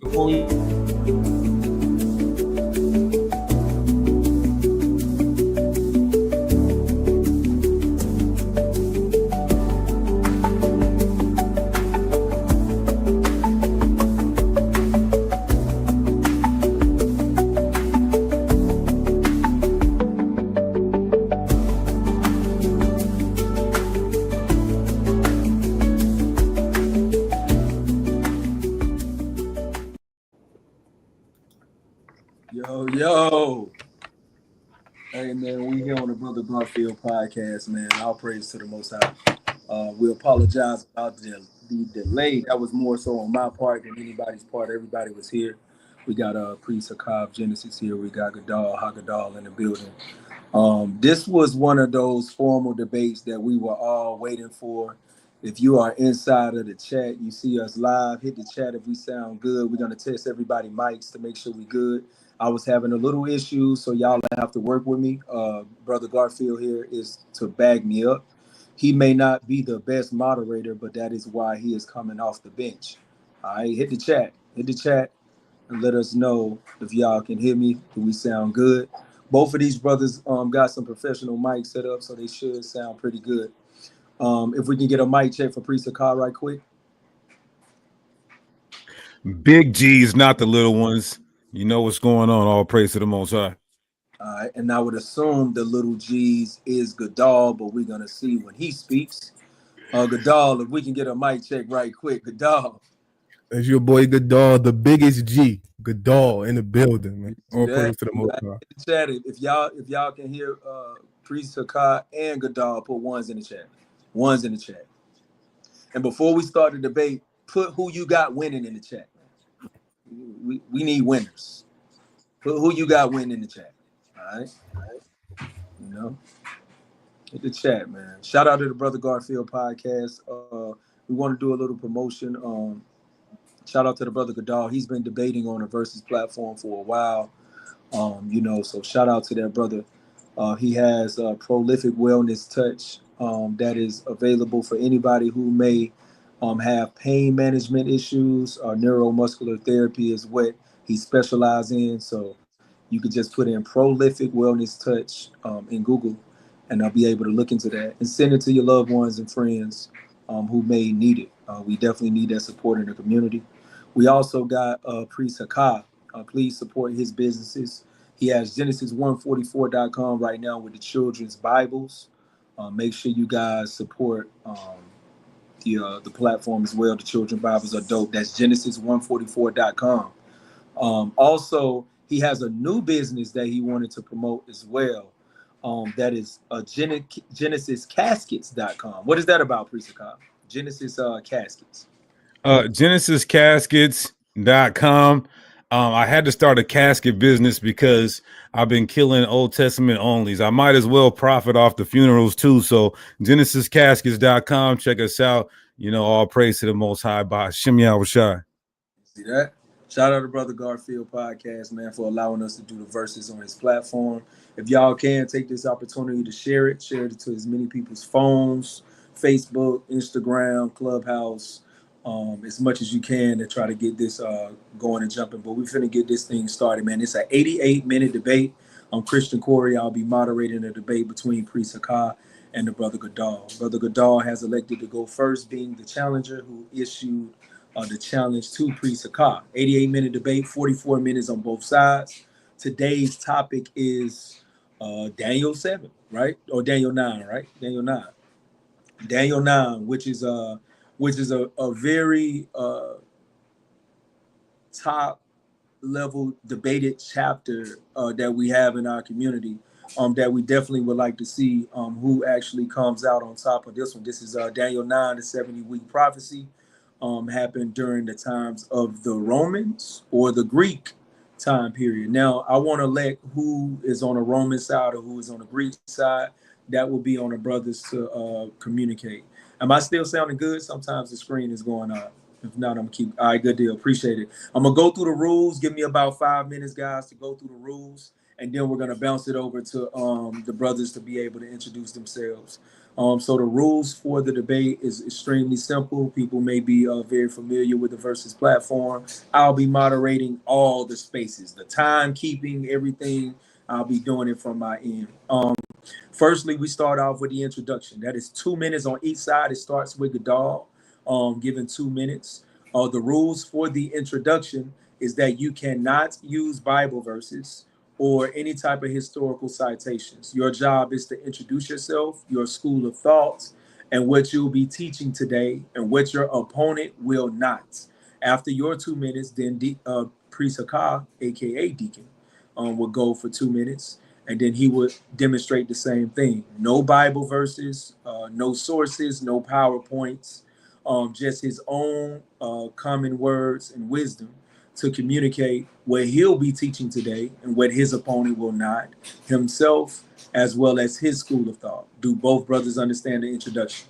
before we yo. Hey man, we here on the Brother Garfield podcast, man. All praise to the Most High. We apologize about the delay. That was more so on my part than anybody's part. Everybody was here. We got Priest Hakah Genesis here. We got Gadal in the building. This was one of those formal debates that we were all waiting for. If you are inside of the chat, you see us live, hit the chat if we sound good. We're going to test everybody mics to make sure we good. I was having a little issue, so y'all have to work with me. Brother Garfield here is to bag me up. He may not be the best moderator, but that is why he is coming off the bench. All right, hit the chat. Hit the chat and let us know if y'all can hear me. Do we sound good? Both of these brothers got some professional mics set up, so they should sound pretty good. If we can get a mic check for Priest Hakah right quick. Big G's, not the little ones. You know what's going on. All praise to the Most High. All right, and I would assume the little G's is Gadal, but we're gonna see when he speaks. Gadal, if we can get a mic check right quick, Gadal. That's your boy Gadal, the biggest G. Gadal in the building, man. All Yeah, praise to the Most High. chat it. If y'all can hear Priest Hakah and Gadal, put ones in the chat. Ones in the chat. And before we start the debate, put who you got winning in the chat. We need winners. Put who you got winning in the chat. All right. You know, hit the chat, man. Shout out to the Brother Garfield podcast. We want to do a little promotion. Shout out to the Brother Gadal. He's been debating on a Versus platform for a while. So shout out to that brother. He has a prolific wellness touch that is available for anybody who may have pain management issues or neuromuscular therapy is what he specializes in. So you could just put in prolific wellness touch in Google, and I'll be able to look into that and send it to your loved ones and friends who may need it. We definitely need that support in the community. We also got Priest Hakah. Please support his businesses. He has Genesis144.com right now with the children's Bibles. Make sure you guys support the platform as well. The children's Bibles are dope. That's Genesis144.com. Also, he has a new business that he wanted to promote as well. That is GenesisCaskets.com. What is that about, Priest Hakah? Genesis Caskets. GenesisCaskets.com. I had to start a casket business because I've been killing Old Testament onlys. I might as well profit off the funerals too. So GenesisCaskets.com. Check us out. You know, all praise to the Most High by Hashem Yahushai. See that? Shout out to Brother Garfield podcast, man, for allowing us to do the verses on his platform. If y'all can take this opportunity to share it to as many people's phones, Facebook, Instagram, Clubhouse, as much as you can to try to get this going and jumping. But we're finna get this thing started, man. It's an 88-minute debate. I'm Christian Cory. I'll be moderating a debate between Priest Hakah and the Brother Gadal. Brother Gadal has elected to go first, being the challenger who issued the challenge to Priest Hakah. 88-minute debate, 44 minutes on both sides. Today's topic is Daniel 7, right? Or Daniel 9, right? Daniel 9. Daniel 9, which is a very top level debated chapter that we have in our community that we definitely would like to see who actually comes out on top of this one. This is Daniel 9, the 70-week prophecy. Happened during the times of the Romans or the Greek time period. Now, I want to let who is on the Roman side or who is on the Greek side, that will be on the brothers to communicate. Am I still sounding good? Sometimes the screen is going up. If not, I'm going to keep. All right, good deal. Appreciate it. I'm going to go through the rules. Give me about 5 minutes, guys, to go through the rules. And then we're going to bounce it over to the brothers to be able to introduce themselves. So the rules for the debate is extremely simple. People may be very familiar with the Versus platform. I'll be moderating all the spaces, the timekeeping, everything. I'll be doing it from my end. Firstly, we start off with the introduction. That is 2 minutes on each side. It starts with Gadal, given 2 minutes. The rules for the introduction is that you cannot use Bible verses or any type of historical citations. Your job is to introduce yourself, your school of thoughts, and what you'll be teaching today, and what your opponent will not. After your 2 minutes, then Priest Hakah, aka Deacon, will go for 2 minutes, and then he would demonstrate the same thing. No Bible verses, no sources, no PowerPoints, just his own common words and wisdom to communicate what he'll be teaching today and what his opponent will not, himself as well as his school of thought. Do both brothers understand the introduction?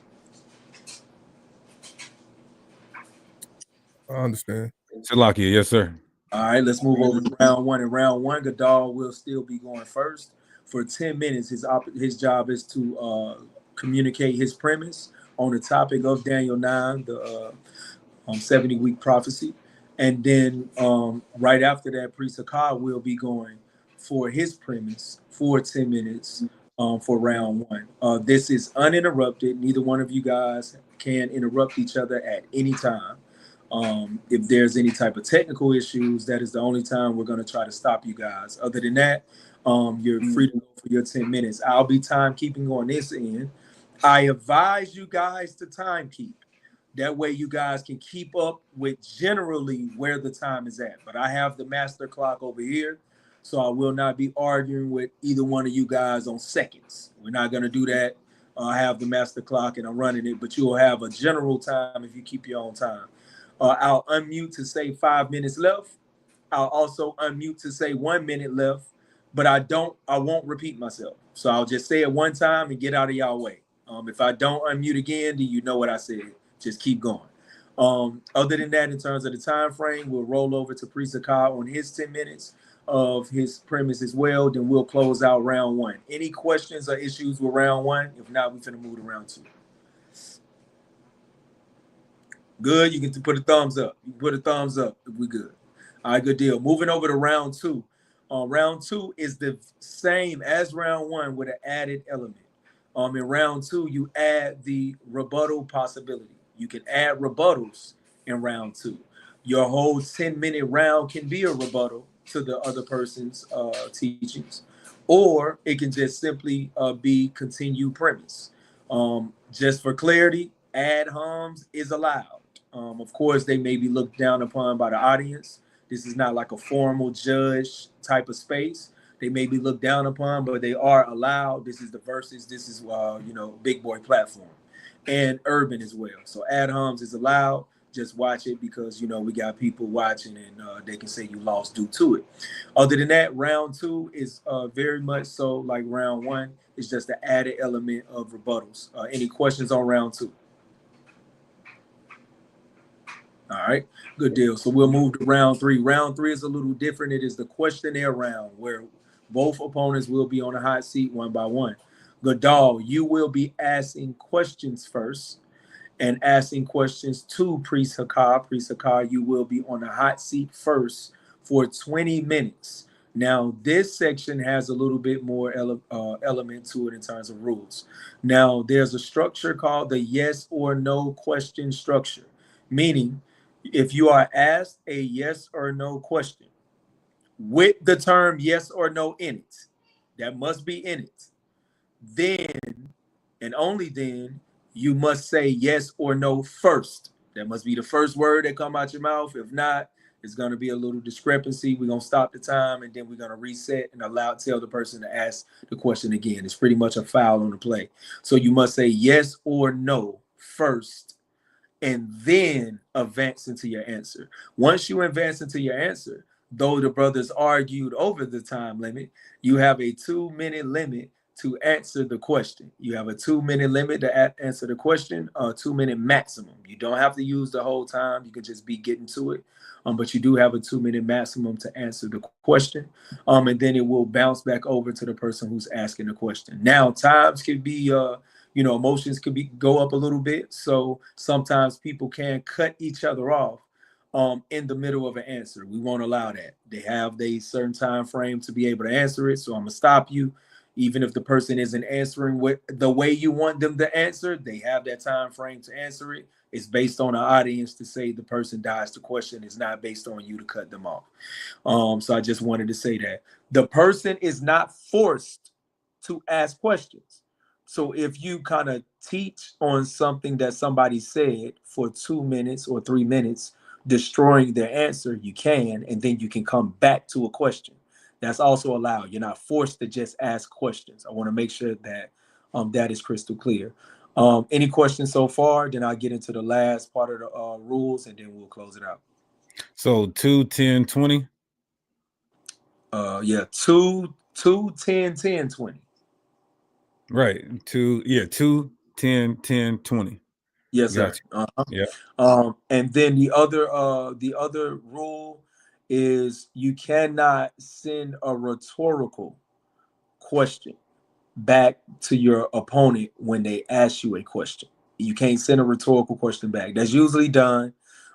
I understand. Salakia, yes, sir. All right, let's move over to round one. In round one, Gadal will still be going first. For 10 minutes, his job is to communicate his premise on the topic of Daniel 9, the 70-week prophecy. And then right after that, Priest Hakah will be going for his premise for 10 minutes for round one. This is uninterrupted. Neither one of you guys can interrupt each other at any time. If there's any type of technical issues, that is the only time we're going to try to stop you guys. Other than that, you're free to go for your 10 minutes. I'll be timekeeping on this end. I advise you guys to timekeep. That way you guys can keep up with generally where the time is at. But I have the master clock over here, so I will not be arguing with either one of you guys on seconds. We're not going to do that. I have the master clock and I'm running it, but you'll have a general time if you keep your own time. I'll unmute to say 5 minutes left. I'll also unmute to say 1 minute left, but I won't repeat myself. So I'll just say it one time and get out of y'all way. If I don't unmute again, then you know what I said. Just keep going. Other than that, in terms of the time frame, we'll roll over to Priest Hakah on his 10 minutes of his premise as well. Then we'll close out round one. Any questions or issues with round one? If not, we're going to move to round two. Good. You get to put a thumbs up. You can put a thumbs up if we're good. All right, good deal. Moving over to round two. Round two is the same as round one with an added element. In round two, you add the rebuttal possibility. You can add rebuttals in round two. Your whole 10-minute round can be a rebuttal to the other person's teachings, or it can just simply be continued premise. Just for clarity, ad homs is allowed. Of course, they may be looked down upon by the audience. This is not like a formal judge type of space. They may be looked down upon, but they are allowed. This is the Versus. This is, big boy platform and urban as well. So ad homs is allowed. Just watch it because, we got people watching and they can say you lost due to it. Other than that, round two is very much so like round one. It's just the added element of rebuttals. Any questions on round two? All right, good deal. So we'll move to round three. Round three is a little different. It is the questionnaire round where both opponents will be on a hot seat one by one. Gadal, you will be asking questions first and asking questions to Priest Hakah. Priest Hakah, you will be on the hot seat first for 20 minutes. Now, this section has a little bit more element to it in terms of rules. Now, there's a structure called the yes or no question structure, meaning if you are asked a yes or no question with the term yes or no in it, that must be in it, then and only then you must say yes or no first. That must be the first word that come out your mouth. If not, it's going to be a little discrepancy. We're going to stop the time and then we're going to reset and tell the person to ask the question again. It's pretty much a foul on the play. So you must say yes or no first and then advance into your answer. Once you advance into your answer, though the brothers argued over the time limit, you have a 2-minute limit to answer the question. You have a 2-minute limit to answer the question, a 2-minute maximum. You don't have to use the whole time. You can just be getting to it. But you do have a 2-minute maximum to answer the question. And then it will bounce back over to the person who's asking the question. Now, times can be emotions could go up a little bit. So sometimes people can cut each other off in the middle of an answer. We won't allow that. They have a certain time frame to be able to answer it. So I'm gonna stop you. Even if the person isn't answering the way you want them to answer, they have that time frame to answer it. It's based on the audience to say the person dodged the question. It's not based on you to cut them off. So I just wanted to say that the person is not forced to ask questions. So if you kind of teach on something that somebody said for 2 minutes or 3 minutes, destroying their answer, you can, and then you can come back to a question. That's also allowed. You're not forced to just ask questions. I want to make sure that that is crystal clear. Any questions so far? Then I'll get into the last part of the rules, and then we'll close it out. So 2, 10, 20. Yeah, 2, 10, 10, 20. Right. 2, 10, 10, 20. Yes, sir. Gotcha. Yeah. And then the other rule is you cannot send a rhetorical question back to your opponent when they ask you a question. You can't send a rhetorical question back. That's usually done.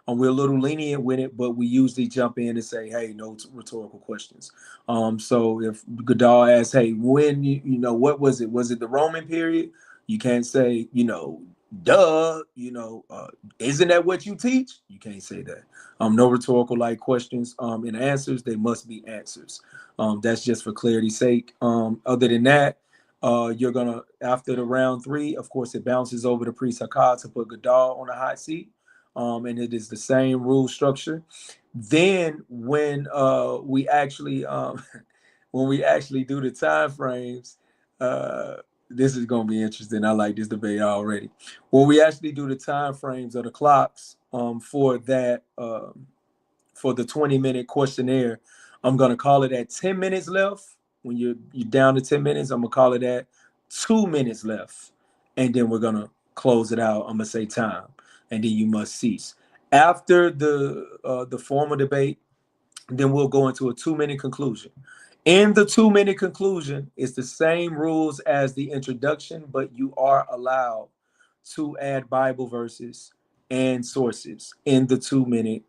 We're a little lenient with it, but we usually jump in and say, "Hey, no rhetorical questions." So if Gadal asks, "Hey, when what was it? Was it the Roman period?" You can't say, "Duh," isn't that what you teach? You can't say that. No rhetorical like questions. And answers, they must be answers. That's just for clarity's sake. Other than that, you're gonna after the round 3, of course, it bounces over to Priest Hakah to put Gadal on the hot seat. And it is the same rule structure. Then when we actually when we actually do the time frames, this is gonna be interesting. I like this debate already. When we actually do the time frames of the clocks for that for the 20-minute questionnaire, I'm gonna call it at 10 minutes left. When you're down to 10 minutes, I'm gonna call it at 2 minutes left, and then we're gonna close it out. I'm gonna say time, and then you must cease. After the formal debate, then we'll go into a 2-minute conclusion. In the 2-minute conclusion, it's the same rules as the introduction, but you are allowed to add Bible verses and sources in the 2-minute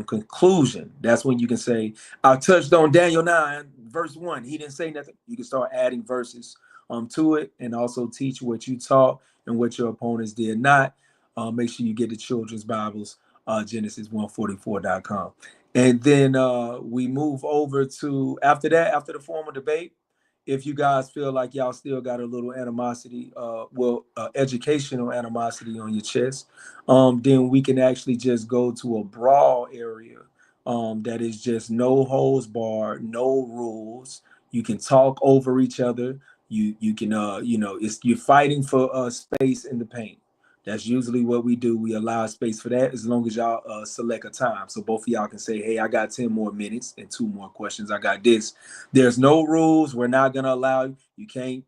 conclusion. That's when you can say, I touched on Daniel 9, verse 1. He didn't say nothing. You can start adding verses to it and also teach what you taught and what your opponents did not. Make sure you get the children's Bibles, Genesis144.com. And then we move over to after that, after the formal debate. If you guys feel like y'all still got a little animosity, educational animosity on your chest, then we can actually just go to a brawl area that is just no holds barred, no rules. You can talk over each other. You can you're fighting for space in the paint. That's usually what we do. We allow space for that as long as y'all select a time. So both of y'all can say, hey, I got 10 more minutes and 2 more questions. I got this. There's no rules. We're not going to allow you. You can't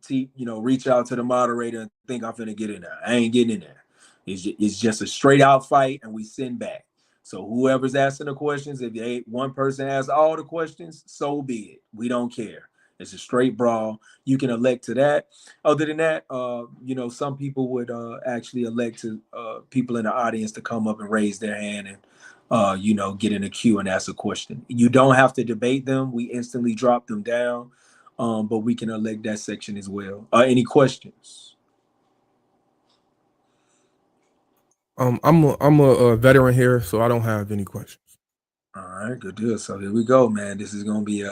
reach out to the moderator and think I'm finna get in there. I ain't getting in there. It's just a straight out fight and we send back. So whoever's asking the questions, if one person asks all the questions, so be it. We don't care. It's a straight brawl. You can elect to that. Other than that, some people would actually elect to people in the audience to come up and raise their hand and, get in a queue and ask a question. You don't have to debate them. We instantly drop them down, but we can elect that section as well. Any questions? I'm a veteran here, so I don't have any questions. All right, good deal. So here we go, man. This is gonna be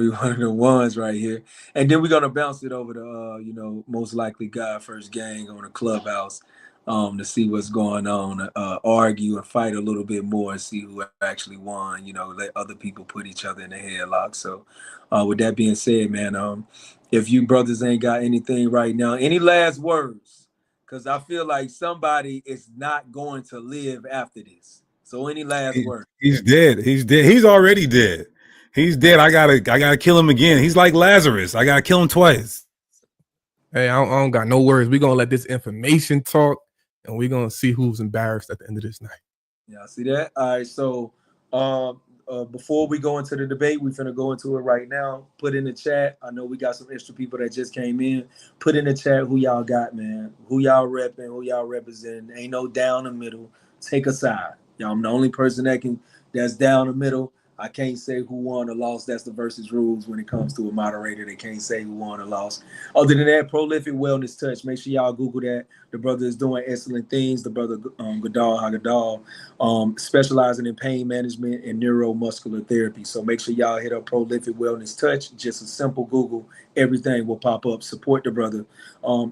one of the ones right here. And then we're gonna bounce it over to most likely God First Gang on the clubhouse to see what's going on, argue and fight a little bit more and see who actually won, let other people put each other in a headlock. So with that being said, man, if you brothers ain't got anything right now, any last words? Because I feel like somebody is not going to live after this. So any last words? He's dead. He's dead. He's already dead. He's dead. I gotta kill him again. He's like Lazarus. I gotta kill him twice. Hey, I don't got no words. We're gonna let this information talk, and we're gonna see who's embarrassed at the end of this night. Yeah, see that? All right, so before we go into the debate, we're finna go into it right now. Put in the chat. I know we got some extra people that just came in. Put in the chat who y'all got, man. Who y'all repping, who y'all representing. Ain't no down the middle. Take a side. Y'all, I'm the only person that's down the middle. I can't say who won or lost. That's the versus rules when it comes to a moderator. They can't say who won or lost. Other than that, Prolific Wellness Touch. Make sure y'all Google that. The brother is doing excellent things. The brother Gadal, Hakah, specializing in pain management and neuromuscular therapy. So make sure y'all hit up Prolific Wellness Touch. Just a simple Google. Everything will pop up. Support the brother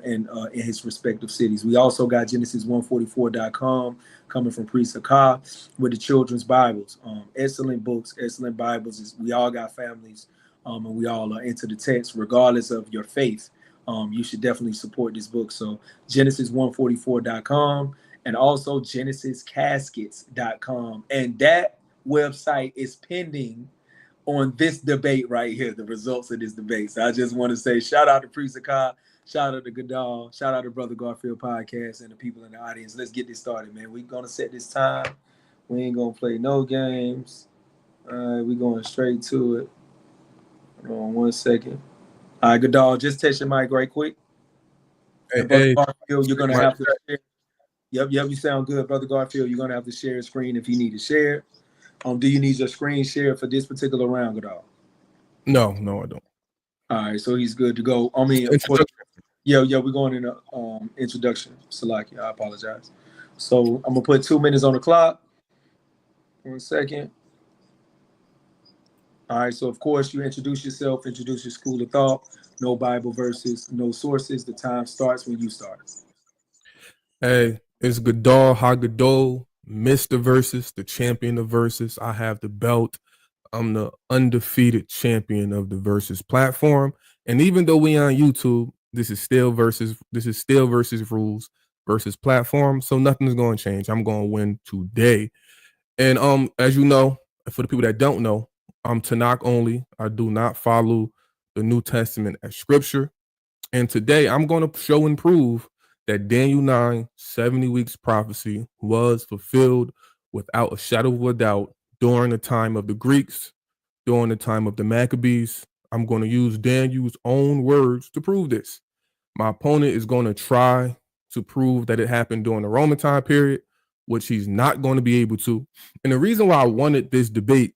in his respective cities. We also got Genesis144.com coming from Priest Hakah with the children's Bibles. Excellent books, excellent Bibles. We all got families, and we all are into the text, regardless of your faith. You should definitely support this book. So Genesis144.com and also GenesisCaskets.com. And that website is pending on this debate right here, the results of this debate. So I just want to say shout out to Priest Hakah, shout out to Gadal, shout out to Brother Garfield Podcast and the people in the audience. Let's get this started, man. We're going to set this time. We ain't going to play no games. All right, we're going straight to it. Hold on 1 second. All right, Gadal, just test your mic right quick. Hey, Garfield, you're going to have to share. Yep, you sound good. Brother Garfield, you're going to have to share a screen if you need to share. Do you need your screen share for this particular round, Gadal? No, I don't. All right, so he's good to go. I mean, we're going in a introduction. Salaki, I apologize. So I'm gonna put 2 minutes on the clock. 1 second. All right, so of course you introduce yourself, introduce your school of thought. No Bible verses, no sources. The time starts when you start. Hey, it's Gadal, Gadal, Mr. Versus, the champion of versus. I have the belt. I'm the undefeated champion of the versus platform. And even though we on YouTube, this is still versus rules versus platform. So nothing's going to change. I'm going to win today. And as you know, for the people that don't know, I'm Tanakh only. I do not follow the New Testament as scripture. And today I'm going to show and prove that Daniel 9, 70 weeks prophecy was fulfilled without a shadow of a doubt during the time of the Greeks, during the time of the Maccabees. I'm going to use Daniel's own words to prove this. My opponent is going to try to prove that it happened during the Roman time period, which he's not going to be able to. And the reason why I wanted this debate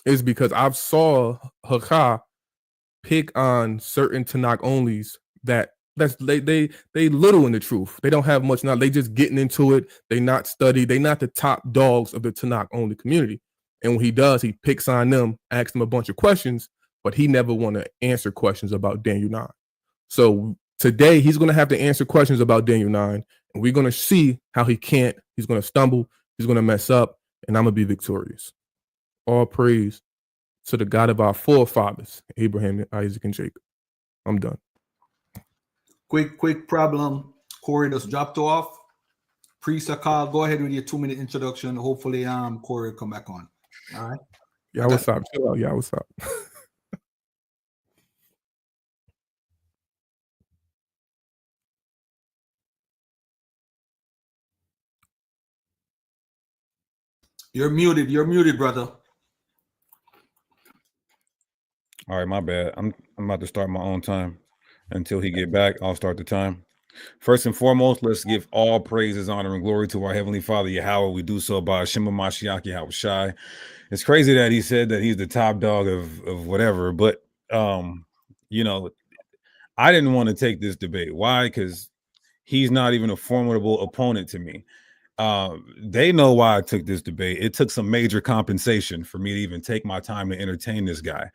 is because I've saw Hakah pick on certain Tanakh onlys they little in the truth. They don't have much now. They just getting into it. They not studied. They not the top dogs of the Tanakh only community. And when he does, he picks on them, asks them a bunch of questions, but he never want to answer questions about Daniel 9. So today he's going to have to answer questions about Daniel 9, and we're going to see how he can't. He's going to stumble. He's going to mess up, and I'm going to be victorious. All praise to the God of our forefathers, Abraham, Isaac, and Jacob. I'm done. Quick problem. Cory just dropped off. Priest Hakah, go ahead with your 2-minute introduction. Hopefully, Cory will come back on. All right. Yeah, what's up? Chill out. Yeah, what's up? You're muted, brother. All right, my bad. I'm about to start my own time. Until he get back, I'll start the time. First and foremost, let's give all praises, honor, and glory to our Heavenly Father, Yahweh. We do so by Shema Mashiach, Yahweh Shai. It's crazy that he said that he's the top dog of whatever, but you know, I didn't want to take this debate. Why? Because he's not even a formidable opponent to me. They know why I took this debate. It took some major compensation for me to even take my time to entertain this guy.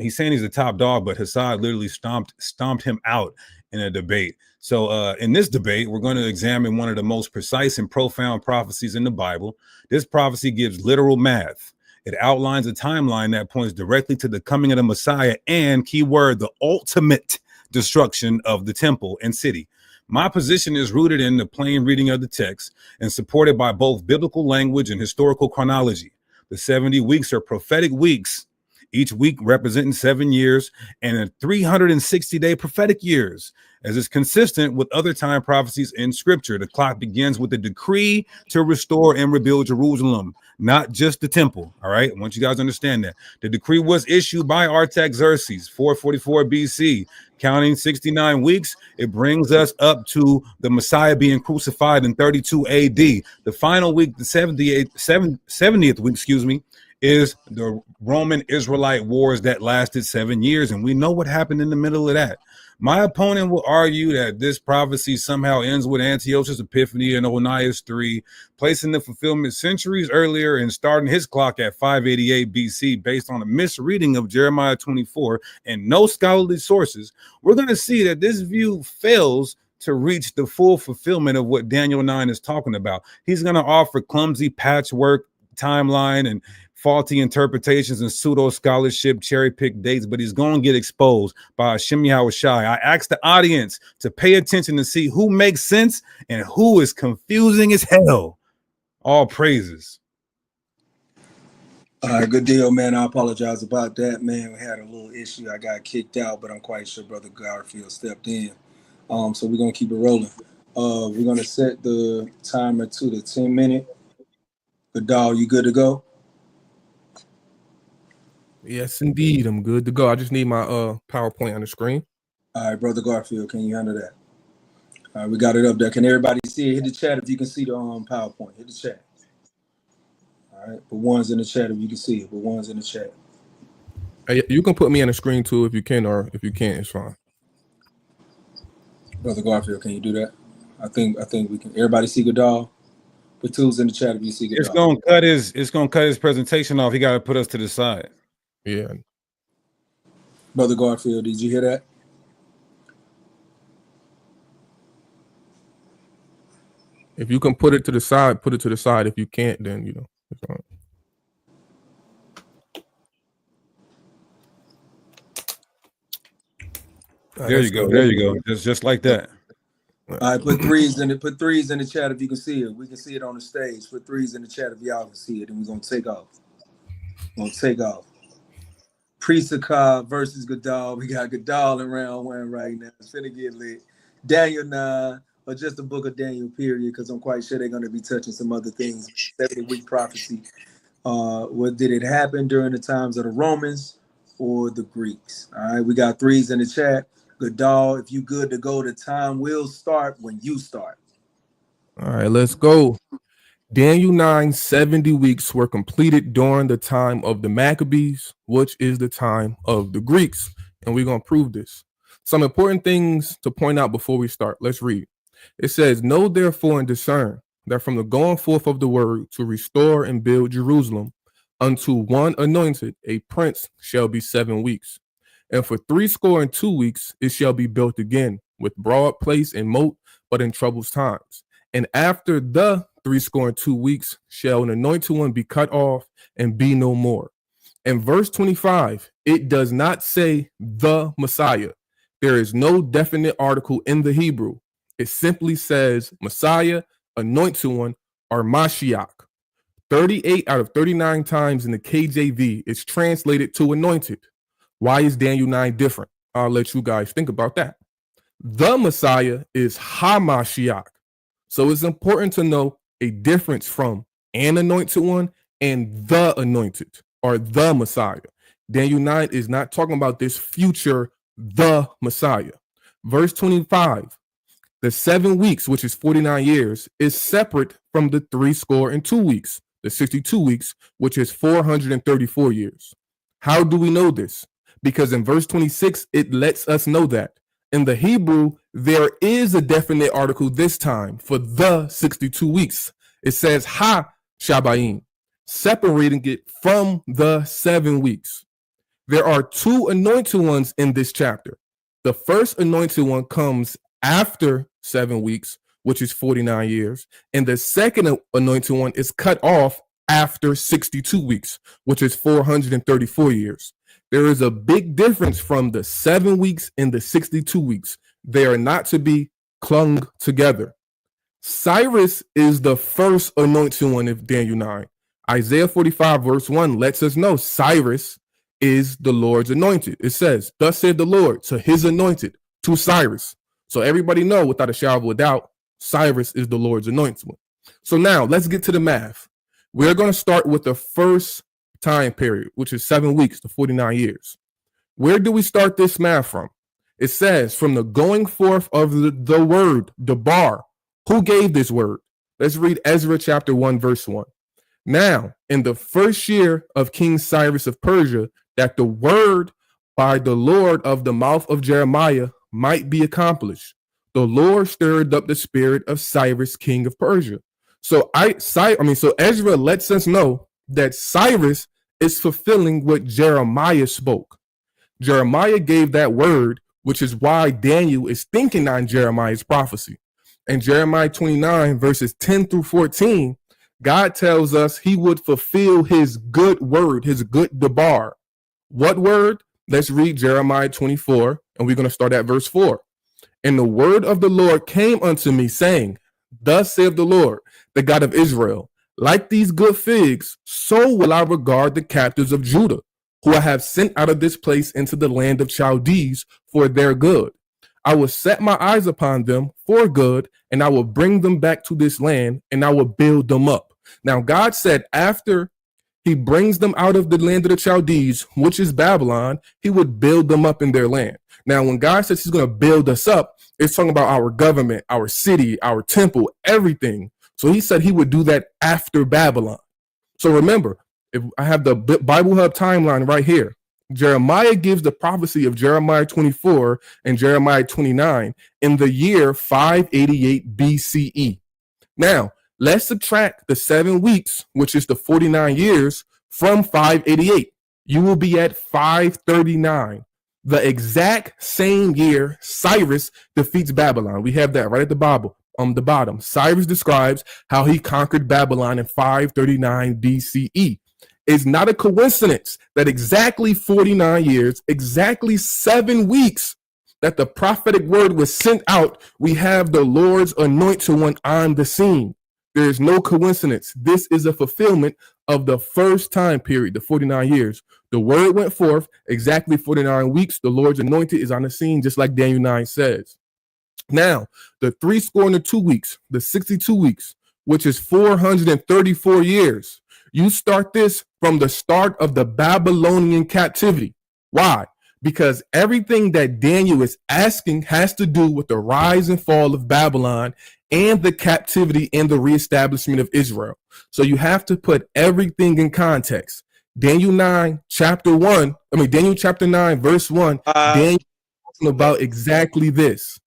He's saying he's a top dog, but Hassad literally stomped him out in a debate. So in this debate, we're going to examine one of the most precise and profound prophecies in the Bible. This prophecy gives literal math. It outlines a timeline that points directly to the coming of the Messiah and, keyword, the ultimate destruction of the temple and city. My position is rooted in the plain reading of the text and supported by both biblical language and historical chronology. The 70 weeks are prophetic weeks, each week representing 7 years and a 360-day prophetic years, as is consistent with other time prophecies in scripture. The clock begins with the decree to restore and rebuild Jerusalem. not just the temple. All right, I want you guys to understand that. The decree was issued by Artaxerxes, 444 BC. Counting 69 weeks, it brings us up to the Messiah being crucified in 32 AD. The final week, the 70th week, excuse me, is the Roman Israelite wars that lasted 7 years. And we know what happened in the middle of that. My opponent will argue that this prophecy somehow ends with Antiochus' epiphany in Onias 3, placing the fulfillment centuries earlier and starting his clock at 588 BC based on a misreading of Jeremiah 24 and no scholarly sources. We're going to see that this view fails to reach the full fulfillment of what Daniel 9 is talking about. He's going to offer clumsy patchwork timeline and faulty interpretations and pseudo scholarship, cherry pick dates, but he's going to get exposed by Hashem Yahushai. I asked the audience to pay attention to see who makes sense and who is confusing as hell. All praises. All right, good deal, man. I apologize about that, man. We had a little issue. I got kicked out, but I'm quite sure Brother Garfield stepped in. So we're gonna keep it rolling. We're gonna set the timer to the 10-minute. Gadal, you good to go? Yes, indeed. I'm good to go. I just need my PowerPoint on the screen. All right, Brother Garfield, can you handle that? All right, we got it up there. Can everybody see it? Hit the chat if you can see the PowerPoint. Hit the chat. All right, put ones in the chat if you can see it. Put ones in the chat. Hey, you can put me on the screen too if you can, or if you can't, it's fine. Brother Garfield, can you do that? I think we can. Everybody see Gadal? Put twos in the chat if you see Gadal. It's gonna cut his presentation off. He got to put us to the side. Yeah. Brother Garfield, did you hear that? If you can put it to the side, put it to the side. If you can't, then it's fine. There you go. There you go. Just like that. All right, put threes in the chat if you can see it. We can see it on the stage. Put threes in the chat if y'all can see it, and we're gonna take off. Priest Hakah versus Gadal. We got Gadal in round one right now. It's finna get lit. Daniel 9, or just the book of Daniel, period, because I'm quite sure they're going to be touching some other things. 70-week prophecy. What did it happen during the times of the Romans or the Greeks? All right, we got threes in the chat. Gadal, if you good to go, the time will start when you start. All right, let's go. Daniel 9, 70 weeks were completed during the time of the Maccabees, which is the time of the Greeks. And we're going to prove this. Some important things to point out before we start. Let's read. It says, know therefore and discern that from the going forth of the word to restore and build Jerusalem unto one anointed, a prince shall be 7 weeks. And for 62 weeks it shall be built again with broad place and moat, but in troublous times. And after the 62 weeks shall an anointed one be cut off and be no more. In verse 25, it does not say the Messiah. There is no definite article in the Hebrew. It simply says Messiah, anointed one, or Mashiach. 38 out of 39 times in the KJV it's translated to anointed. Why is Daniel 9 different? I'll let you guys think about that. The Messiah is HaMashiach. So it's important to know a difference from an anointed one and the anointed or the Messiah. Daniel 9 is not talking about this future, the Messiah. Verse 25, the 7 weeks, which is 49 years, is separate from the 62 weeks, the 62 weeks, which is 434 years. How do we know this? Because in verse 26, it lets us know that. In the Hebrew, there is a definite article this time for the 62 weeks. It says ha shabayim, separating it from the 7 weeks. There are 2 anointed ones in this chapter. The first anointed one comes after 7 weeks, which is 49 years. And the second anointed one is cut off after 62 weeks, which is 434 years. There is a big difference from the 7 weeks and the 62 weeks. They are not to be clung together. Cyrus is the first anointed one of Daniel 9. Isaiah 45 verse 1 lets us know Cyrus is the Lord's anointed. It says, thus said the Lord to his anointed, to Cyrus. So everybody know without a shadow of a doubt, Cyrus is the Lord's anointed one. So now let's get to the math. We're going to start with the first time period, which is 7 weeks, the 49 years. Where do we start this math from? It says, from the going forth of the word, Debar. Who gave this word? Let's read Ezra chapter 1, verse 1. Now, in the first year of King Cyrus of Persia, that the word by the Lord of the mouth of Jeremiah might be accomplished, the Lord stirred up the spirit of Cyrus, king of Persia. So Ezra lets us know that Cyrus is fulfilling what Jeremiah spoke. Jeremiah gave that word, which is why Daniel is thinking on Jeremiah's prophecy. In Jeremiah 29, verses 10 through 14, God tells us he would fulfill his good word, his good debar. What word? Let's read Jeremiah 24, and we're going to start at verse 4. And the word of the Lord came unto me, saying, Thus saith the Lord, the God of Israel, like these good figs, so will I regard the captives of Judah, who I have sent out of this place into the land of Chaldees for their good. I will set my eyes upon them for good, and I will bring them back to this land, and I will build them up. Now, God said after he brings them out of the land of the Chaldees, which is Babylon, he would build them up in their land. Now, when God says he's going to build us up, it's talking about our government, our city, our temple, everything. So he said he would do that after Babylon. So remember, if I have the Bible Hub timeline right here, Jeremiah gives the prophecy of Jeremiah 24 and Jeremiah 29 in the year 588 BCE. Now, let's subtract the 7 weeks, which is the 49 years, from 588. You will be at 539. The exact same year Cyrus defeats Babylon. We have that right at the bottom. Cyrus describes how he conquered Babylon in 539 BCE. It's not a coincidence that exactly 49 years, exactly 7 weeks that the prophetic word was sent out, we have the Lord's anointed one on the scene. There is no coincidence. This is a fulfillment of the first time period, the 49 years. The word went forth, exactly 49 weeks. The Lord's anointed is on the scene, just like Daniel 9 says. Now, the 62 weeks, the 62 weeks, which is 434 years. You start this from the start of the Babylonian captivity. Why? Because everything that Daniel is asking has to do with the rise and fall of Babylon and the captivity and the reestablishment of Israel. So you have to put everything in context. Daniel chapter 9, verse 1, Daniel talking about exactly this.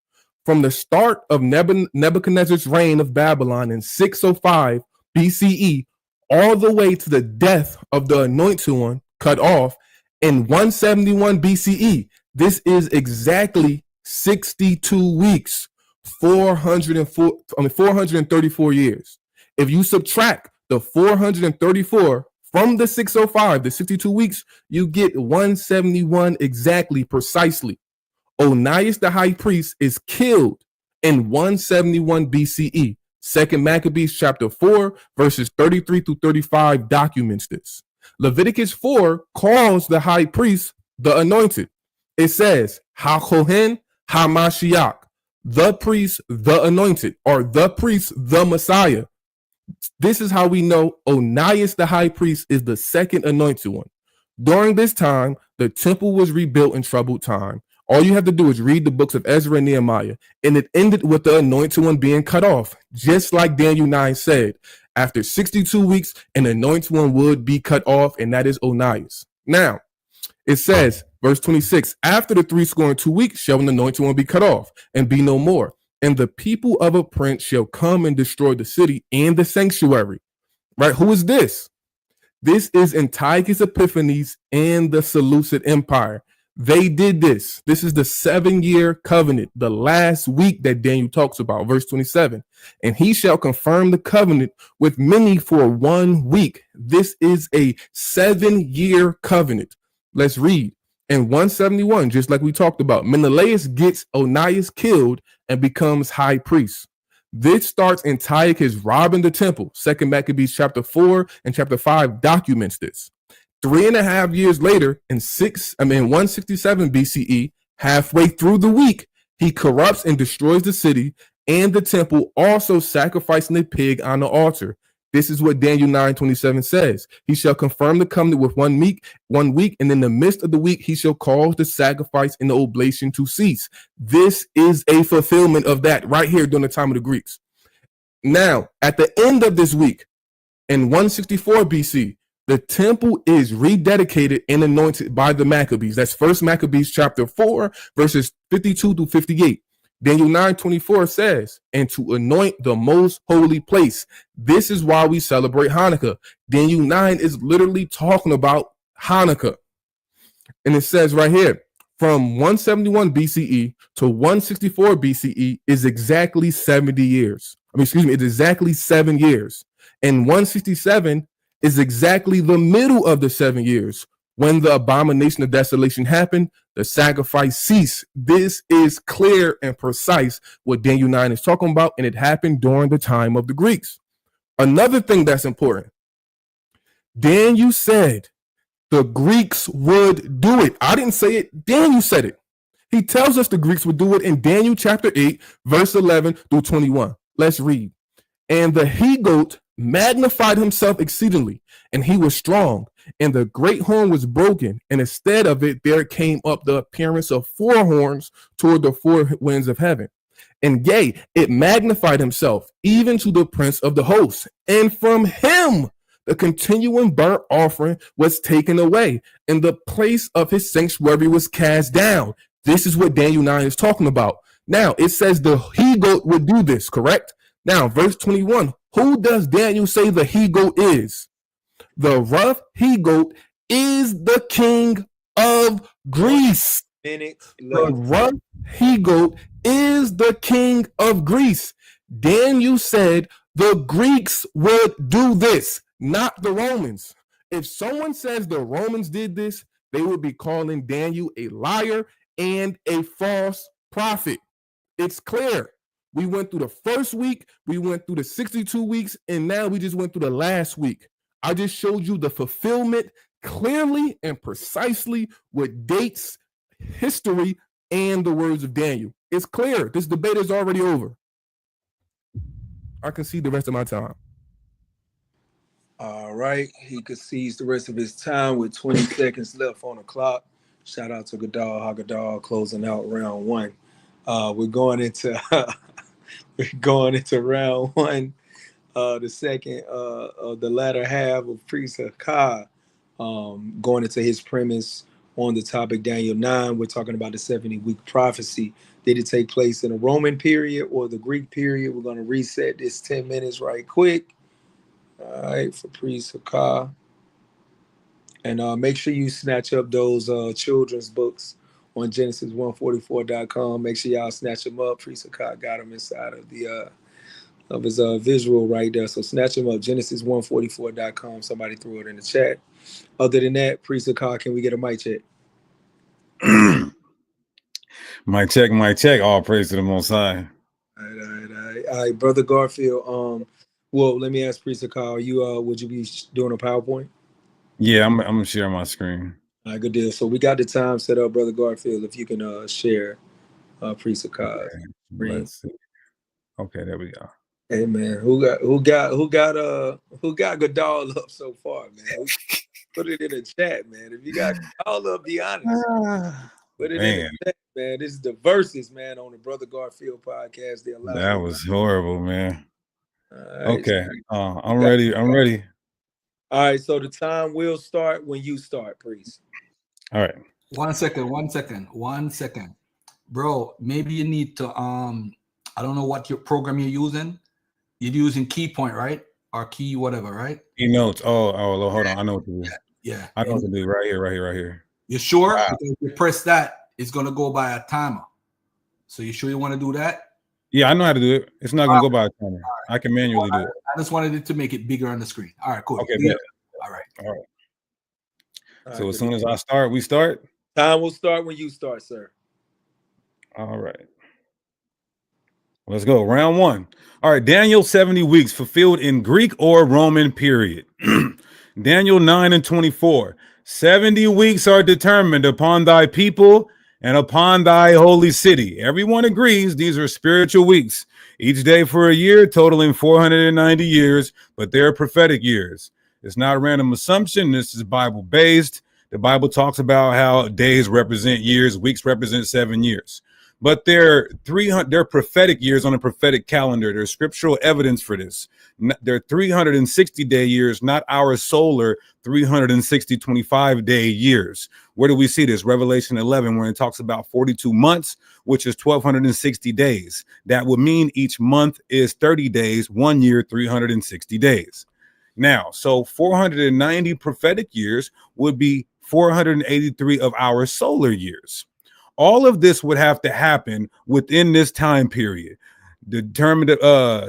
From the start of Nebuchadnezzar's reign of Babylon in 605 BCE, all the way to the death of the anointed one cut off in 171 BCE. This is exactly 62 weeks, 434 years. If you subtract the 434 from the 605, the 62 weeks, you get 171 exactly, precisely. Onias the high priest is killed in 171 BCE. Second Maccabees chapter 4, verses 33 through 35 documents this. Leviticus 4 calls the high priest the anointed. It says, HaKohen HaMashiach, the priest, the anointed, or the priest, the Messiah. This is how we know Onias the high priest is the second anointed one. During this time, the temple was rebuilt in troubled time. All you have to do is read the books of Ezra and Nehemiah, and it ended with the anointed one being cut off, just like Daniel 9 said. After 62 weeks, an anointed one would be cut off, and that is Onias. Now, it says, verse 26, after the 62 weeks shall an anointed one be cut off, and be no more. And the people of a prince shall come and destroy the city and the sanctuary. Right? Who is this? This is Antiochus Epiphanes and the Seleucid Empire. They did this. This is the 7-year covenant, the last week that Daniel talks about, verse 27. And he shall confirm the covenant with many for 1 week. This is a 7-year covenant. Let's read. In 171, just like we talked about, Menelaus gets Onias killed and becomes high priest. This starts Antiochus robbing the temple. Second Maccabees chapter 4 and chapter 5 documents this. 3.5 years later, in 167 BCE, halfway through the week, he corrupts and destroys the city and the temple, also sacrificing a pig on the altar. This is what Daniel 9:27 says. He shall confirm the covenant with 1 week, and in the midst of the week, he shall cause the sacrifice and the oblation to cease. This is a fulfillment of that right here during the time of the Greeks. Now, at the end of this week, in 164 BC, the temple is rededicated and anointed by the Maccabees. That's 1 Maccabees chapter 4, verses 52 to 58. Daniel 9:24 says, and to anoint the most holy place. This is why we celebrate Hanukkah. Daniel 9 is literally talking about Hanukkah. And it says right here, from 171 BCE to 164 BCE is exactly 70 years. It's exactly 7 years. And 167 is exactly the middle of the 7 years. When the abomination of desolation happened, the sacrifice ceased. This is clear and precise what Daniel 9 is talking about, and it happened during the time of the Greeks. Another thing that's important, Daniel said the Greeks would do it. I didn't say it. Daniel said it. He tells us the Greeks would do it in Daniel chapter 8, verse 11 through 21. Let's read. And the he-goat magnified himself exceedingly, and he was strong, and the great horn was broken, and instead of it there came up the appearance of 4 horns toward the 4 winds of heaven. And yea, it magnified himself even to the prince of the host, and from him the continuing burnt offering was taken away, and the place of his sanctuary was cast down. This is what Daniel 9 is talking about. Now, it says the he-goat would do this, correct? Now, verse 21, who does Daniel say the he-goat is? The rough he-goat is the king of Greece. The rough he-goat is the king of Greece. Daniel said the Greeks would do this, not the Romans. If someone says the Romans did this, they would be calling Daniel a liar and a false prophet. It's clear. We went through the first week, we went through the 62 weeks, and now we just went through the last week. I just showed you the fulfillment clearly and precisely with dates, history, and the words of Daniel. It's clear. This debate is already over. I can see the rest of my time. All right. He concedes the rest of his time with 20 seconds left on the clock. Shout out to Gadal, closing out round 1. We're going into round 1, the second of the latter half of Priest Hakah, going into his premise on the topic Daniel 9. We're talking about the 70-week prophecy. Did it take place in the Roman period or the Greek period? We're going to reset this 10 minutes right quick. All right, for Priest Hakah. And make sure you snatch up those children's books on Genesis144.com. Make sure y'all snatch them up. Priest Hakah got them inside of the of his visual right there. So snatch them up. Genesis144.com. Somebody threw it in the chat. Other than that, Priest Hakah, can we get a mic check? Mic check. All praise to the Most High. All right, Brother Garfield. Well, let me ask Priest Hakah, would you be doing a PowerPoint? Yeah, I'm gonna share my screen. All right, good deal. So we got the time set up, Brother Garfield. If you can share Priest Hakah. Let's see. Okay, there we go. Hey man, who got Gadal up so far, man? Put it in the chat, man. If you got Gadal up, be honest. Put it in the chat, man. This is the verses, man, on the Brother Garfield podcast. That was horrible, man. Right, okay, I'm ready. All right, so the time will start when you start, Priest. All right. 1 second. Bro, maybe you need to I don't know what your program you're using. You're using Key Point, right? Or Key whatever, right? Key Notes. Oh, hold on. I know what to do. Yeah. I know what to do right here. You sure? Wow. Because if you press that, it's gonna go by a timer. So you sure you want to do that? Yeah, I know how to do it. It's not gonna go by a timer. I can manually do it. I just wanted it to make it bigger on the screen. All right, cool. Okay, yeah. All right. So as soon as I start, we start? Time will start when you start, sir. All right. Let's go. Round 1. All right. Daniel 70 weeks fulfilled in Greek or Roman period. Daniel 9:24. 70 weeks are determined upon thy people and upon thy holy city. Everyone agrees these are spiritual weeks. Each day for a year, totaling 490 years, but they're prophetic years. It's not a random assumption. This is Bible-based. The Bible talks about how days represent years, weeks represent 7 years. But they're prophetic years on a prophetic calendar. There's scriptural evidence for this. They're 360-day years, not our solar 360 25-day years. Where do we see this? Revelation 11, where it talks about 42 months, which is 1,260 days. That would mean each month is 30 days, 1 year, 360 days. Now, so 490 prophetic years would be 483 of our solar years. All of this would have to happen within this time period. Determined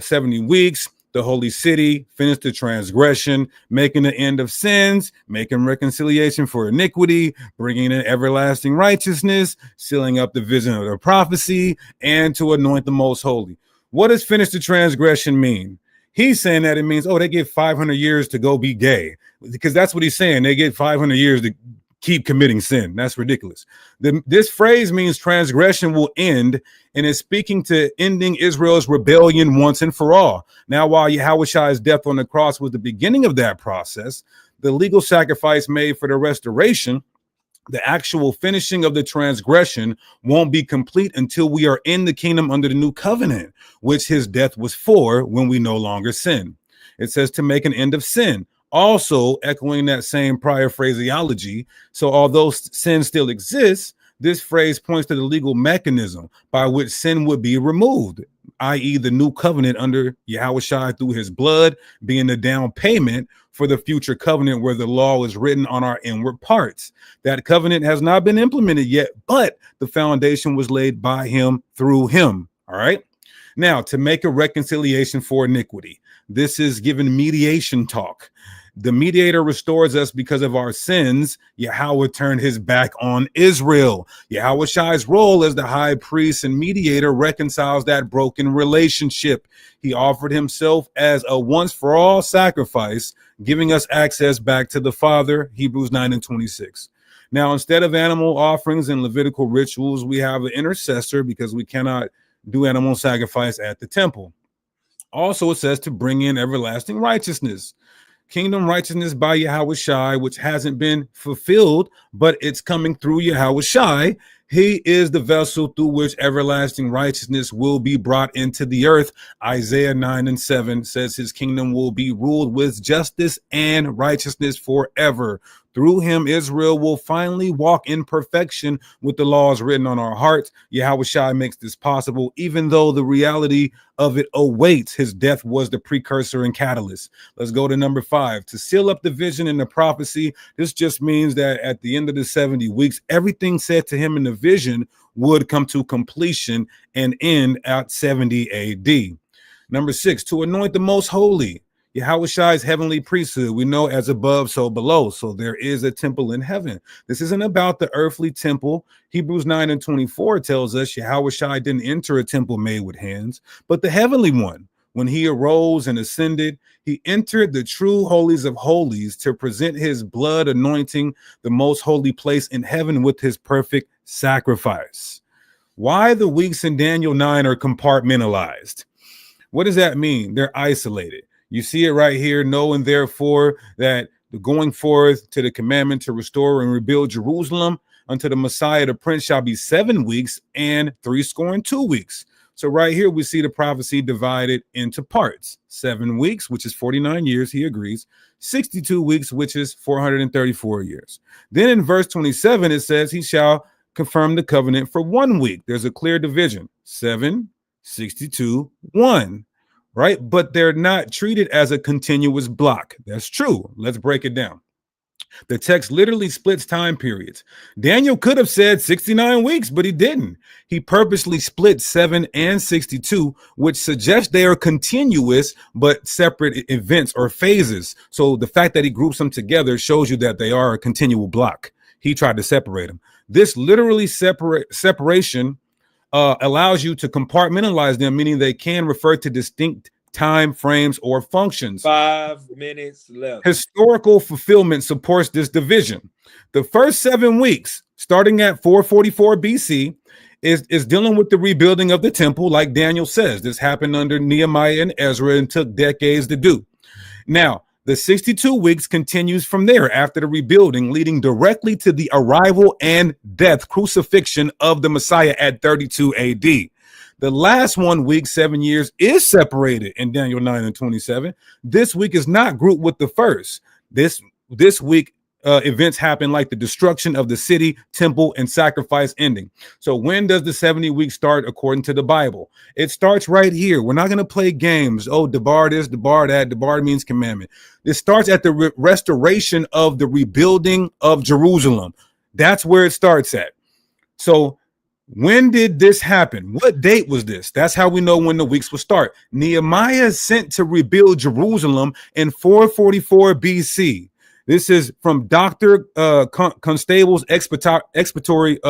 70 weeks, the holy city, finish the transgression, making the end of sins, making reconciliation for iniquity, bringing in everlasting righteousness, sealing up the vision of the prophecy, and to anoint the most holy. What does finish the transgression mean? He's saying that it means, they get 500 years to go be gay, because that's what he's saying. They get 500 years to keep committing sin. That's ridiculous. This phrase means transgression will end, and is speaking to ending Israel's rebellion once and for all. Now, while Yahushua's death on the cross was the beginning of that process, the legal sacrifice made for the restoration, the actual finishing of the transgression won't be complete until we are in the kingdom under the new covenant, which his death was for when we no longer sin. It says to make an end of sin, also echoing that same prior phraseology. So although sin still exists, this phrase points to the legal mechanism by which sin would be removed, i.e. the new covenant under Yahushua through his blood being the down payment for the future covenant where the law is written on our inward parts. That covenant has not been implemented yet, but the foundation was laid by him through him. All right. Now, to make a reconciliation for iniquity, this is given mediation talk. The mediator restores us because of our sins. Yahweh turned his back on Israel. Yahushua's role as the high priest and mediator reconciles that broken relationship. He offered himself as a once for all sacrifice, giving us access back to the Father, Hebrews 9:26. Now, instead of animal offerings and Levitical rituals, we have an intercessor because we cannot do animal sacrifice at the temple. Also, it says to bring in everlasting righteousness. Kingdom righteousness by Yahushua, which hasn't been fulfilled, but it's coming through Yahushua. He is the vessel through which everlasting righteousness will be brought into the earth. Isaiah 9:7 says his kingdom will be ruled with justice and righteousness forever. Through him, Israel will finally walk in perfection with the laws written on our hearts. Yahushua makes this possible, even though the reality of it awaits. His death was the precursor and catalyst. Let's go to number 5. To seal up the vision and the prophecy, this just means that at the end of the 70 weeks, everything said to him in the vision would come to completion and end at 70 AD. Number 6, to anoint the most holy. Yahushua's heavenly priesthood, we know as above, so below. So there is a temple in heaven. This isn't about the earthly temple. Hebrews 9:24 tells us Yahushua didn't enter a temple made with hands, but the heavenly one. When he arose and ascended, he entered the true holies of holies to present his blood anointing the most holy place in heaven with his perfect sacrifice. Why the weeks in Daniel 9 are compartmentalized? What does that mean? They're isolated. You see it right here. Knowing therefore that the going forth to the commandment to restore and rebuild Jerusalem unto the Messiah, the Prince, shall be 7 weeks and 62 weeks. So right here, we see the prophecy divided into parts. 7 weeks, which is 49 years, he agrees. 62 weeks, which is 434 years. Then in verse 27, it says he shall confirm the covenant for 1 week. There's a clear division. 7, 62, 1. Right? But they're not treated as a continuous block. That's true. Let's break it down. The text literally splits time periods. Daniel could have said 69 weeks, but he didn't. He purposely split 7 and 62, which suggests they are continuous, but separate events or phases. So the fact that he groups them together shows you that they are a continual block. He tried to separate them. This literally separation allows you to compartmentalize them, meaning they can refer to distinct time frames or functions. 5 minutes left. Historical fulfillment supports this division. The first 7 weeks, starting at 444 BC, is dealing with the rebuilding of the temple, like Daniel says. This happened under Nehemiah and Ezra and took decades to do. Now, the 62 weeks continues from there after the rebuilding, leading directly to the arrival and death, crucifixion of the Messiah at 32 AD. The last 1 week, 7 years, is separated in Daniel 9 and 27. This week is not grouped with the first. This week, events happen like the destruction of the city, temple, and sacrifice ending. So when does the 70 weeks start according to the Bible? It starts right here. We're not going to play games. Oh, debar this, debar that. Debar means commandment. It starts at the restoration of the rebuilding of Jerusalem. That's where it starts at. So when did this happen? What date was this? That's how we know when the weeks will start. Nehemiah is sent to rebuild Jerusalem in 444 BC. This is from Dr. Constable's expository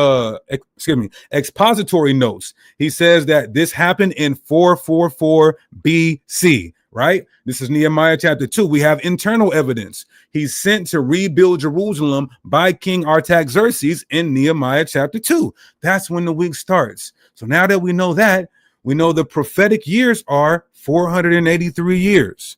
notes. He says that this happened in 444 BC, right? This is Nehemiah chapter 2. We have internal evidence. He's sent to rebuild Jerusalem by King Artaxerxes in Nehemiah chapter 2. That's when the week starts. So now that we know that, we know the prophetic years are 483 years.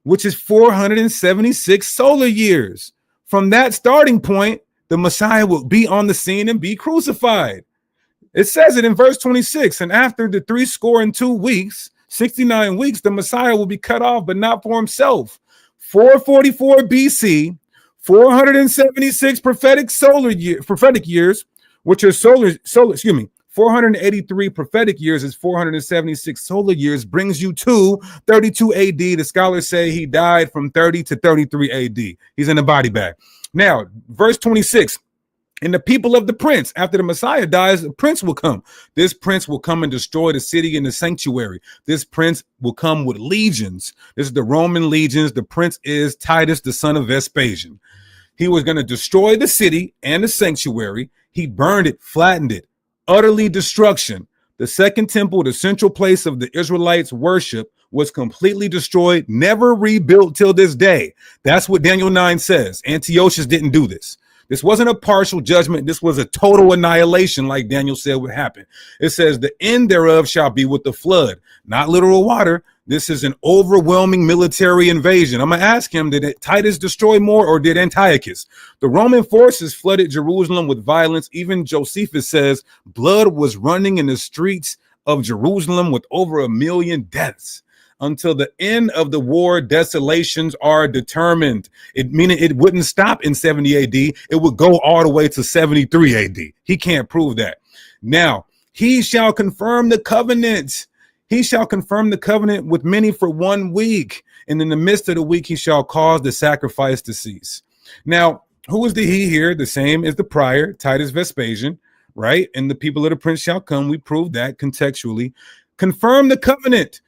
Which is 476 solar years. From that starting point, the Messiah will be on the scene and be crucified. It says it in verse 26, and after the 62 weeks, 69 weeks, the Messiah will be cut off, but not for himself. 444 BC, 476 prophetic years, which are 483 prophetic years is 476 solar years, brings you to 32 AD. The scholars say he died from 30 to 33 AD. He's in the body bag. Now, verse 26, and the people of the prince, after the Messiah dies, a prince will come. This prince will come and destroy the city and the sanctuary. This prince will come with legions. This is the Roman legions. The prince is Titus, the son of Vespasian. He was going to destroy the city and the sanctuary. He burned it, flattened it. Utterly destruction. The second temple, the central place of the Israelites' worship, was completely destroyed, never rebuilt till this day. That's what Daniel 9 says. Antiochus didn't do this. This wasn't a partial judgment. This was a total annihilation, like Daniel said would happen. It says the end thereof shall be with the flood, not literal water. This is an overwhelming military invasion. I'm going to ask him, did Titus destroy more or did Antiochus? The Roman forces flooded Jerusalem with violence. Even Josephus says blood was running in the streets of Jerusalem with over 1 million deaths. Until the end of the war, desolations are determined. Meaning it wouldn't stop in 70 AD. It would go all the way to 73 AD. He can't prove that. Now, he shall confirm the covenant. He shall confirm the covenant with many for 1 week. And in the midst of the week, he shall cause the sacrifice to cease. Now, who is the he here? The same as the prior, Titus Vespasian, right? And the people of the prince shall come. We proved that contextually. Confirm the covenant.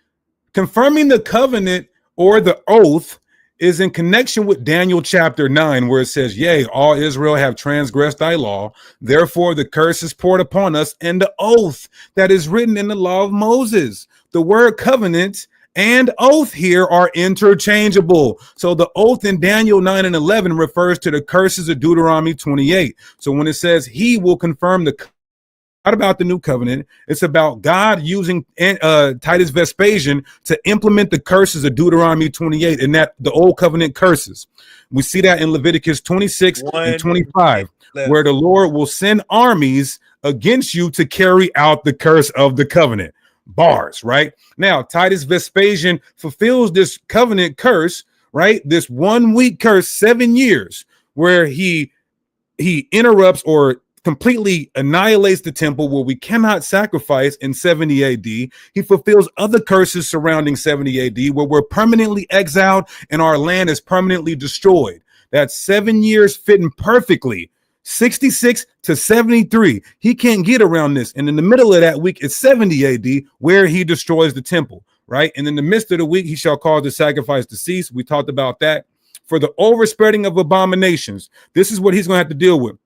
Confirming the covenant or the oath is in connection with Daniel chapter 9, where it says, yea, all Israel have transgressed thy law. Therefore, the curse is poured upon us, and the oath that is written in the law of Moses. The word covenant and oath here are interchangeable. So the oath in Daniel 9 and 11 refers to the curses of Deuteronomy 28. So when it says he will confirm the not about the new covenant. It's about God using Titus Vespasian to implement the curses of Deuteronomy 28 and that the old covenant curses. We see that in Leviticus 26 and 25, where the Lord will send armies against you to carry out the curse of the covenant. Bars, right? Now, Titus Vespasian fulfills this covenant curse, right? This 1 week curse, 7 years, where he interrupts or completely annihilates the temple where we cannot sacrifice in 70 AD. He fulfills other curses surrounding 70 AD where we're permanently exiled and our land is permanently destroyed. That's 7 years fitting perfectly. 66 to 73. He can't get around this. And in the middle of that week, it's 70 AD where he destroys the temple, right? And in the midst of the week, he shall cause the sacrifice to cease. We talked about that. For the overspreading of abominations, this is what he's going to have to deal with.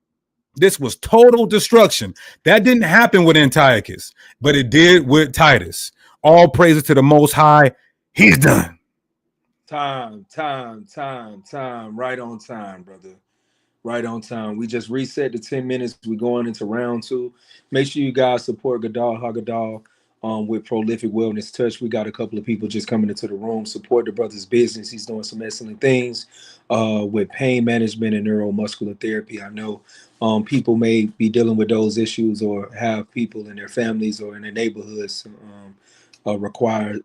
This was total destruction. That didn't happen with Antiochus, but it did with Titus. All praises to the Most High. He's done. Time. Right on time, brother. Right on time. We just reset the 10 minutes. We're going into round 2. Make sure you guys support Gadal Hakah with Prolific Wellness Touch. We got a couple of people just coming into the room. Support the brother's business. He's doing some excellent things with pain management and neuromuscular therapy. I know people may be dealing with those issues or have people in their families or in their neighborhoods require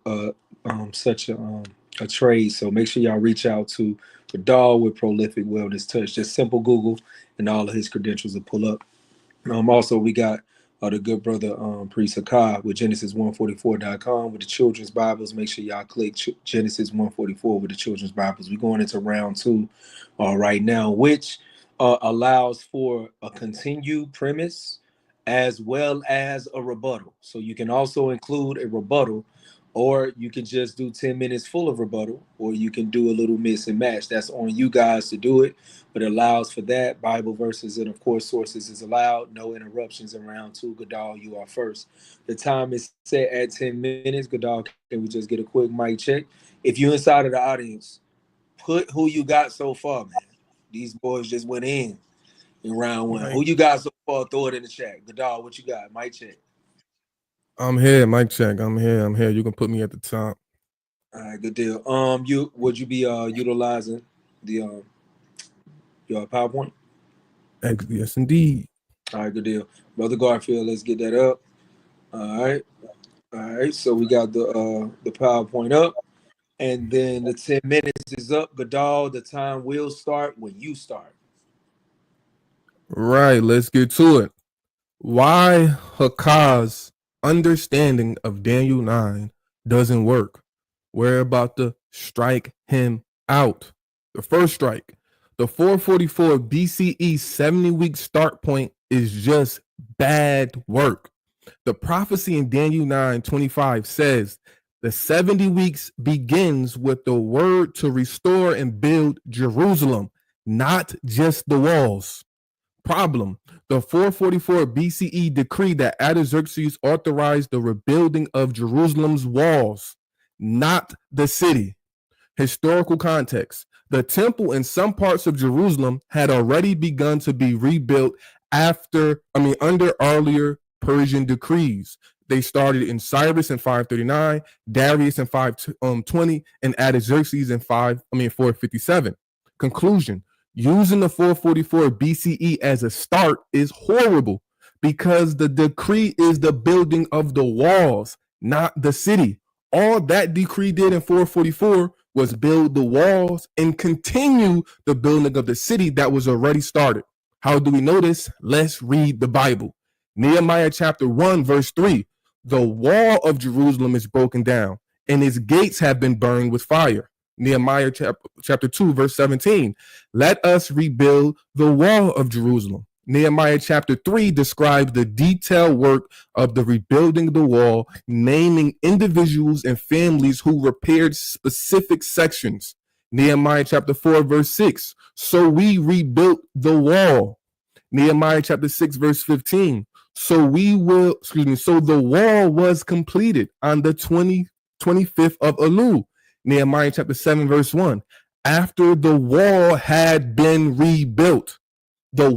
such a trade. So make sure y'all reach out to Gadal with Prolific Wellness Touch. Just simple Google and all of his credentials will pull up. Also, we got the good brother Priest Hakah with Genesis144.com with the children's Bibles. Make sure y'all click Genesis 144 with the children's Bibles. We're going into round 2 right now, which allows for a continued premise as well as a rebuttal. So you can also include a rebuttal, or you can just do 10 minutes full of rebuttal, or you can do a little mix and match. That's on you guys to do it, but it allows for that. Bible verses and, of course, sources is allowed. No interruptions in round 2. Gadal, you are first. The time is set at 10 minutes. Gadal, can we just get a quick mic check? If you're inside of the audience, put who you got so far, man. These boys just went in round 1. Right. Who you got so far? Throw it in the chat. Gadal, what you got? Mic check. I'm here, mic check. I'm here. You can put me at the top. All right, good deal. Would you be utilizing the your PowerPoint? Yes, indeed. All right, good deal. Brother Garfield, let's get that up. All right. So we got the PowerPoint up, and then the 10 minutes is up. Gadal, the time will start when you start. Right, let's get to it. Why Hakah's understanding of Daniel 9 doesn't work. We're about to strike him out. The first strike, the 444 BCE 70-week start point is just bad work. The prophecy in Daniel 9:25 says the 70 weeks begins with the word to restore and build Jerusalem, not just the walls. Problem: the 444 BCE decree that Artaxerxes authorized the rebuilding of Jerusalem's walls, not the city. Historical context: the temple in some parts of Jerusalem had already begun to be rebuilt under earlier Persian decrees. They started in Cyrus in 539, Darius in 520, and Artaxerxes in 457. Conclusion: using the 444 BCE as a start is horrible because the decree is the building of the walls, not the city. All that decree did in 444 was build the walls and continue the building of the city that was already started. How do we know this? Let's read the Bible. Nehemiah chapter 1, verse 3. The wall of Jerusalem is broken down, and its gates have been burned with fire. Nehemiah chapter 2, verse 17. Let us rebuild the wall of Jerusalem. Nehemiah chapter 3 describes the detailed work of the rebuilding of the wall, naming individuals and families who repaired specific sections. Nehemiah chapter 4, verse 6. So we rebuilt the wall. Nehemiah chapter 6, verse 15. So the wall was completed on the 25th of Elul. Nehemiah chapter 7, verse 1. After the wall had been rebuilt. The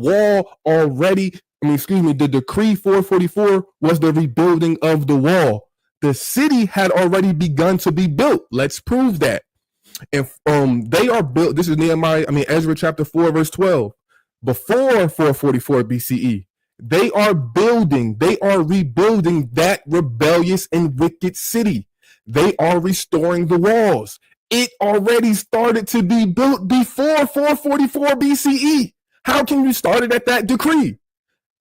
decree 444 was the rebuilding of the wall. The city had already begun to be built. Let's prove that. If they are built, this is Ezra chapter 4, verse 12. Before 444 BCE, they are rebuilding that rebellious and wicked city. They are restoring the walls. It already started to be built before 444 BCE. How can you start it at that decree?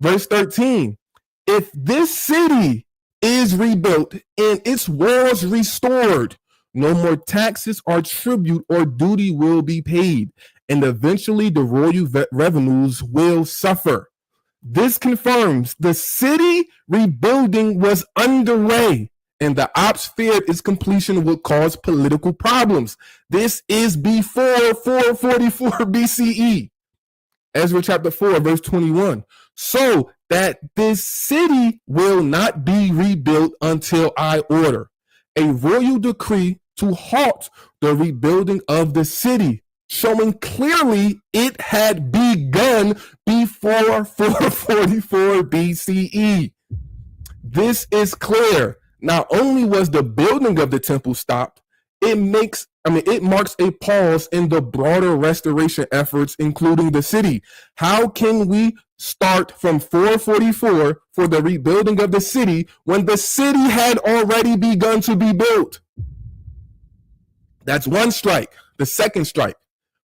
Verse 13, if this city is rebuilt and its walls restored, no more taxes or tribute or duty will be paid, and eventually the royal revenues will suffer. This confirms the city rebuilding was underway, and the ops feared its completion would cause political problems. This is before 444 BCE. Ezra chapter 4, verse 21. So that this city will not be rebuilt until I order a royal decree to halt the rebuilding of the city. showing clearly it had begun before 444 BCE. This is clear. Not only was the building of the temple stopped, it marks a pause in the broader restoration efforts, including the city. How can we start from 444 for the rebuilding of the city when the city had already begun to be built? That's one strike. The second strike,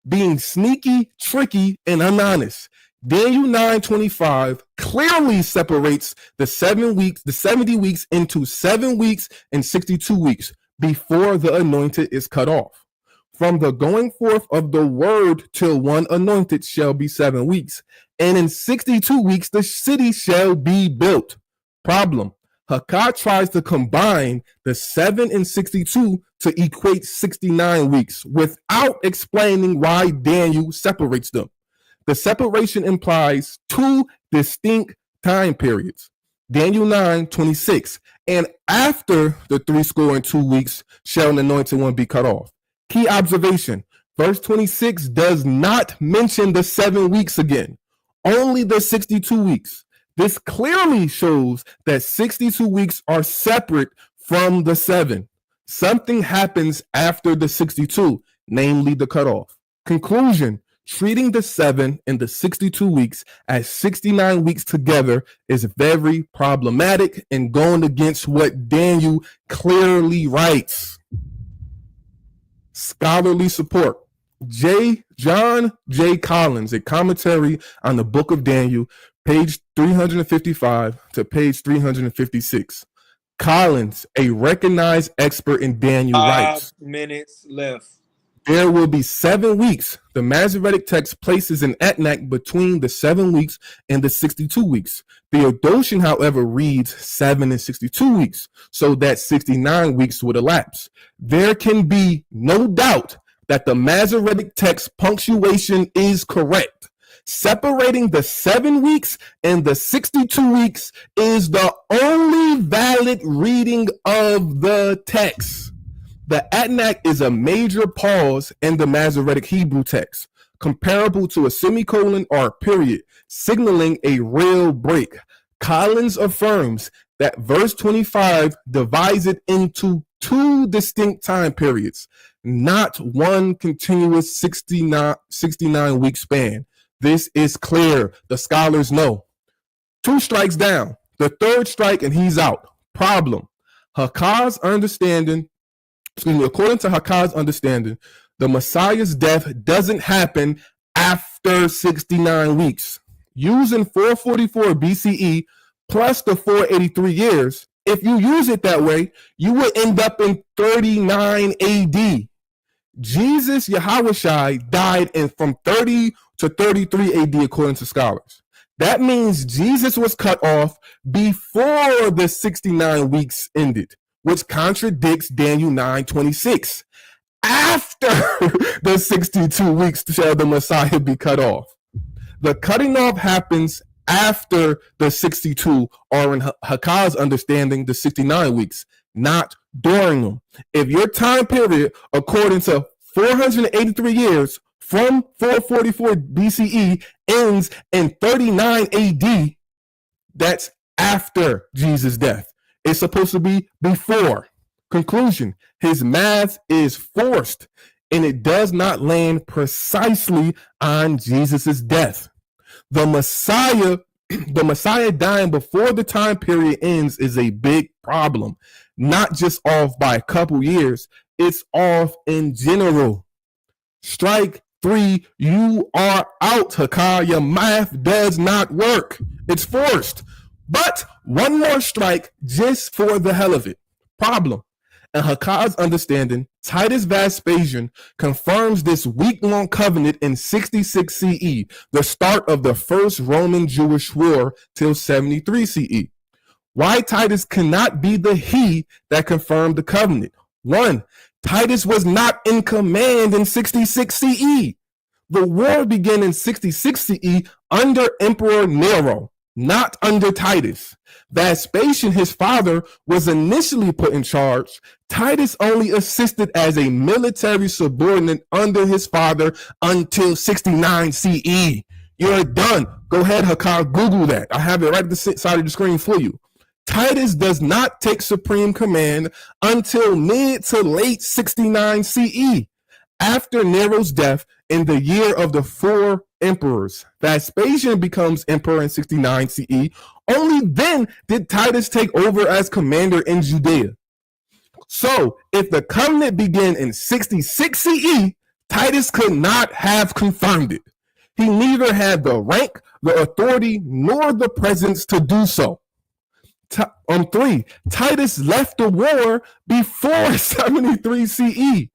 being sneaky, tricky, and unhonest. Daniel 9:25 clearly separates the 70 weeks into 7 weeks and 62 weeks before the anointed is cut off. From the going forth of the word till one anointed shall be 7 weeks, and in 62 weeks the city shall be built. Problem: Hakah tries to combine the 7 and 62 to equate 69 weeks without explaining why Daniel separates them. The separation implies 2 distinct time periods. Daniel 9:26, and after the 62 weeks shall an anointed one be cut off. Key observation: verse 26 does not mention the 7 weeks again, only the 62 weeks. This clearly shows that 62 weeks are separate from the 7. Something happens after the 62, namely the cutoff. Conclusion: treating the 7 and the 62 weeks as 69 weeks together is very problematic and going against what Daniel clearly writes. Scholarly support. John J. Collins, a commentary on the book of Daniel, page 355 to page 356. Collins, a recognized expert in Daniel, writes, 5 minutes left. There will be 7 weeks. The Masoretic text places an etnac between the 7 weeks and the 62 weeks. The Theodotion, however, reads 7 and 62 weeks, so that 69 weeks would elapse. There can be no doubt that the Masoretic text punctuation is correct. Separating the 7 weeks and the 62 weeks is the only valid reading of the text. The etnac is a major pause in the Masoretic Hebrew text, comparable to a semicolon or a period, signaling a real break. Collins affirms that verse 25 divides it into 2 distinct time periods, not one continuous 69 week span. This is clear. The scholars know. 2 strikes down. The 3rd strike and he's out. Problem: Hakah's understanding. According to Hakah's understanding, the Messiah's death doesn't happen after 69 weeks. Using 444 BCE plus the 483 years, if you use it that way, you would end up in 39 AD. Jesus, Yahushua, died from 30 to 33 AD according to scholars. That means Jesus was cut off before the 69 weeks ended, which contradicts Daniel 9:26. After the 62 weeks shall the Messiah be cut off. The cutting off happens after the 62, or in Hakah's understanding, the 69 weeks, not during them. If your time period, according to 483 years from 444 BCE, ends in 39 AD, that's after Jesus' death. It's supposed to be before. Conclusion: his math is forced, and it does not land precisely on Jesus' death. The Messiah dying before the time period ends is a big problem. Not just off by a couple years, it's off in general. Strike 3, you are out, Hakah. Your math does not work. It's forced. But one more strike just for the hell of it. Problem: in Hakah's understanding, Titus Vespasian confirms this week-long covenant in 66 CE, the start of the first Roman-Jewish war till 73 CE. Why Titus cannot be the he that confirmed the covenant? 1, Titus was not in command in 66 CE. The war began in 66 CE under Emperor Nero. not under Titus. Vespasian, his father, was initially put in charge. Titus only assisted as a military subordinate under his father until 69 CE. You're done. Go ahead, Hakah, Google that. I have it right at the side of the screen for you. Titus does not take supreme command until mid to late 69 CE. After Nero's death in the year of the 4 emperors, Vespasian becomes emperor in 69 CE. Only then did Titus take over as commander in Judea. So, if the covenant began in 66 CE, Titus could not have confirmed it. He neither had the rank, the authority, nor the presence to do so. 3. Titus left the war before 73 CE.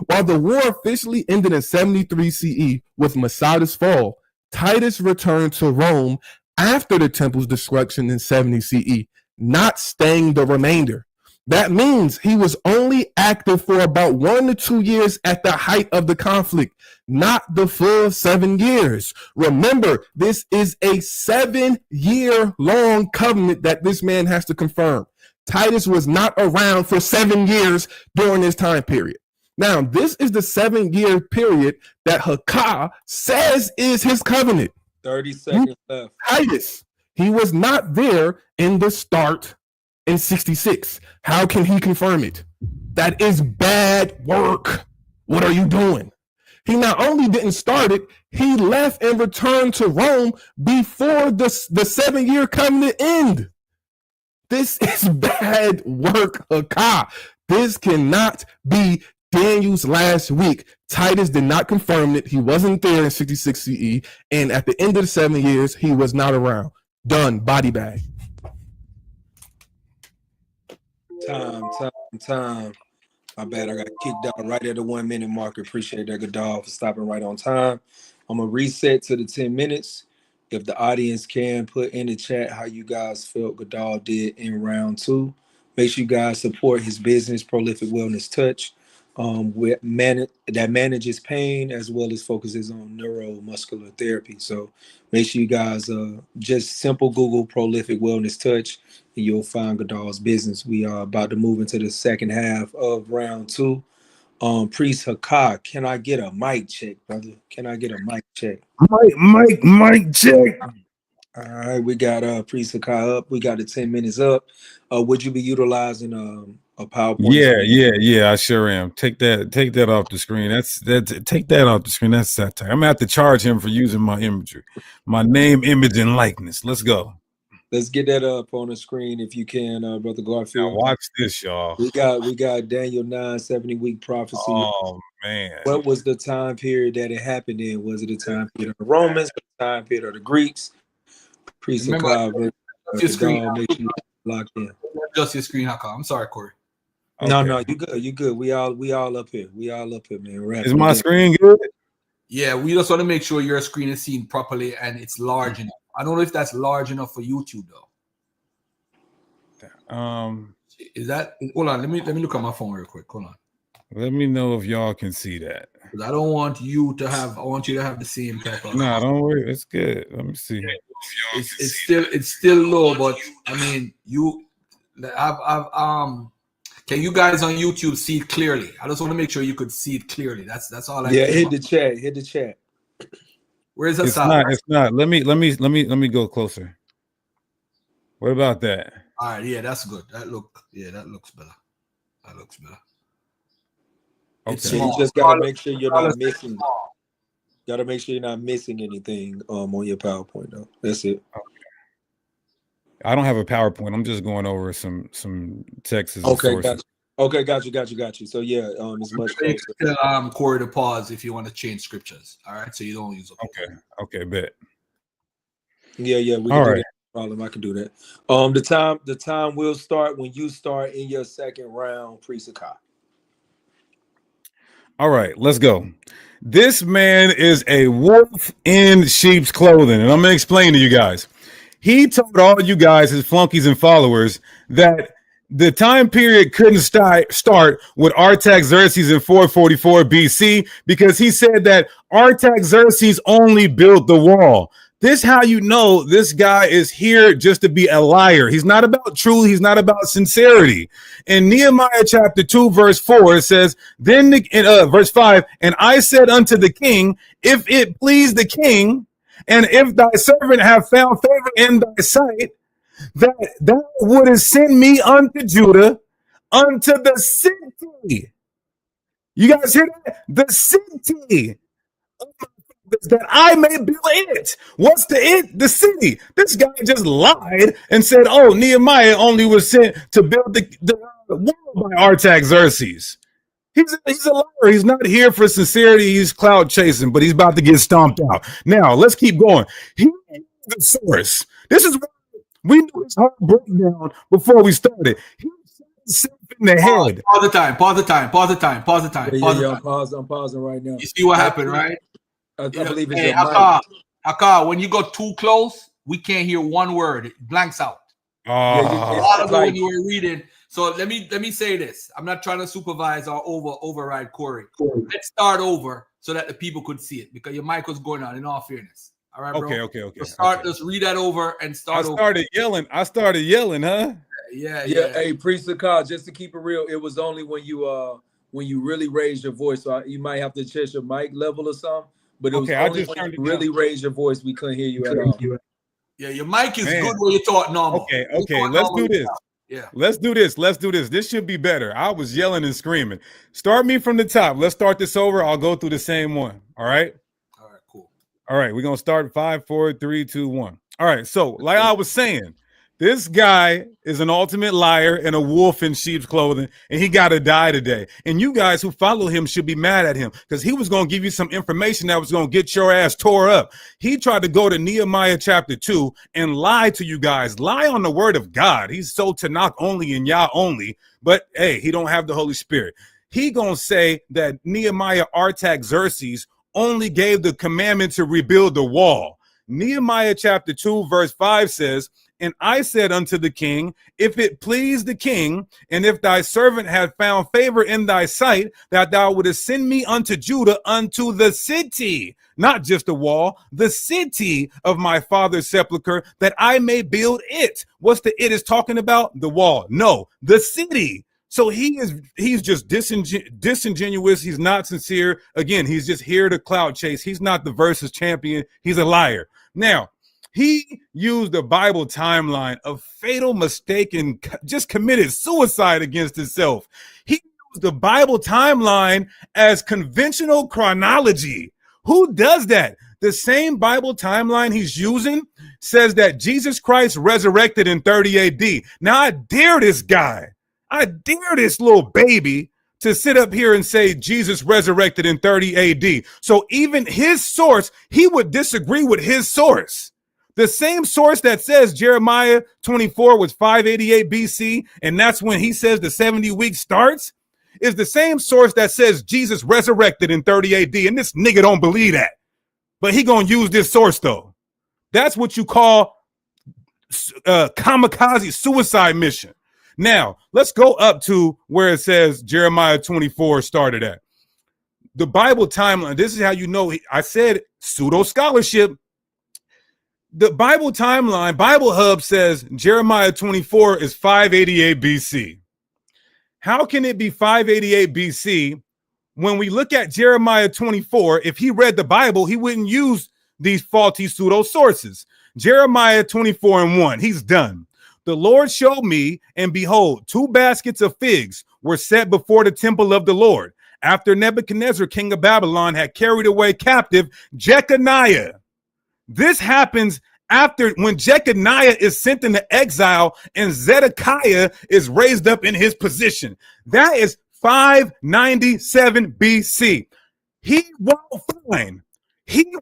While the war officially ended in 73 CE with Masada's fall, Titus returned to Rome after the temple's destruction in 70 CE, not staying the remainder. That means he was only active for about 1 to 2 years at the height of the conflict, not the full 7 years. Remember, this is a 7-year-long covenant that this man has to confirm. Titus was not around for 7 years during this time period. Now, this is the 7-year period that Hakah says is his covenant. 30 seconds left. Titus, he was not there in the start in 66. How can he confirm it? That is bad work. What are you doing? He not only didn't start it, he left and returned to Rome before the 7-year covenant end. This is bad work, Hakah. This cannot be Daniel's last week. Titus did not confirm it. He wasn't there in 66 CE. And at the end of the 7 years, he was not around. Done. Body bag. Time. My bad. I got kicked out right at the 1 minute marker. Appreciate that, Gadal, for stopping right on time. I'm going to reset to the 10 minutes. If the audience can put in the chat how you guys felt Gadal did in round 2. Make sure you guys support his business, Prolific Wellness Touch, that manages pain as well as focuses on neuromuscular therapy. So make sure you guys just simple Google Prolific Wellness Touch and you'll find Gadal's business. We are about to move into the second half of round 2. Priest Hakah, can I get a mic check, brother? Can I get a mic check? Mic check. All right, we got Priest Hakah up. We got the 10 minutes up. Would you be utilizing a PowerPoint? Yeah, I sure am. Take that off the screen. Take that off the screen. That's satire. I'm gonna have to charge him for using my imagery, my name, image, and likeness. Let's go. Let's get that up on the screen if you can, Brother Garfield. Now watch this, y'all. We got Daniel 9, 70-week prophecy. Oh man. What was the time period that it happened in? Was it the time period of the Romans, the time period of the Greeks? Priest Hakah, your screen. make sure locked in. Adjust your screen, Hakah. I'm sorry, Cory. Okay. No, you good. We all up here. Man. Is my screen good? Yeah, we just want to make sure your screen is seen properly and it's large enough. I don't know if that's large enough for YouTube though. Is that? Hold on. Let me look at my phone real quick. Hold on. Let me know if y'all can see that. I don't want you to have. I want you to have the same type of. No, don't worry. It's good. Let me see. It's still low, but I mean, can you guys on YouTube see it clearly? I just want to make sure you could see it clearly. That's all I. Yeah, hit the chat. Where's the sound? It's not. Let me go closer. What about that? All right, yeah, that's good. That looks better. Okay. You just gotta make sure you're not missing. Gotta make sure you're not missing anything on your PowerPoint though. That's it. Okay. I don't have a PowerPoint. I'm just going over some texts. Okay, got you. So yeah, it's much closer. Cory to pause if you want to change scriptures. All right, so you don't use them. Okay, bet. Yeah, we can do that. Problem, I can do that. The time will start when you start in your second round, Priest Hakah. All right, let's go. This man is a wolf in sheep's clothing, and I'm gonna explain to you guys. He told all you guys, his flunkies and followers, that the time period couldn't start with Artaxerxes in 444 BC because he said that Artaxerxes only built the wall. This how you know this guy is here just to be a liar. He's not about truth. He's not about sincerity. In Nehemiah chapter 2, verse 4, it says, then in verse 5, and I said unto the king, if it please the king, and if thy servant have found favor in thy sight, that thou wouldest send me unto Judah, unto the city. You guys hear that? The city. That I may build it. What's the it? The city. This guy just lied and said, oh, Nehemiah only was sent to build the wall by Artaxerxes. He's a liar. He's not here for sincerity. He's cloud chasing, but he's about to get stomped out. Now, let's keep going. He is the source. This is what we knew his heart breakdown before we started. He shot himself in the head. Pause the time. Pause the time. Pause the time. Pause the time. Pause the time. I'm pausing right now. You see what happened, right? I believe it's hey, your mic. Hakah, when you go too close, we can't hear one word. It blanks out. A lot of it when you were reading. So let me say this. I'm not trying to supervise or override Cory. Let's start over so that the people could see it because your mic was going on. In all fairness, all right, bro. Okay. Let's read that over and start. I started yelling, huh? Yeah. Hey, Priest Hakah, just to keep it real, it was only when you really raised your voice. So you might have to check your mic level or something. But it was only when you really raised your voice, we couldn't hear you at all. Yeah, your mic is good when you talk normal. Okay. Let's do this. Yeah. Let's do this. This should be better. I was yelling and screaming. Start me from the top. Let's start this over. I'll go through the same one. All right, cool. All right, we're going to start 5, 4, 3, 2, 1. All right, so like I was saying, this guy is an ultimate liar and a wolf in sheep's clothing, and he got to die today. And you guys who follow him should be mad at him because he was going to give you some information that was going to get your ass tore up. He tried to go to Nehemiah chapter 2 and lie to you guys, lie on the word of God. He's so Tanakh only and Yah only, but hey, he don't have the Holy Spirit. He going to say that Nehemiah Artaxerxes only gave the commandment to rebuild the wall. Nehemiah chapter 2, verse 5 says, and I said unto the king, if it please the king, and if thy servant had found favor in thy sight, that thou wouldest send me unto Judah, unto the city, not just the wall, the city of my father's sepulchre, that I may build it. What's the it is talking about? The wall. No, the city. So he's just disingenuous. He's not sincere. Again, he's just here to cloud chase. He's not the versus champion. He's a liar. Now, he used the Bible timeline, a fatal mistake, and just committed suicide against himself. He used the Bible timeline as conventional chronology. Who does that? The same Bible timeline he's using says that Jesus Christ resurrected in 30 AD. Now, I dare this guy. I dare this little baby to sit up here and say Jesus resurrected in 30 AD. So even his source, he would disagree with his source. The same source that says Jeremiah 24 was 588 BC, and that's when he says the 70 weeks starts, is the same source that says Jesus resurrected in 30 AD, and this nigga don't believe that. But he gonna use this source, though. That's what you call kamikaze suicide mission. Now, let's go up to where it says Jeremiah 24 started at. The Bible timeline, this is how you know, I said pseudo-scholarship. The Bible timeline, Bible Hub says Jeremiah 24 is 588 BC. How can it be 588 BC when we look at Jeremiah 24? If he read the Bible, he wouldn't use these faulty pseudo sources. Jeremiah 24:1, he's done. The Lord showed me, and behold, 2 baskets of figs were set before the temple of the Lord, after Nebuchadnezzar, king of Babylon, had carried away captive Jeconiah. This happens after when Jeconiah is sent into exile and Zedekiah is raised up in his position. That is 597 BC. He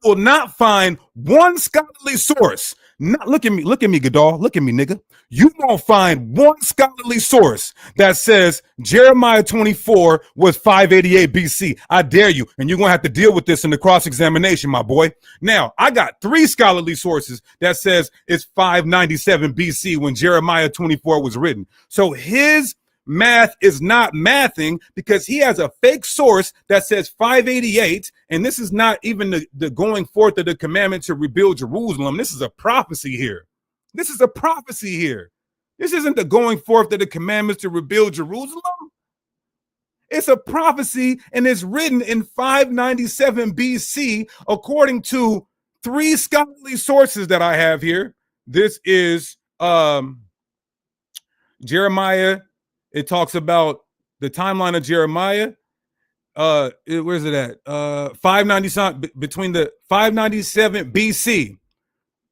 will not find one scholarly source. Look at me, Gadal. Look at me, nigga. You won't find one scholarly source that says Jeremiah 24 was 588 BC. I dare you. And you're going to have to deal with this in the cross-examination, my boy. Now, I got 3 scholarly sources that says it's 597 BC when Jeremiah 24 was written. So his math is not mathing because he has a fake source that says 588, and this is not even the going forth of the commandment to rebuild Jerusalem. This is a prophecy here. This is a prophecy here. This isn't the going forth of the commandments to rebuild Jerusalem. It's a prophecy, and it's written in 597 BC, according to 3 scholarly sources that I have here. This is Jeremiah. It talks about the timeline of Jeremiah. Where's it at? 597 between the 597 BC.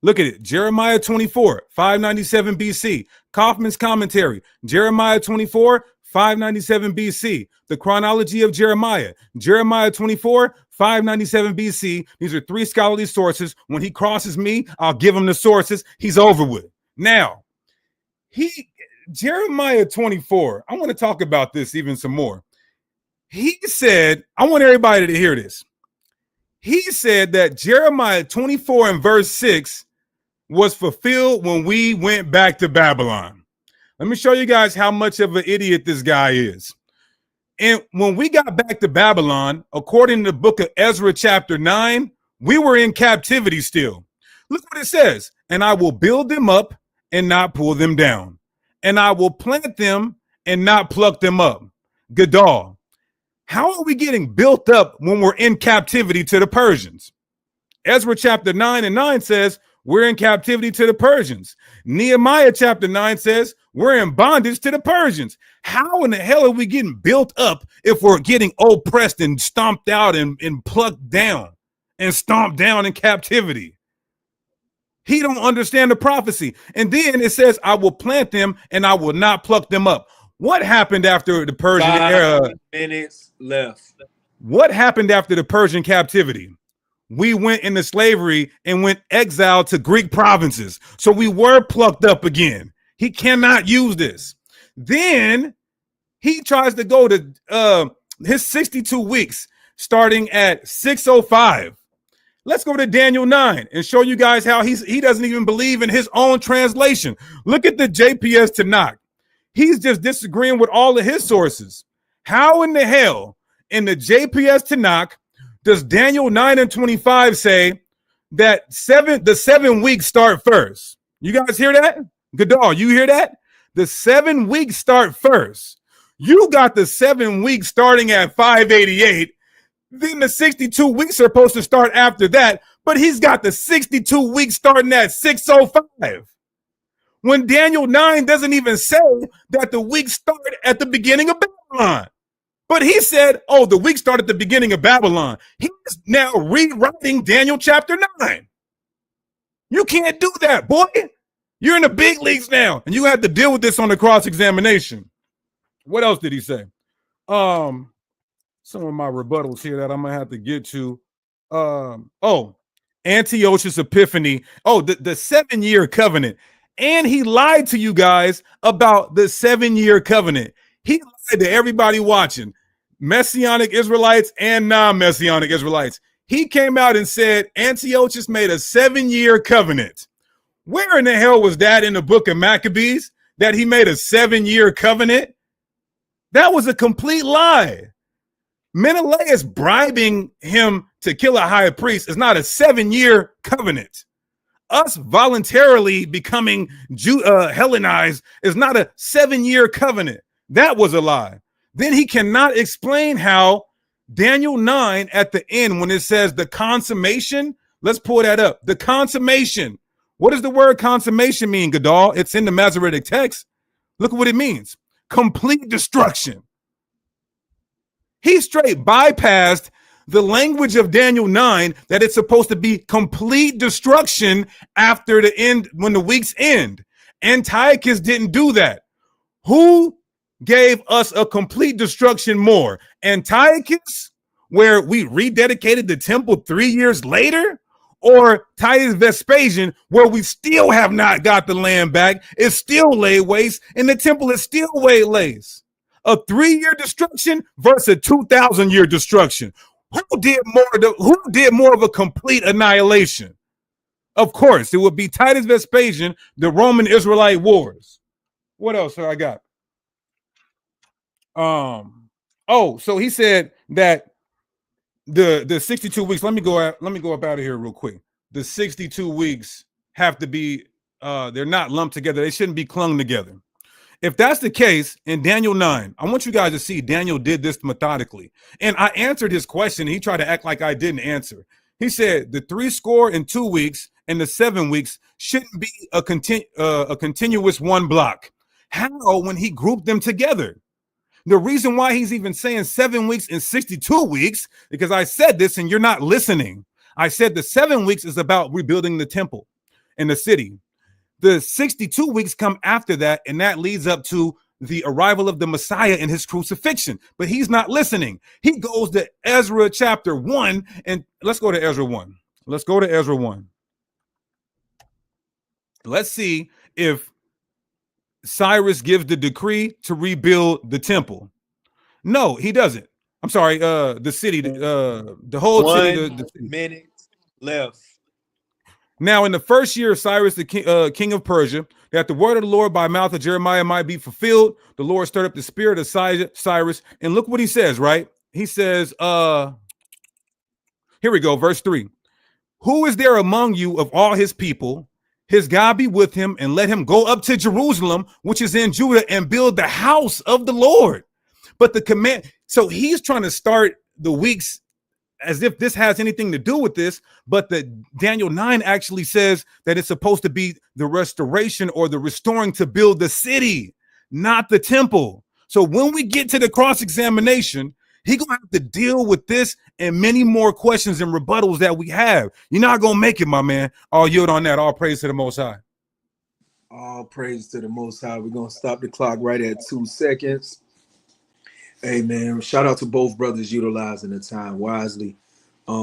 Look at it. Jeremiah 24, 597 BC. Kaufman's commentary. Jeremiah 24, 597 BC. The chronology of Jeremiah. Jeremiah 24, 597 BC. These are 3 scholarly sources. When he crosses me, I'll give him the sources. He's over with. Now, Jeremiah 24, I want to talk about this even some more. He said, I want everybody to hear this. He said that Jeremiah 24 and verse 6 was fulfilled when we went back to Babylon. Let me show you guys how much of an idiot this guy is. And when we got back to Babylon, according to the book of Ezra chapter 9, we were in captivity still. Look what it says. And I will build them up and not pull them down. And I will plant them and not pluck them up. Gadal. How are we getting built up when we're in captivity to the Persians? Ezra chapter 9 and 9 says we're in captivity to the Persians. Nehemiah chapter 9 says we're in bondage to the Persians. How in the hell are we getting built up if we're getting oppressed and stomped out and plucked down and stomped down in captivity? He don't understand the prophecy. And then it says, I will plant them and I will not pluck them up. What happened after the Persian era? 5 minutes left. What happened after the Persian captivity? We went into slavery and went exiled to Greek provinces. So we were plucked up again. He cannot use this. Then he tries to go to his 62 weeks starting at 605. Let's go to Daniel 9 and show you guys how he doesn't even believe in his own translation. Look at the JPS Tanakh. He's just disagreeing with all of his sources. How in the hell in the JPS Tanakh does Daniel 9 and 25 say that the 7 weeks start first? You guys hear that? Gadal, you hear that? The 7 weeks start first. You got the 7 weeks starting at 588. Then the 62 weeks are supposed to start after that, but he's got the 62 weeks starting at 605. When Daniel 9 doesn't even say that the weeks start at the beginning of Babylon. But he said, oh, the week started at the beginning of Babylon. He's now rewriting Daniel chapter 9. You can't do that, boy. You're in the big leagues now, and you have to deal with this on the cross-examination. What else did he say? Some of my rebuttals here that I'm going to have to get to. Antiochus Epiphany. Oh, the 7-year covenant. And he lied to you guys about the 7-year covenant. He lied to everybody watching, Messianic Israelites and non-Messianic Israelites. He came out and said Antiochus made a 7-year covenant. Where in the hell was that in the book of Maccabees, that he made a 7-year covenant? That was a complete lie. Menelaus bribing him to kill a high priest is not a 7-year covenant. Us voluntarily becoming Hellenized is not a 7-year covenant. That was a lie. Then he cannot explain how Daniel 9 at the end, when it says the consummation, let's pull that up. The consummation. What does the word consummation mean, Gadal? It's in the Masoretic text. Look at what it means. Complete destruction. He straight bypassed the language of Daniel 9 that it's supposed to be complete destruction after the end, when the weeks end. Antiochus didn't do that. Who gave us a complete destruction more? Antiochus, where we rededicated the temple 3 years later? Or Titus Vespasian, where we still have not got the land back, it's still laid waste, and the temple is still laid waste? A 3-year destruction versus a 2,000-year destruction. Who did more of a complete annihilation? Of course, it would be Titus Vespasian, the Roman Israelite wars. What else I got? Oh, so he said that the 62 weeks. Let me go up out of here real quick. The 62 weeks have to be they're not lumped together. They shouldn't be clung together. If that's the case, in Daniel 9, I want you guys to see Daniel did this methodically. And I answered his question. He tried to act like I didn't answer. He said the 62 weeks and the 7 weeks shouldn't be a continuous one block. How when he grouped them together? The reason why he's even saying 7 weeks and 62 weeks, because I said this and you're not listening. I said the 7 weeks is about rebuilding the temple and the city. The 62 weeks come after that, and that leads up to the arrival of the Messiah and his crucifixion. But he's not listening. He goes to Ezra chapter 1, and let's go to Ezra 1. Let's go to Ezra 1. Let's see if Cyrus gives the decree to rebuild the temple. No, he doesn't. I'm sorry, the city, the whole city. The minute left. Now, in the first year of Cyrus, the king of Persia, that the word of the Lord by mouth of Jeremiah might be fulfilled, the Lord stirred up the spirit of Cyrus. And look what he says, right? He says, here we go, verse 3. Who is there among you of all his people? His God be with him, and let him go up to Jerusalem, which is in Judah, and build the house of the Lord. But the command, so he's trying to start the weeks as if this has anything to do with this, but the Daniel 9 actually says that it's supposed to be the restoration or the restoring to build the city, not the temple. So when we get to the cross-examination, he's gonna have to deal with this and many more questions and rebuttals that we have. You're not gonna make it, my man. I'll yield on that. All praise to the Most High. All praise to the Most High. We're gonna stop the clock right at 2 seconds. Hey man, shout out to both brothers utilizing the time wisely.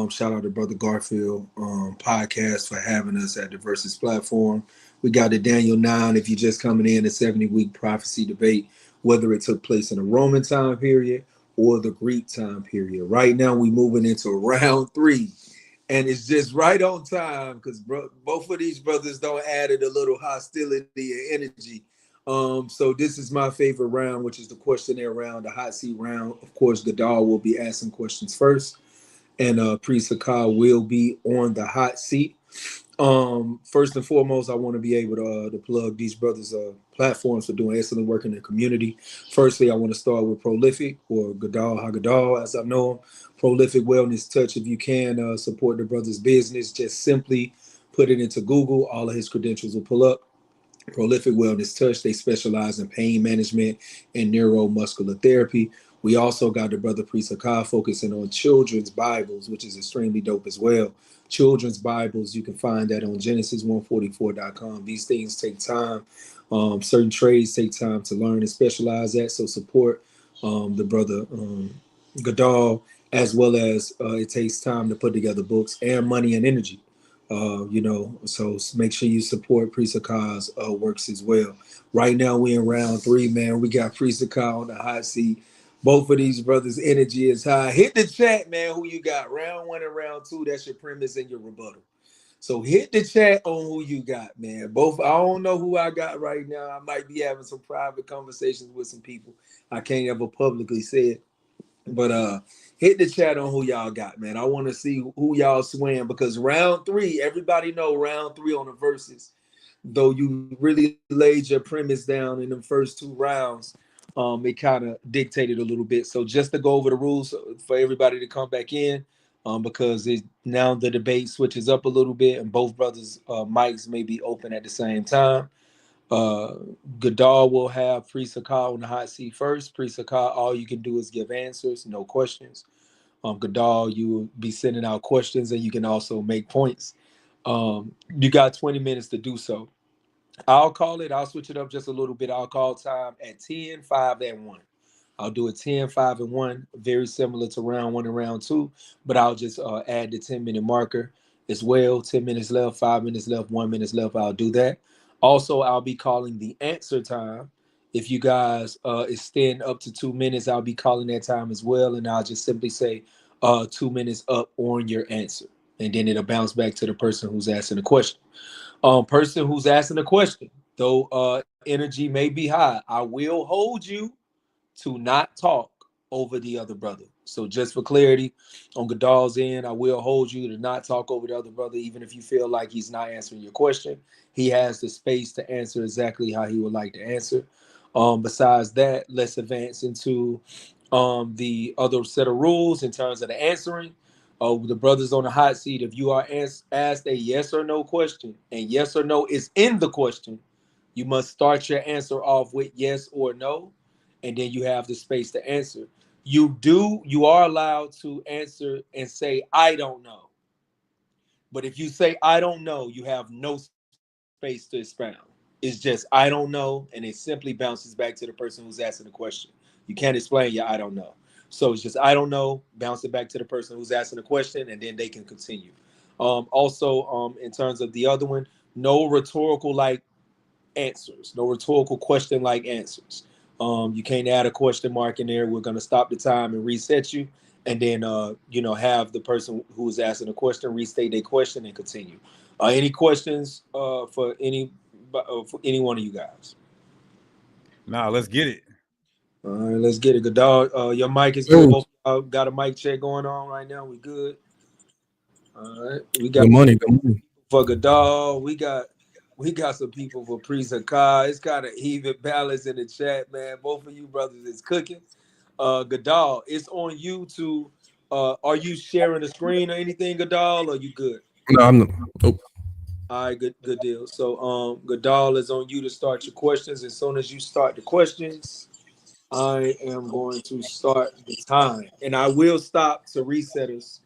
Shout out to Brother Garfield podcast for having us at the Versus platform. We got the Daniel 9. If you're just coming in, the 70-week prophecy debate, whether it took place in the Roman time period or the Greek time period. Right now, we're moving into round 3, and it's just right on time because both of these brothers don't added a little hostility and energy. So this is my favorite round, which is the questionnaire round, the hot seat round. Of course, Gadal will be asking questions first, and Priest Hakah will be on the hot seat. First and foremost, I want to be able to plug these brothers' platforms for doing excellent work in the community. Firstly, I want to start with Prolific, or Gadal Gadal, as I know him. Prolific Wellness Touch. If you can support the brother's business, just simply put it into Google. All of his credentials will pull up. Prolific Wellness Touch. They specialize in pain management and neuromuscular therapy. We also got the brother Priest Hakah focusing on children's Bibles, which is extremely dope as well. Children's Bibles, you can find that on Genesis144.com. These things take time. Certain trades take time to learn and specialize at. So support the brother Gadal, as well as it takes time to put together books and money and energy. So make sure you support Priest Hakah's works as well. Right now, we in round 3, man. We got Priest Hakah on the hot seat. Both of these brothers' energy is high. Hit the chat, man, who you got. Round 1 and round 2, that's your premise and your rebuttal. So hit the chat on who you got, man. Both, I don't know who I got right now. I might be having some private conversations with some people. I can't ever publicly say it. But hit the chat on who y'all got, man. I want to see who y'all swing, because round 3, everybody know round 3 on the verses. Though you really laid your premise down in the first 2 rounds, it kind of dictated a little bit. So just to go over the rules for everybody to come back in, because now the debate switches up a little bit, and both brothers' mics may be open at the same time. Gadal will have Priest Hakah on the hot seat first. Priest Hakah, all you can do is give answers, no questions. Gadal, you will be sending out questions, and you can also make points. You got 20 minutes to do so. I'll switch it up just a little bit. I'll call time at 10, 5, and 1. I'll do it 10, 5, and 1, very similar to round 1 and round 2, but I'll just add the 10-minute marker as well. 10 minutes left, 5 minutes left, 1 minute left. I'll do that. Also, I'll be calling the answer time. If you guys extend up to 2 minutes, I'll be calling that time as well, and I'll just simply say 2 minutes up on your answer, and then it'll bounce back to the person who's asking the question. Person who's asking the question, though energy may be high, I will hold you to not talk over the other brother. So just for clarity, on Gadal's end, I will hold you to not talk over the other brother, even if you feel like he's not answering your question. He has the space to answer exactly how he would like to answer. Besides that, let's advance into the other set of rules in terms of the answering. The brothers on the hot seat, if you are asked a yes or no question, and yes or no is in the question, you must start your answer off with yes or no, and then you have the space to answer. You are allowed to answer and say, I don't know. But if you say, I don't know, you have no space to expound. It's just, I don't know, and it simply bounces back to the person who's asking the question. You can't explain your I don't know. So it's just, I don't know, bounce it back to the person who's asking the question, and then they can continue. Also, in terms of the other one, no rhetorical like answers, no rhetorical question like answers. You can't add a question mark in there. We're going to stop the time and reset you, and then have the person who is asking the question restate their question and continue. Any questions for any one of you guys? Nah, let's get it. All right, let's get it. Gadal, your mic is good. Both got a mic check going on right now. We good. All right, we got good money. For Gadal. We got some people for Priest Hakah. It's kind of even balance in the chat, man. Both of you brothers is cooking. Gadal, it's on you to. Are you sharing the screen or anything, Gadal? Or you good? No, I'm not. Nope. All right, good deal. So, Gadal, is on you to start your questions. As soon as you start the questions, I am going to start the time, and I will stop to reset us.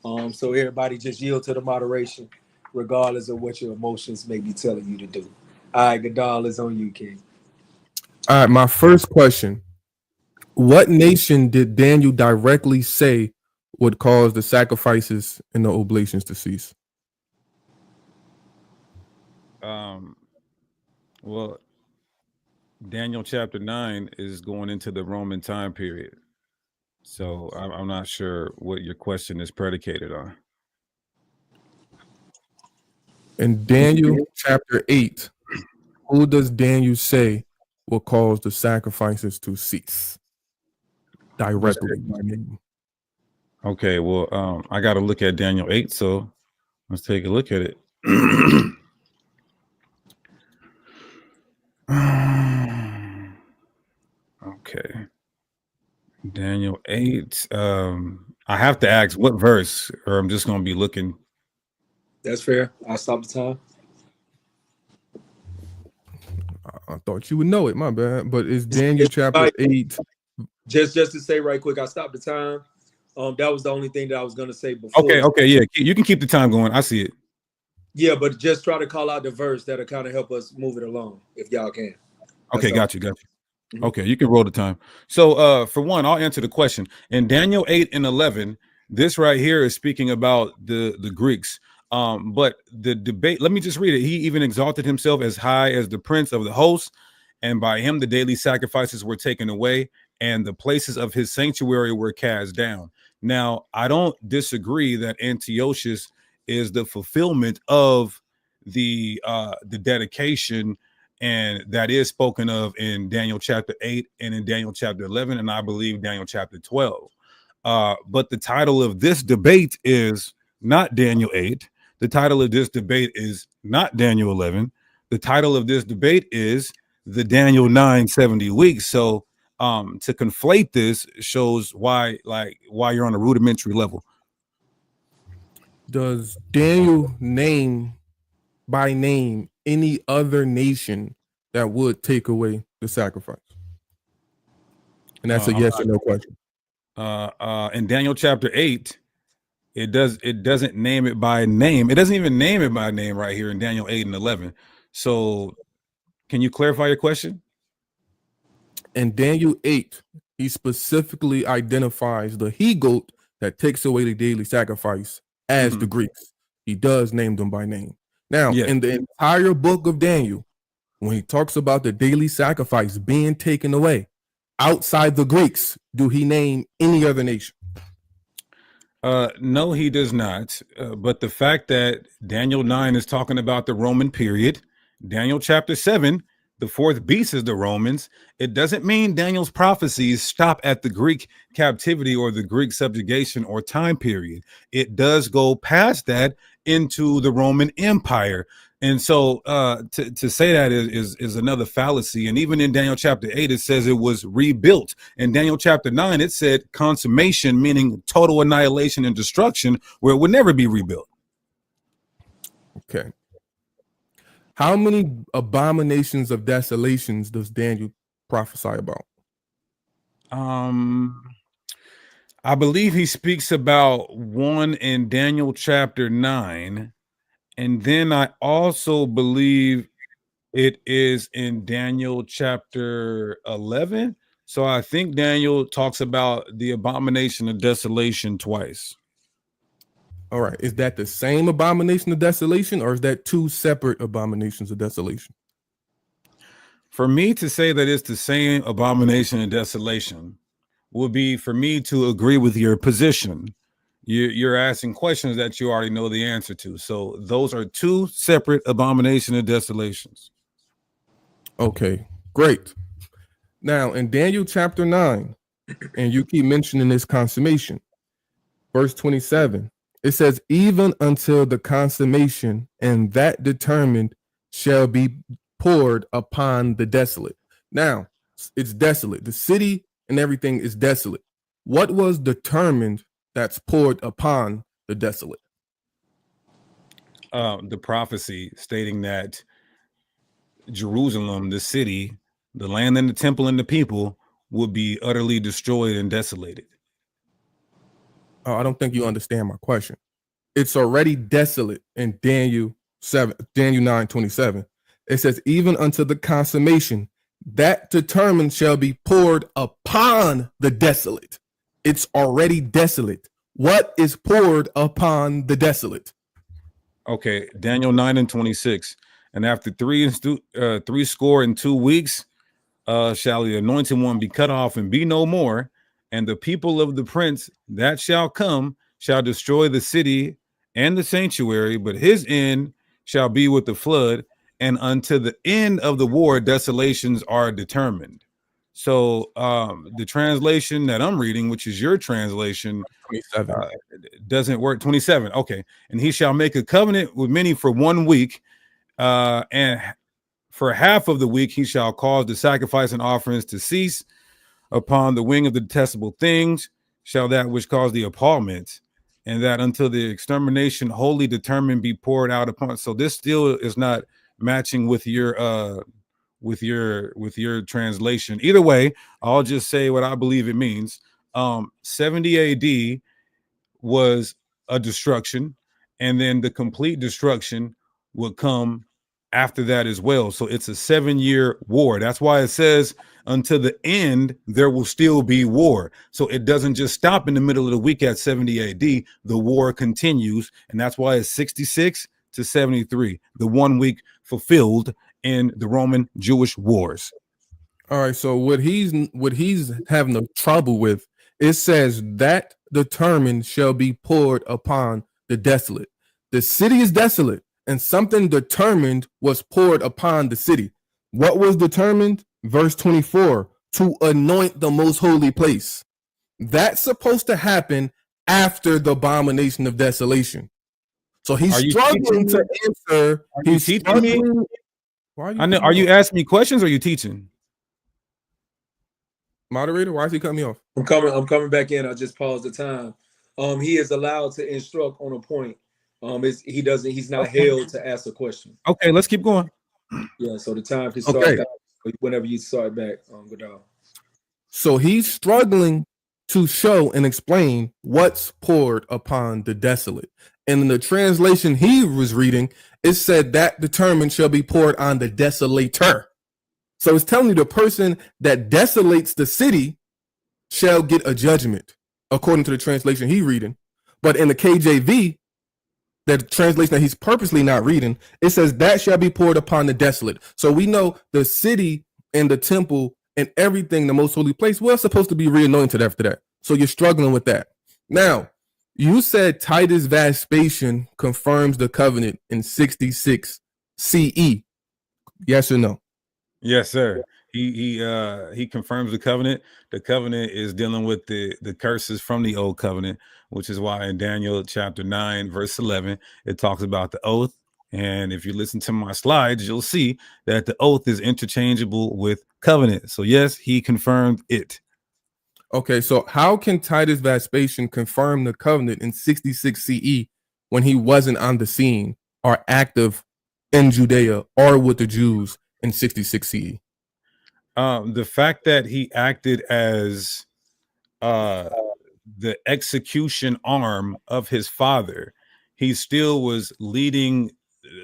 So everybody just yield to the moderation, regardless of what your emotions may be telling you to do. All right, Gadal, is on you, King. All right, my first question. What nation did Daniel directly say would cause the sacrifices and the oblations to cease? Well, Daniel chapter 9 is going into the Roman time period. So I'm not sure what your question is predicated on. In Daniel chapter 8, who does Daniel say will cause the sacrifices to cease? Directly. Okay, well, I got to look at Daniel 8, so let's take a look at it. Okay. Daniel 8. I have to ask what verse, or I'm just going to be looking. That's fair. I'll stop the time. I thought you would know it, my bad. But it's Daniel chapter 8. Just to say right quick, I stopped the time. That was the only thing that I was going to say before. Okay, yeah. You can keep the time going. I see it. Yeah, but just try to call out the verse that'll kind of help us move it along, if y'all can. Okay, got you. Mm-hmm. Okay, you can roll the time. So for one, I'll answer the question. In Daniel 8 and 11, this right here is speaking about the Greeks. But the debate, let me just read it. He even exalted himself as high as the prince of the host, and by him the daily sacrifices were taken away, and the places of his sanctuary were cast down. Now, I don't disagree that Antiochus is the fulfillment of the dedication, and that is spoken of in Daniel chapter 8 and in Daniel chapter 11, and I believe Daniel chapter 12. But the title of this debate is not Daniel 8. The title of this debate is not Daniel 11. The title of this debate is the Daniel 9 70 weeks. So to conflate this shows why you're on a rudimentary level. Does Daniel name by name any other nation that would take away the sacrifice? And that's a yes or no question. In Daniel chapter 8, it doesn't name it by name. It doesn't even name it by name right here in Daniel 8 and 11. So can you clarify your question? In Daniel 8, he specifically identifies the he-goat that takes away the daily sacrifice as the Greeks. He does name them by name. Now, in the entire book of Daniel, when he talks about the daily sacrifice being taken away, outside the Greeks, do he name any other nation? No, he does not. But the fact that Daniel 9 is talking about the Roman period, Daniel chapter 7 the fourth beast is the Romans, it doesn't mean Daniel's prophecies stop at the Greek captivity or the Greek subjugation or time period. It does go past that into the Roman Empire. And so to say that is another fallacy. And even in Daniel chapter 8, it says it was rebuilt. In Daniel chapter 9, it said consummation, meaning total annihilation and destruction, where it would never be rebuilt. Okay. How many abominations of desolations does Daniel prophesy about? I believe he speaks about one in Daniel chapter 9. And then I also believe it is in Daniel chapter 11. So I think Daniel talks about the abomination of desolation twice. All right. Is that the same abomination of desolation, or is that two separate abominations of desolation? For me to say that it's the same abomination of desolation would be for me to agree with your position. You're asking questions that you already know the answer to. So those are two separate abomination of desolations. Okay, great. Now in Daniel chapter 9, and you keep mentioning this consummation, verse 27, it says, even until the consummation, and that determined shall be poured upon the desolate. Now, it's desolate. The city and everything is desolate. What was determined that's poured upon the desolate? The prophecy stating that Jerusalem, the city, the land and the temple and the people will be utterly destroyed and desolated. I don't think you understand my question. It's already desolate in Daniel 9:27. It says, even unto the consummation, that determined shall be poured upon the desolate. It's already desolate. What is poured upon the desolate? Okay, Daniel 9:26. And after 62 weeks, shall the anointed one be cut off and be no more, and the people of the prince that shall come shall destroy the city and the sanctuary, but his end shall be with the flood, and unto the end of the war desolations are determined. So the translation that I'm reading, which is your translation, 27. Doesn't work. 27. Okay. And he shall make a covenant with many for 1 week, and for half of the week he shall cause the sacrifice and offerings to cease. Upon the wing of the detestable things shall that which caused the appallment, and that until the extermination wholly determined be poured out upon. So this still is not matching with your translation. Either way, I'll just say what I believe it means. 70 AD was a destruction, and then the complete destruction would come after that as well. So it's a 7-year war. That's why it says until the end there will still be war. So it doesn't just stop in the middle of the week at 70 AD. The war continues, and that's why it's 66 to 73, the 1 week fulfilled in the Roman Jewish wars. All right, so what he's having a trouble with, it says that determined shall be poured upon the desolate. The city is desolate, and something determined was poured upon the city. What was determined? Verse 24, to anoint the most holy place. That's supposed to happen after the abomination of desolation. So he's struggling to answer. He's teaching me. Are you asking me questions or are you teaching? Moderator, why is he cutting me off? I'm coming back in. I just paused the time. He is allowed to instruct on a point. He's not held to ask a question. Okay, let's keep going. Yeah, so the time can start back whenever you start back, Gadal. So he's struggling to show and explain what's poured upon the desolate. And in the translation he was reading, it said that determined shall be poured on the desolator. So it's telling you the person that desolates the city shall get a judgment, according to the translation he's reading. But in the KJV, the translation that he's purposely not reading, it says that shall be poured upon the desolate. So we know the city and the temple and everything, the most holy place, was supposed to be reanointed after that. So you're struggling with that. Now, you said Titus Vespasian confirms the covenant in 66 CE. Yes or no? Yes, sir. He confirms the covenant. The covenant is dealing with the curses from the old covenant, which is why in Daniel chapter 9, verse 11, it talks about the oath. And if you listen to my slides, you'll see that the oath is interchangeable with covenant. So yes, he confirmed it. Okay, so how can Titus Vespasian confirm the covenant in 66 CE when he wasn't on the scene or active in Judea or with the Jews in 66 CE? The fact that he acted as the execution arm of his father, he still was leading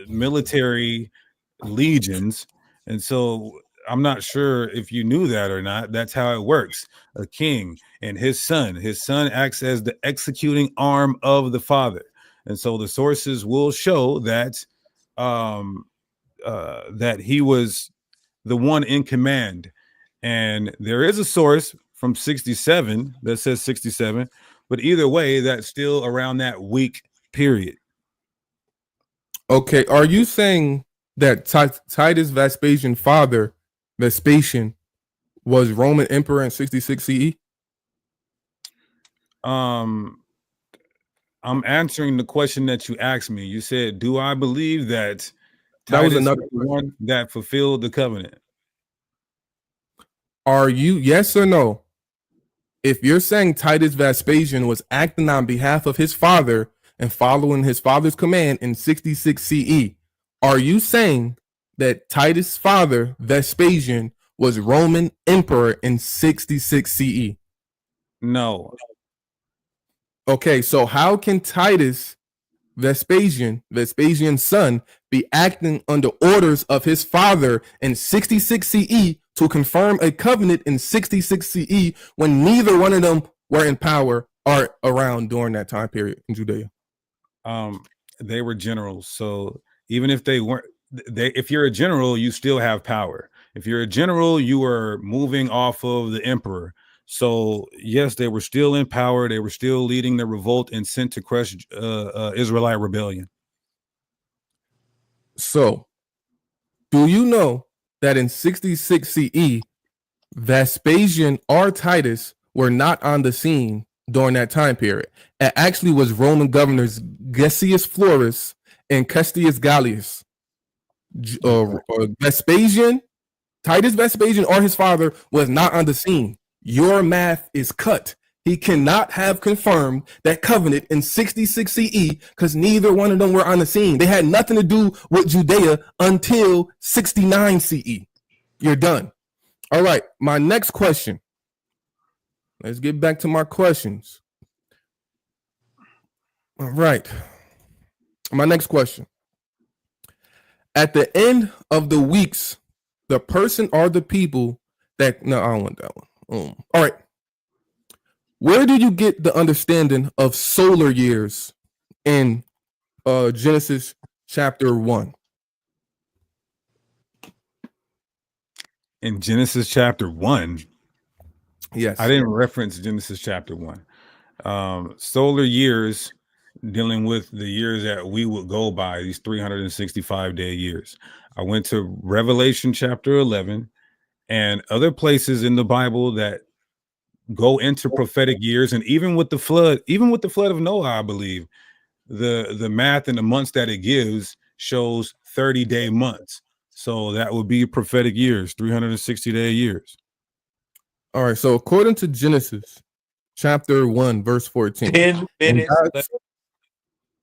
military legions. And so I'm not sure if you knew that or not. That's how it works. A king and his son acts as the executing arm of the father. And so the sources will show that that he was the one in command. And there is a source from 67 that says 67, but either way, that's still around that week period. Okay, are you saying that Titus Vespasian's father, Vespasian, was Roman emperor in 66 CE? I'm answering the question that you asked me. You said, do I believe that Titus was another one that fulfilled the covenant? Are you, yes or no? If you're saying Titus Vespasian was acting on behalf of his father and following his father's command in 66 CE, are you saying that Titus' father, Vespasian, was Roman emperor in 66 CE? No. Okay, so how can Titus Vespasian's son, be acting under orders of his father in 66 CE to confirm a covenant in 66 CE when neither one of them were in power or around during that time period in Judea? They were generals. So even if they weren't, if you're a general, you still have power. If you're a general, you are moving off of the emperor. So yes, they were still in power. They were still leading the revolt and sent to crush Israelite rebellion. So, do you know that in 66 CE, Vespasian or Titus were not on the scene during that time period? It actually was Roman governors Gessius Florus and Cestius Gallius. Vespasian, Titus Vespasian or his father was not on the scene. Your math is cut. He cannot have confirmed that covenant in 66 CE because neither one of them were on the scene. They had nothing to do with Judea until 69 CE. You're done. All right, my next question. Let's get back to my questions. All right. My next question. At the end of the weeks, the person or the people that, no, I don't want that one. All right. Where do you get the understanding of solar years in Genesis chapter 1? In Genesis chapter 1? Yes. I didn't reference Genesis chapter 1. Solar years dealing with the years that we would go by, these 365-day years. I went to Revelation chapter 11 and other places in the Bible that go into prophetic years. And even with the flood of Noah, I believe the math and the months that it gives shows 30-day months. So that would be prophetic years, 360-day years. All right. So according to Genesis chapter 1, verse 14,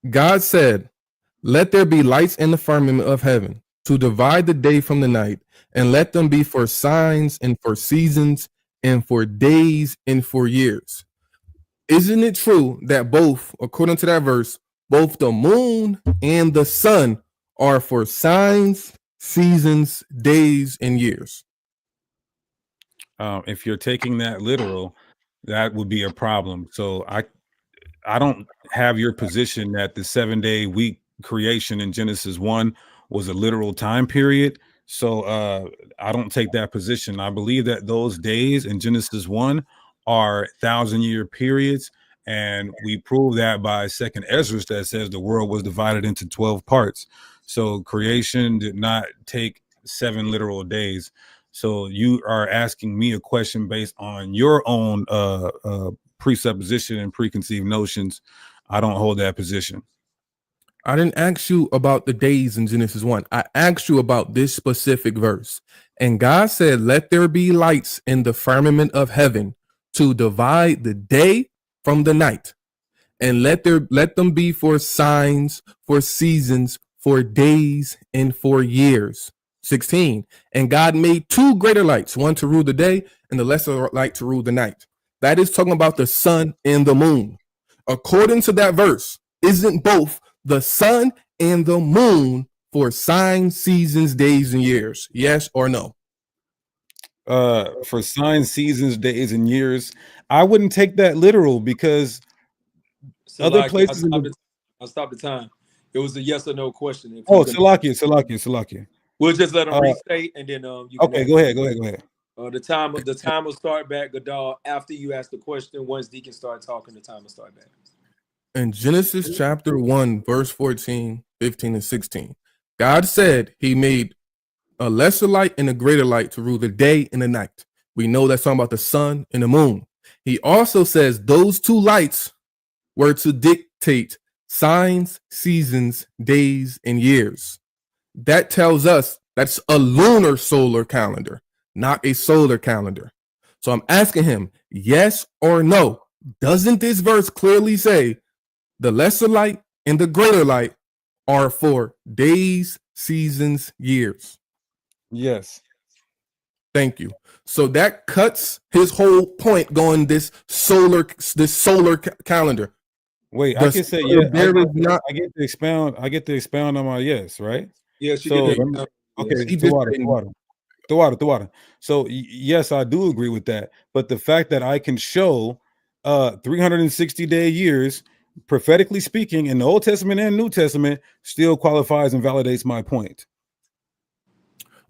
God said, "Let there be lights in the firmament of heaven to divide the day from the night, and let them be for signs and for seasons and for days and for years." Isn't it true that both, according to that verse, both the moon and the sun are for signs, seasons, days, and years? If you're taking that literal, that would be a problem. So I don't have your position that the 7-day week creation in Genesis 1 was a literal time period. So I don't take that position. I believe that those days in Genesis 1 are 1,000-year periods. And we prove that by 2nd Ezra that says the world was divided into 12 parts. So creation did not take 7 literal days. So you are asking me a question based on your own presupposition and preconceived notions. I don't hold that position. I didn't ask you about the days in Genesis 1. I asked you about this specific verse. And God said, let there be lights in the firmament of heaven to divide the day from the night. And let them be for signs, for seasons, for days, and for years. 16. And God made 2 greater lights, one to rule the day and the lesser light to rule the night. That is talking about the sun and the moon. According to that verse, isn't both the sun and the moon for signs, seasons, days, and years? Yes or no? For signs, seasons, days, and years, I wouldn't take that literal because other places. I'll stop the time. It was a yes or no question. Salakia. We'll just let them restate, and then you can okay, go ahead. The time will start back, Gadal, after you ask the question. Once Deacon start talking, the time will start back. In Genesis chapter 1, verse 14, 15, and 16, God said he made a lesser light and a greater light to rule the day and the night. We know that's talking about the sun and the moon. He also says those 2 lights were to dictate signs, seasons, days, and years. That tells us that's a lunar solar calendar, not a solar calendar. So I'm asking him, yes or no? Doesn't this verse clearly say the lesser light and the greater light are for days, seasons, years? Yes. Thank you. So that cuts his whole point going this solar calendar. Wait, I can say yes. I get to expound on my yes, right? Yes, you so, get okay, the water. So yes, I do agree with that. But the fact that I can show 360-day years, prophetically speaking, in the Old Testament and New Testament, still qualifies and validates my point.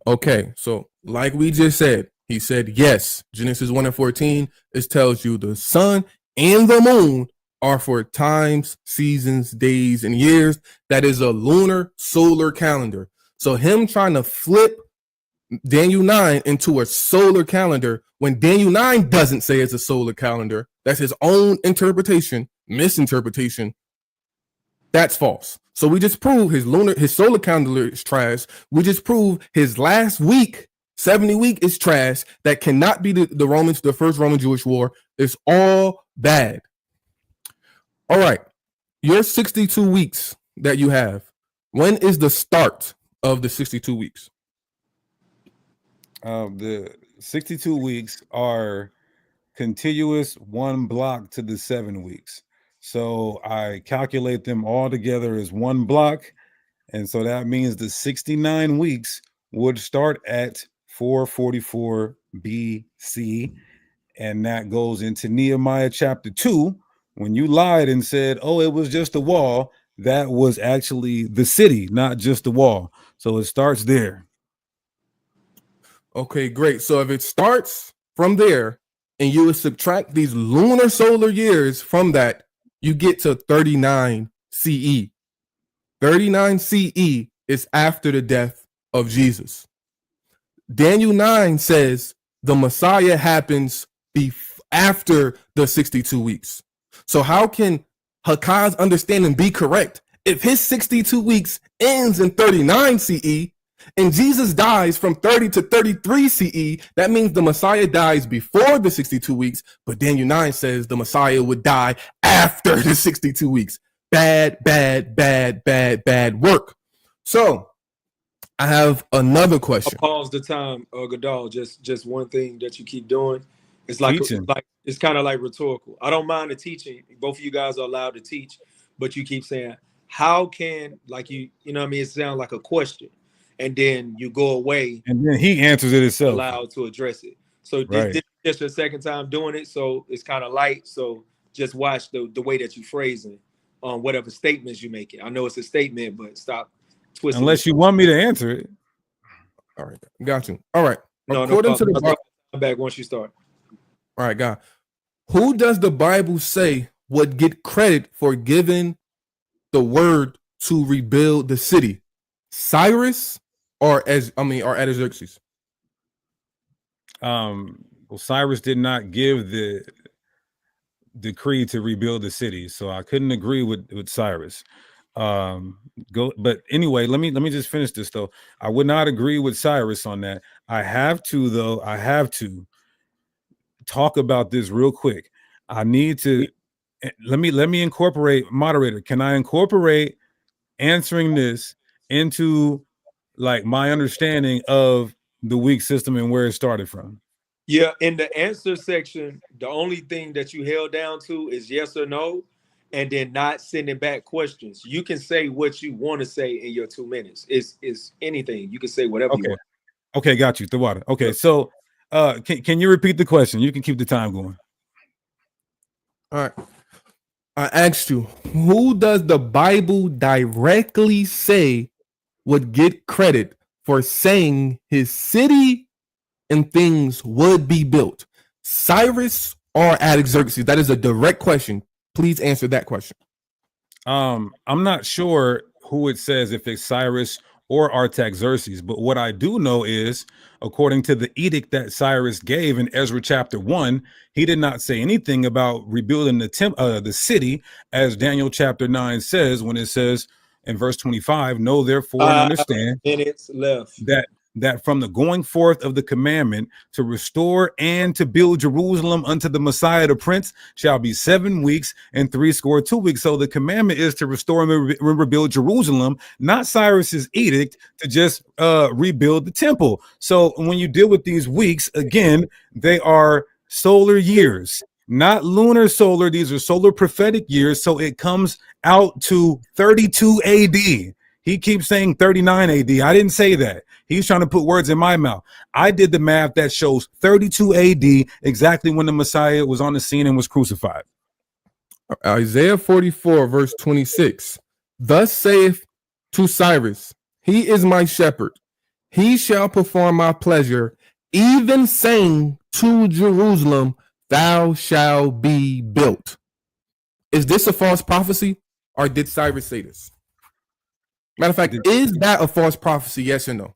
Okay, so like we just said, he said yes. Genesis 1 and 14, it tells you the sun and the moon are for times, seasons, days, and years. That is a lunar solar calendar. So him trying to flip Daniel 9 into a solar calendar when Daniel 9 doesn't say it's a solar calendar, that's his own interpretation, misinterpretation. That's false. So we just proved his solar calendar is trash. We just proved his last week, 70 week, is trash. That cannot be the first Roman Jewish war. It's all bad. All right, your 62 weeks that you have, when is the start of the 62 weeks? The 62 weeks are contiguous, one block to the 7 weeks. So I calculate them all together as one block. And so that means the 69 weeks would start at 444 BC. And that goes into Nehemiah chapter 2. When you lied and said, oh, it was just a wall, that was actually the city, not just the wall. So it starts there. Okay, great. So if it starts from there and you would subtract these lunar solar years from that, you get to 39 CE. 39 CE is after the death of Jesus. Daniel 9 says the Messiah happens after the 62 weeks. So how can Hakah's understanding be correct if his 62 weeks ends in 39 CE and Jesus dies from 30 to 33 CE? That means the Messiah dies before the 62 weeks, but Daniel 9 says the Messiah would die after the 62 weeks. Bad work. So I have another question. I'll pause the time, Gadal. Just one thing that you keep doing. It's like it's kind of like rhetorical. I don't mind the teaching. Both of you guys are allowed to teach, but you keep saying, how can, like, you know what I mean? It sounds like a question. And then you go away. And then he answers it himself. Allowed to address it. So this is just your second time doing it. So it's kind of light. So just watch the way that you phrasing on whatever statements you make it. I know it's a statement, but stop twisting. Unless you want me to answer it. All right. Got you. All right. According to the Bible, come back once you start. All right, God. Who does the Bible say would get credit for giving the word to rebuild the city? Cyrus or Artaxerxes? Well, Cyrus did not give the decree to rebuild the city, so I couldn't agree with Cyrus. But anyway, let me just finish this though. I would not agree with Cyrus on that. I have to talk about this real quick. I need to let me incorporate, moderator. Can I incorporate answering this into like my understanding of the weak system and where it started from? Yeah, in the answer section, the only thing that you held down to is yes or no, and then not sending back questions. You can say what you want to say in your 2 minutes. It's anything. You can say whatever you want. Okay, got you. The water. Okay, Yeah. so can you repeat the question? You can keep the time going. All right. I asked you, who does the Bible directly say would get credit for saying his city and things would be built? Cyrus or Artaxerxes? That is a direct question. Please answer that question. I'm not sure who it says, if it's Cyrus or Artaxerxes, but what I do know is, according to the edict that Cyrus gave in Ezra chapter 1, he did not say anything about rebuilding the city, as Daniel chapter 9 says, when it says in verse 25, know therefore and understand minutes left. that from the going forth of the commandment to restore and to build Jerusalem unto the Messiah the Prince shall be 7 weeks and 62 weeks. So the commandment is to restore and rebuild Jerusalem, not Cyrus's edict to just rebuild the temple. So when you deal with these weeks, again, they are solar years, not lunar solar. These are solar prophetic years. So it comes out to 32 AD. He keeps saying 39 AD. I didn't say that. He's trying to put words in my mouth. I did the math that shows 32 AD, exactly when the Messiah was on the scene and was crucified. Isaiah 44, verse 26. Thus saith to Cyrus, he is my shepherd. He shall perform my pleasure, even saying to Jerusalem, thou shalt be built. Is this a false prophecy, or did Cyrus say this? Matter of fact, is that a false prophecy? Yes or no?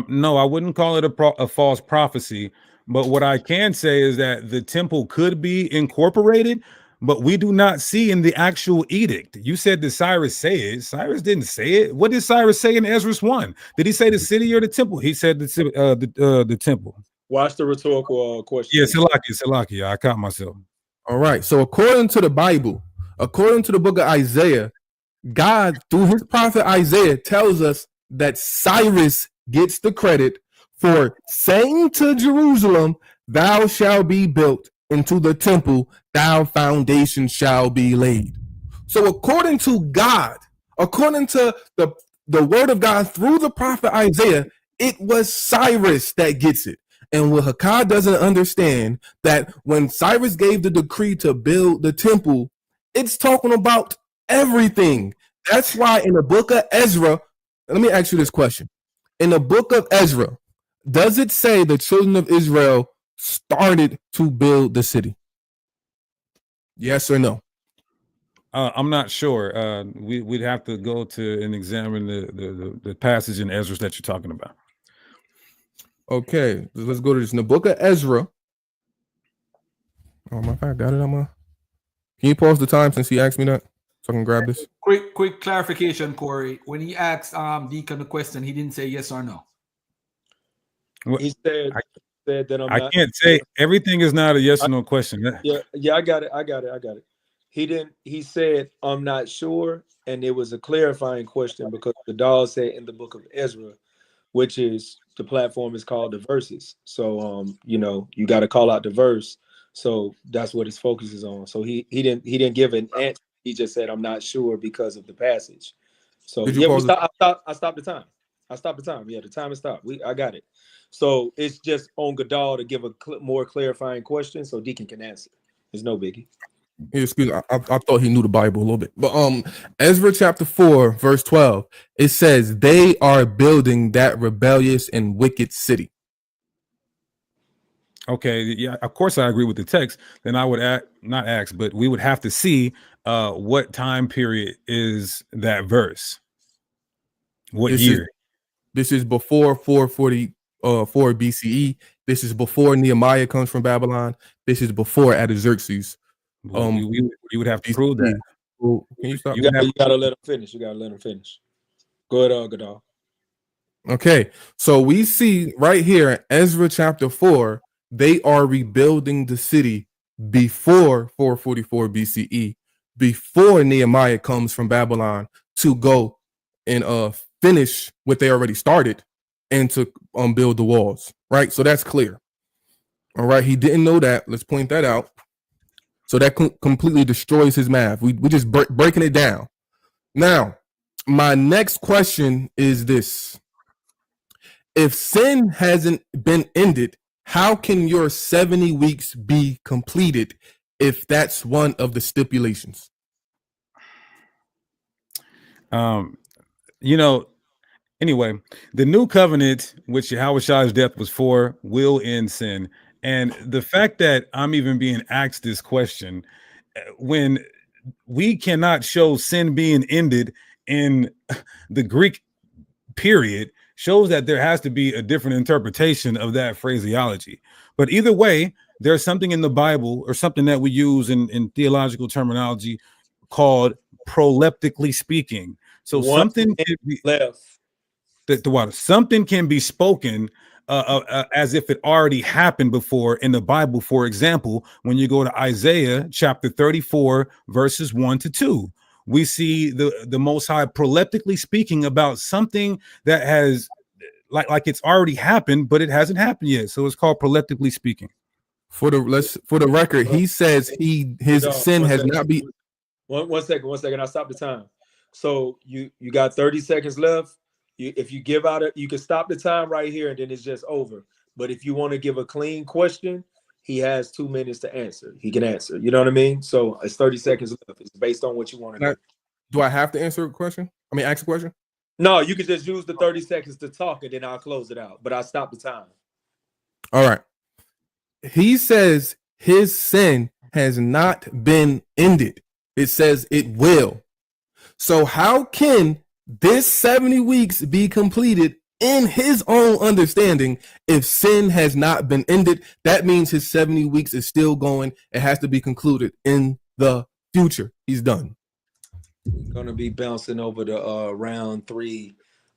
No, I wouldn't call it a false prophecy. But what I can say is that the temple could be incorporated, but we do not see in the actual edict. You said, did Cyrus say it? Cyrus didn't say it. What did Cyrus say in Ezra 1? Did he say the city or the temple? He said the temple. Watch the rhetorical question. Yeah, Salaki. I caught myself. All right. So according to the Bible, according to the book of Isaiah, God, through his prophet Isaiah, tells us that Cyrus gets the credit for saying to Jerusalem, thou shalt be built, into the temple, thou foundation shall be laid. So according to God, according to the word of God through the prophet Isaiah, it was Cyrus that gets it. And what Hakah doesn't understand, that when Cyrus gave the decree to build the temple, it's talking about everything. That's why in the book of Ezra, let me ask you this question. In the book of Ezra, does it say the children of Israel started to build the city? Yes or no? I'm not sure. We'd have to go to and examine the passage in Ezra that you're talking about. Okay, let's go to this. In the book of Ezra. Oh my God, I got it on my. Can you pause the time since he asked me that? So I can grab this. Quick clarification, Cory. When he asked Deacon the question, he didn't say yes or no. He said that I can't say everything is not a yes or no question. Yeah, I got it. He said, I'm not sure. And it was a clarifying question because Gadal said in the book of Ezra, which is the platform is called the verses. So, you got to call out the verse. So that's what his focus is on. So he didn't give an answer. He just said, I'm not sure because of the passage. So yeah, I stopped the time. Yeah, the time is stopped. I got it. So it's just on Gadal to give a more clarifying question so Deacon can answer. There's no biggie. Excuse me, I thought he knew the Bible a little bit. But Ezra chapter 4, verse 12, it says, they are building that rebellious and wicked city. Okay, yeah, of course I agree with the text. Then I would not ask, but we would have to see what time period is that verse. What year? This is before 444 BCE. This is before Nehemiah comes from Babylon. This is before Artaxerxes. You would have to prove that. Well, can you stop? You gotta let him finish. You gotta let him finish. Go ahead, Gadal. Okay, so we see right here in Ezra chapter 4, they are rebuilding the city before 444 BCE, before Nehemiah comes from Babylon to go and finish what they already started and to build the walls, right? So that's clear. All right, he didn't know that. Let's point that out. So that completely destroys his math. We just breaking it down. Now, my next question is this. If sin hasn't been ended, how can your 70 weeks be completed if that's one of the stipulations? Anyway, the new covenant, which Yahweh's death was for, will end sin. And the fact that I'm even being asked this question, when we cannot show sin being ended in the Greek period, shows that there has to be a different interpretation of that phraseology. But either way, there's something in the Bible or something that we use in theological terminology called proleptically speaking. So something can be left. Something can be spoken as if it already happened before in the Bible. For example, when you go to Isaiah chapter 34, verses 1-2. We see the Most High proleptically speaking about something that has like it's already happened, but it hasn't happened yet. So it's called proleptically speaking. For the record, he says his sin has not been. One second. I'll stop the time. So you got 30 seconds left. If you give out you can stop the time right here and then it's just over. But if you want to give a clean question, he has 2 minutes to answer. He can answer. You know what I mean? So it's 30 seconds left. It's based on what you want to do. Do I have to answer a question? I mean, ask a question? No, you can just use the 30 seconds to talk and then I'll close it out. But I'll stop the time. All right. He says his sin has not been ended. It says it will. So how can this 70 weeks be completed in his own understanding if sin has not been ended? That means his 70 weeks is still going. It has to be concluded in the future. He's done. We're going to be bouncing over to round 3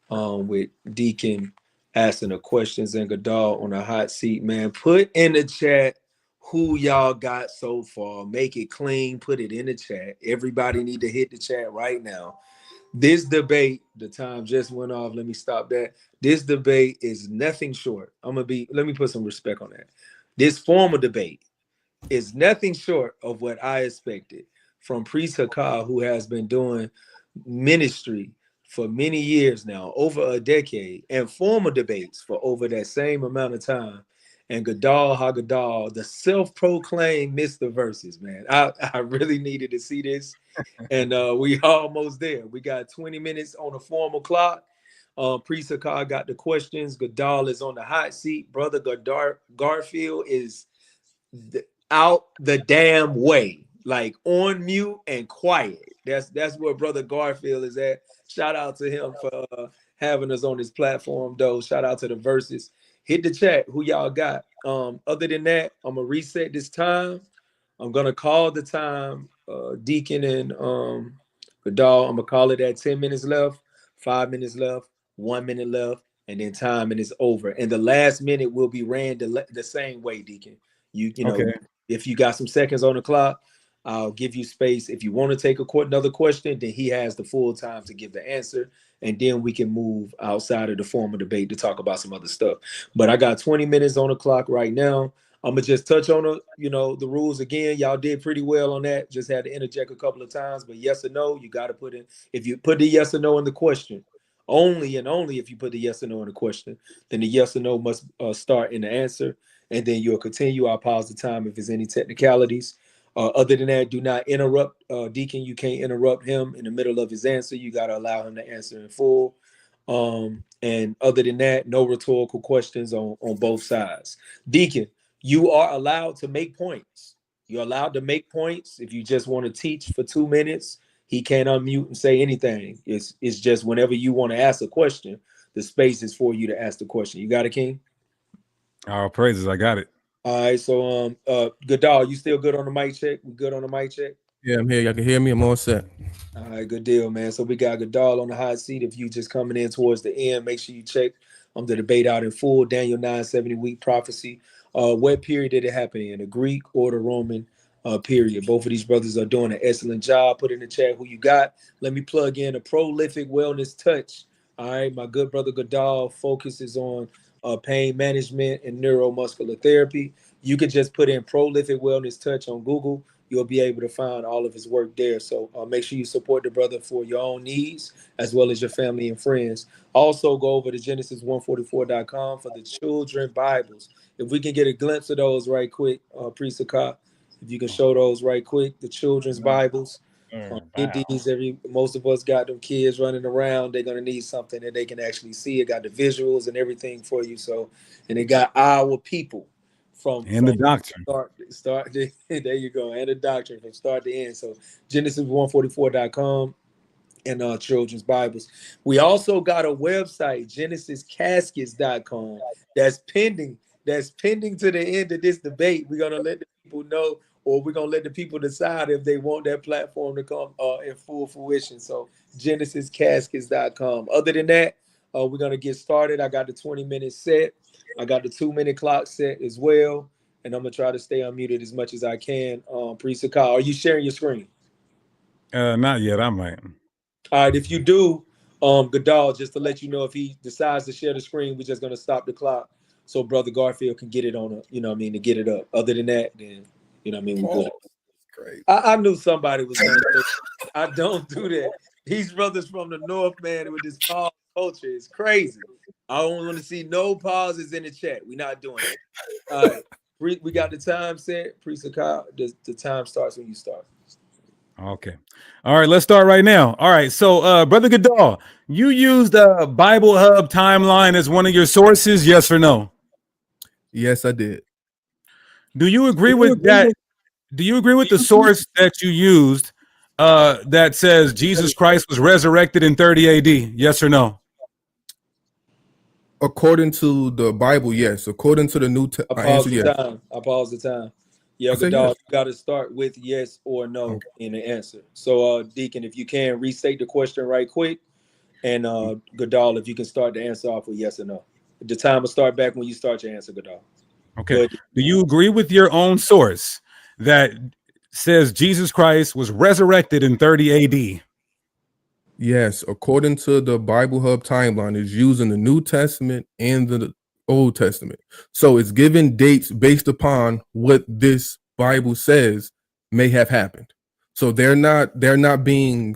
with Deacon asking the questions and Gadal on the hot seat, man. Put in the chat who y'all got so far. Make it clean. Put it in the chat. Everybody need to hit the chat right now. This debate, the time just went off. Let me stop that. This debate is nothing short. Let me put some respect on that. This formal debate is nothing short of what I expected from Priest Hakah, who has been doing ministry for many years now, over a decade, and formal debates for over that same amount of time. And Gadal Hagadal, the self-proclaimed Mr. Verses, man. I really needed to see this. And we almost there. We got 20 minutes on the formal clock. Priest Hakah got the questions. Gadal is on the hot seat. Brother Garfield is out the damn way, like on mute and quiet. That's where Brother Garfield is at. Shout out to him for having us on his platform, though. Shout out to the Verses. Hit the chat. Who y'all got? Other than that, I'm gonna reset this time. I'm gonna call the time. Deacon and Gadal, I'm gonna call it at 10 minutes left, 5 minutes left, 1 minute left, and then time and it's over. And the last minute will be ran the same way, Deacon. You know, okay. If you got some seconds on the clock, I'll give you space. If you want to take another question, then he has the full time to give the answer. And then we can move outside of the formal debate to talk about some other stuff. But I got 20 minutes on the clock right now. I'm gonna just touch on the rules again. Y'all did pretty well on that. Just had to interject a couple of times, but yes or no, you got to put in. If you put the yes or no in the question, only and only if you put the yes or no in the question, then the yes or no must start in the answer, and then you'll continue. I'll pause the time if there's any technicalities. Other than that, do not interrupt. Deacon, you can't interrupt him in the middle of his answer. You got to allow him to answer in full. And other than that, no rhetorical questions on both sides. Deacon, you are allowed to make points. You're allowed to make points. If you just want to teach for 2 minutes, he can't unmute and say anything. It's just whenever you want to ask a question, the space is for you to ask the question. You got it, King? All praises. I got it. All right, so Gadal, you still good on the mic check? We good on the mic check? Yeah, I'm here. Y'all can hear me. I'm all set. All right, good deal, man. So we got Gadal on the hot seat. If you just coming in towards the end, make sure you check the debate out in full. Daniel 9:70 week prophecy. What period did it happen in? The Greek or the Roman period? Both of these brothers are doing an excellent job. Put in the chat who you got. Let me plug in a prolific wellness touch. All right, my good brother Gadal focuses on pain management and neuromuscular therapy. You could just put in prolific wellness touch on Google. You'll be able to find all of his work there. So make sure you support the brother for your own needs as well as your family and friends. Also, go over to Genesis144.com for the children Bibles. If we can get a glimpse of those right quick, Priest Hakah, if you can show those right quick, the children's Bibles. Get these. Most of us got them kids running around. They're gonna need something that they can actually see. It got the visuals and everything for you. So, and it got our people from the doctrine. Start there you go, and the doctrine from start to end. So Genesis144.com and children's Bibles. We also got a website, GenesisCaskets.com. That's pending to the end of this debate. We're gonna let the people know, or we're gonna let the people decide if they want that platform to come in full fruition. So GenesisCaskets.com. Other than that, we're gonna get started. I got the 20-minute set. I got the 2-minute clock set as well, and I'm gonna try to stay unmuted as much as I can. Priest Hakah, are you sharing your screen? Not yet. I might. All right, if you do, Gadal, just to let you know, if he decides to share the screen, we're just gonna stop the clock so Brother Garfield can get it on, to get it up. Other than that, then we good. Great. I knew somebody was gonna say, I don't do that. These brothers from the North, man, with this pause culture is crazy. I don't want to see no pauses in the chat. We're not doing it. All right, we got the time set. Priest Hakah, the time starts when you start. Okay. All right, let's start right now. All right, so Brother Gadal, you used Bible Hub timeline as one of your sources, yes or no? Yes, I did. Do you agree with that? Do you agree with the source that you used that says Jesus Christ was resurrected in 30 AD? Yes or no? According to the Bible, yes. According to the New Testament, I pause the time. Yeah, Gadal, yes. you got to start with yes or no in the answer. So, Deacon, if you can restate the question right quick, and Gadal, if you can start the answer off with yes or no. The time will start back when you start your answer, Gadal. Okay. Do you agree with your own source that says Jesus Christ was resurrected in 30 AD? Yes, according to the Bible Hub timeline, it's using the New Testament and the Old Testament. So it's giving dates based upon what this Bible says may have happened. So they're not being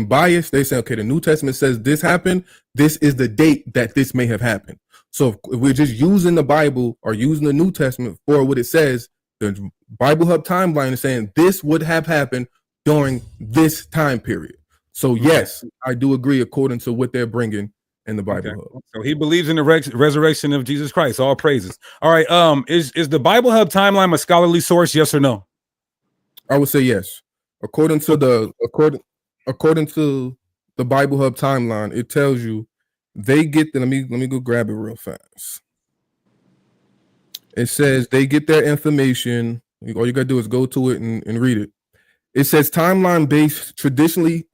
biased. They say, okay, the New Testament says this happened. This is the date that this may have happened. So if we're just using the Bible or using the New Testament for what it says, the Bible Hub timeline is saying this would have happened during this time period. So yes, I do agree according to what they're bringing in the Bible Hub. So he believes in the resurrection of Jesus Christ. All praises. All right. Is the Bible Hub timeline a scholarly source? Yes or no? I would say yes. According to the Bible Hub timeline, it tells you they get the, let me go grab it real fast. It says they get their information. All you gotta do is go to it and read it. It says timeline based traditionally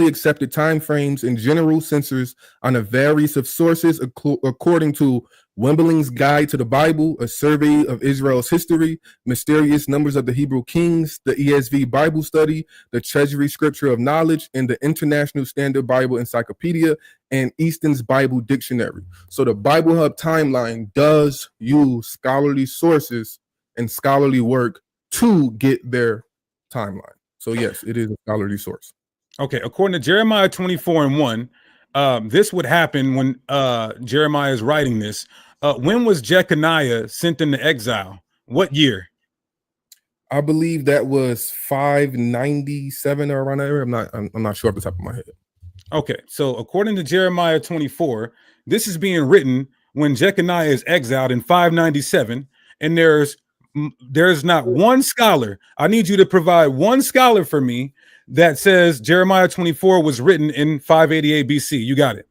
accepted time frames and general censors on a variety of sources according to Wembling's Guide to the Bible, a survey of Israel's history, mysterious numbers of the Hebrew Kings, the ESV Bible Study, the Treasury Scripture of Knowledge, and the International Standard Bible Encyclopedia and Easton's Bible Dictionary. So the Bible Hub timeline does use scholarly sources and scholarly work to get their timeline. So yes, it is a scholarly source. Okay, according to Jeremiah 24:1, this would happen when Jeremiah is writing this. When was Jeconiah sent into exile? What year? I believe that was 597 or around there. I'm not sure off the top of my head. Okay, so according to Jeremiah 24, this is being written when Jeconiah is exiled in 597, and there's not one scholar. I need you to provide one scholar for me that says Jeremiah 24 was written in 588 BC. You got it.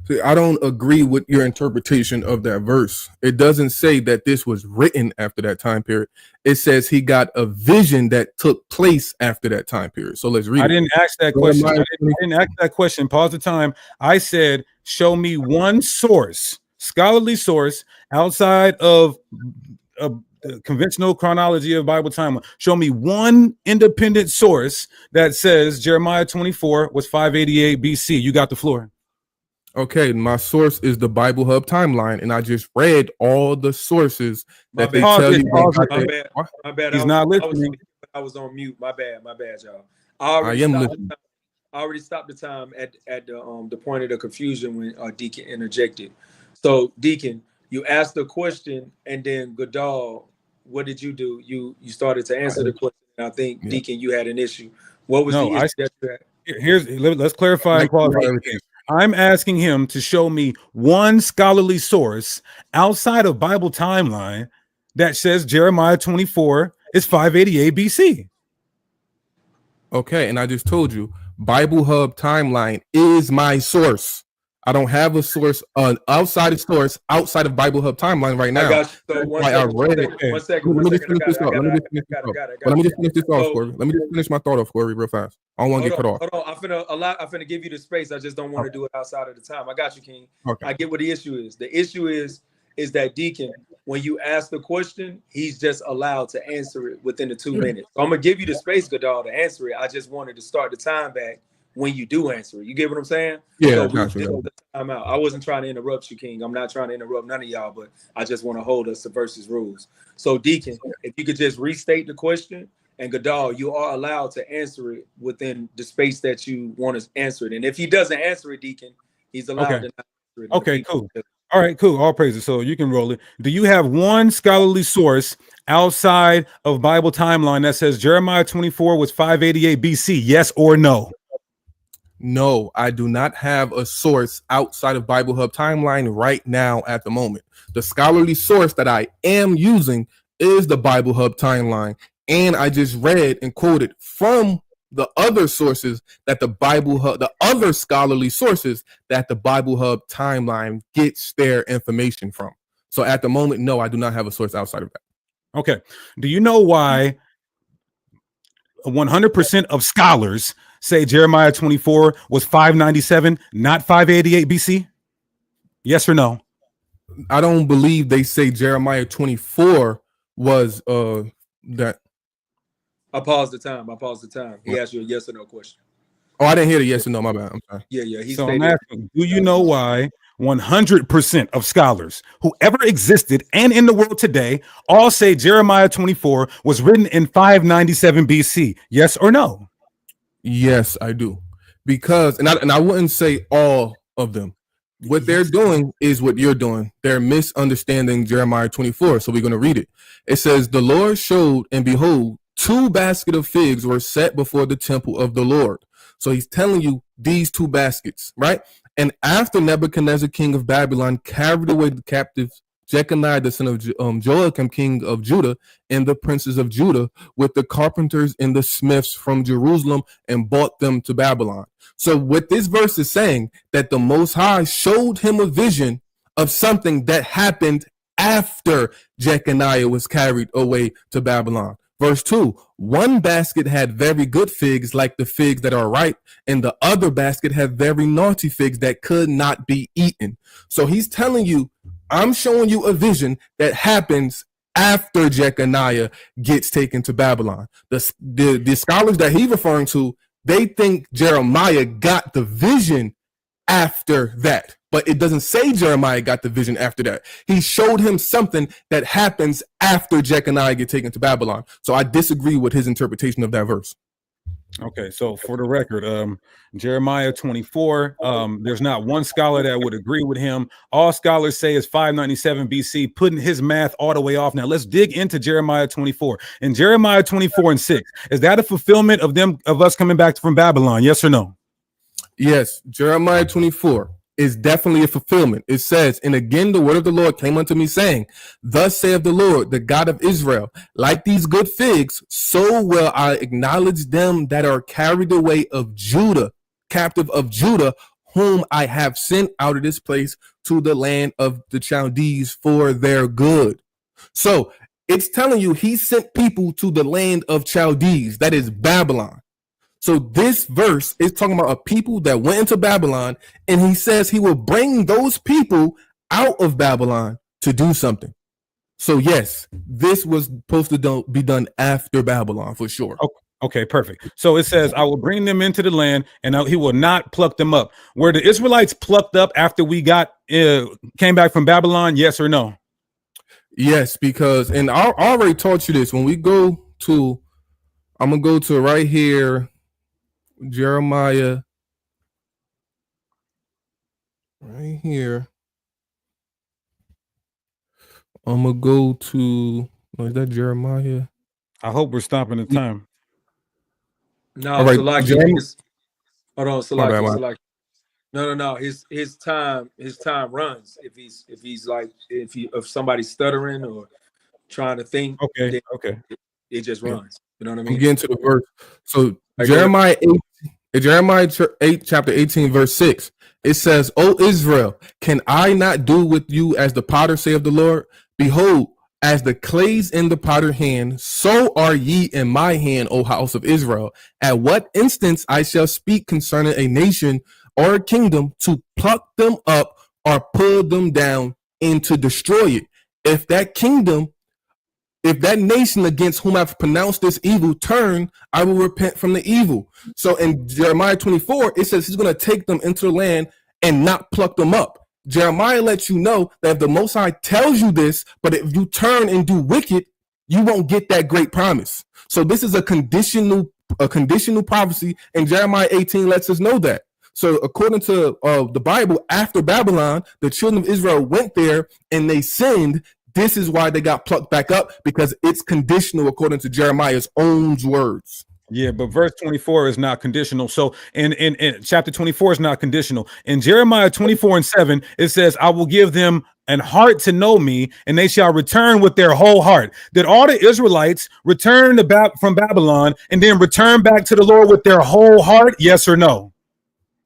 See, I don't agree with your interpretation of that verse. It doesn't say that this was written after that time period. It says he got a vision that took place after that time period. So let's read it. I didn't ask that question. I didn't ask that question. Pause the time. I said, show me one source, scholarly source, outside of the conventional chronology of Bible timeline. Show me one independent source that says Jeremiah 24 was 588 BC. You got the floor. Okay, my source is the Bible Hub timeline, and I just read all the sources that they tell you. My bad. He's not listening. I was on mute. My bad, y'all. I am listening. I already stopped the time at the point of the confusion when Deacon interjected. So, Deacon, you asked the question, and then Gadal, what did you do? You started to answer the question. And I think, Deacon, you had an issue. What was the issue that you had? Let's clarify and qualify everything. I'm asking him to show me one scholarly source outside of Bible timeline that says Jeremiah 24 is 588 BC. Okay, and I just told you, Bible Hub timeline is my source. I don't have a source outside of Bible Hub timeline right now. I got you. So one second. Let me just finish this off. Let me just finish this off, Cory. Let me just finish my thought off, Cory, real fast. I don't want to get cut off. Hold on. I'm finna give you the space. I just don't want to do it outside of the time. I got you, King. Okay. I get what the issue is. The issue is that Deacon, when you ask the question, he's just allowed to answer it within the 2 minutes. So I'm gonna give you the space, Gadal, to answer it. I just wanted to start the time back when you do answer it. You get what I'm saying? Yeah. I'm out. I wasn't trying to interrupt you, King. I'm not trying to interrupt none of y'all, but I just want to hold us to versus rules. So, Deacon, if you could just restate the question, and Gadal, you are allowed to answer it within the space that you want to answer it. And if he doesn't answer it, Deacon, he's allowed to not answer it. Okay, cool. All right, cool. All praises. So you can roll it. Do you have one scholarly source outside of Bible timeline that says Jeremiah 24 was 588 BC? Yes or no? No, I do not have a source outside of Bible Hub timeline right now at the moment. The scholarly source that I am using is the Bible Hub timeline. And I just read and quoted from the other sources that the Bible Hub, the other scholarly sources that the Bible Hub timeline gets their information from. So at the moment, no, I do not have a source outside of that. Okay. Do you know why 100% of scholars say Jeremiah 24 was 597, not 588 BC? Yes or no? I don't believe they say Jeremiah 24 was that. I paused the time. He asked you a yes or no question. Oh, I didn't hear the yes or no. My bad. I'm sorry. Yeah. So I'm asking, do you know why 100% of scholars who ever existed and in the world today all say Jeremiah 24 was written in 597 BC? Yes or no? Yes, I do. Because, and I wouldn't say all of them. What they're doing is what you're doing. They're misunderstanding Jeremiah 24. So we're going to read it. It says, the Lord showed, and behold, 2 baskets of figs were set before the temple of the Lord. So he's telling you these 2 baskets, right? And after Nebuchadnezzar, king of Babylon, carried away the captives, Jeconiah, the son of Joachim, king of Judah, and the princes of Judah, with the carpenters and the smiths from Jerusalem, and brought them to Babylon. So what this verse is saying, that the Most High showed him a vision of something that happened after Jeconiah was carried away to Babylon. Verse 2, 1 basket had very good figs, like the figs that are ripe, and the other basket had very naughty figs that could not be eaten. So he's telling you, I'm showing you a vision that happens after Jeconiah gets taken to Babylon. The scholars that he's referring to, they think Jeremiah got the vision after that. But it doesn't say Jeremiah got the vision after that. He showed him something that happens after Jeconiah gets taken to Babylon. So I disagree with his interpretation of that verse. Okay, so for the record, Jeremiah 24, there's not one scholar that would agree with him. All scholars say is 597 BC, putting his math all the way off. Now let's dig into Jeremiah 24. In Jeremiah 24 and 6, is that a fulfillment of us coming back from Babylon? Yes or no? Yes, Jeremiah 24 is definitely a fulfillment. It says, and again, the word of the Lord came unto me, saying, thus saith the Lord, the God of Israel, like these good figs, so will I acknowledge them that are carried away of Judah, captive of Judah, whom I have sent out of this place to the land of the Chaldees for their good. So it's telling you he sent people to the land of Chaldees, that is Babylon. So this verse is talking about a people that went into Babylon, and he says he will bring those people out of Babylon to do something. So yes, this was supposed to be done after Babylon for sure. Okay, perfect. So it says, I will bring them into the land and he will not pluck them up. Were the Israelites plucked up after we came back from Babylon? Yes or no? Yes, because, and I already taught you this. When we go to, I'm going to go to right here, Jeremiah, right here. I'm going to go to, is that Jeremiah? I hope we're stopping the time. No, all right, Salaki. Hold on, Salaki. No. His time runs if somebody's stuttering or trying to think. Okay. It just runs. You know what I mean? I'm getting to the verse. So Jeremiah 8, chapter 18, verse 6. It says, O Israel, can I not do with you as the potter, saith the Lord? Behold, as the clays in the potter's hand, so are ye in my hand, O house of Israel. At what instance I shall speak concerning a nation or a kingdom to pluck them up or pull them down and to destroy it. If that kingdom, if that nation against whom I've pronounced this evil turn, I will repent from the evil. So in Jeremiah 24, it says he's going to take them into the land and not pluck them up. Jeremiah lets you know that if the Most High tells you this, but if you turn and do wicked, you won't get that great promise. So this is a conditional prophecy, and Jeremiah 18 lets us know that. So according to the Bible, after Babylon, the children of Israel went there and they sinned. This is why they got plucked back up, because it's conditional according to Jeremiah's own words. Yeah, but verse 24 is not conditional. So in chapter 24 is not conditional. In Jeremiah 24:7, it says, I will give them an heart to know me, and they shall return with their whole heart. Did all the Israelites return from Babylon and then return back to the Lord with their whole heart? Yes or no?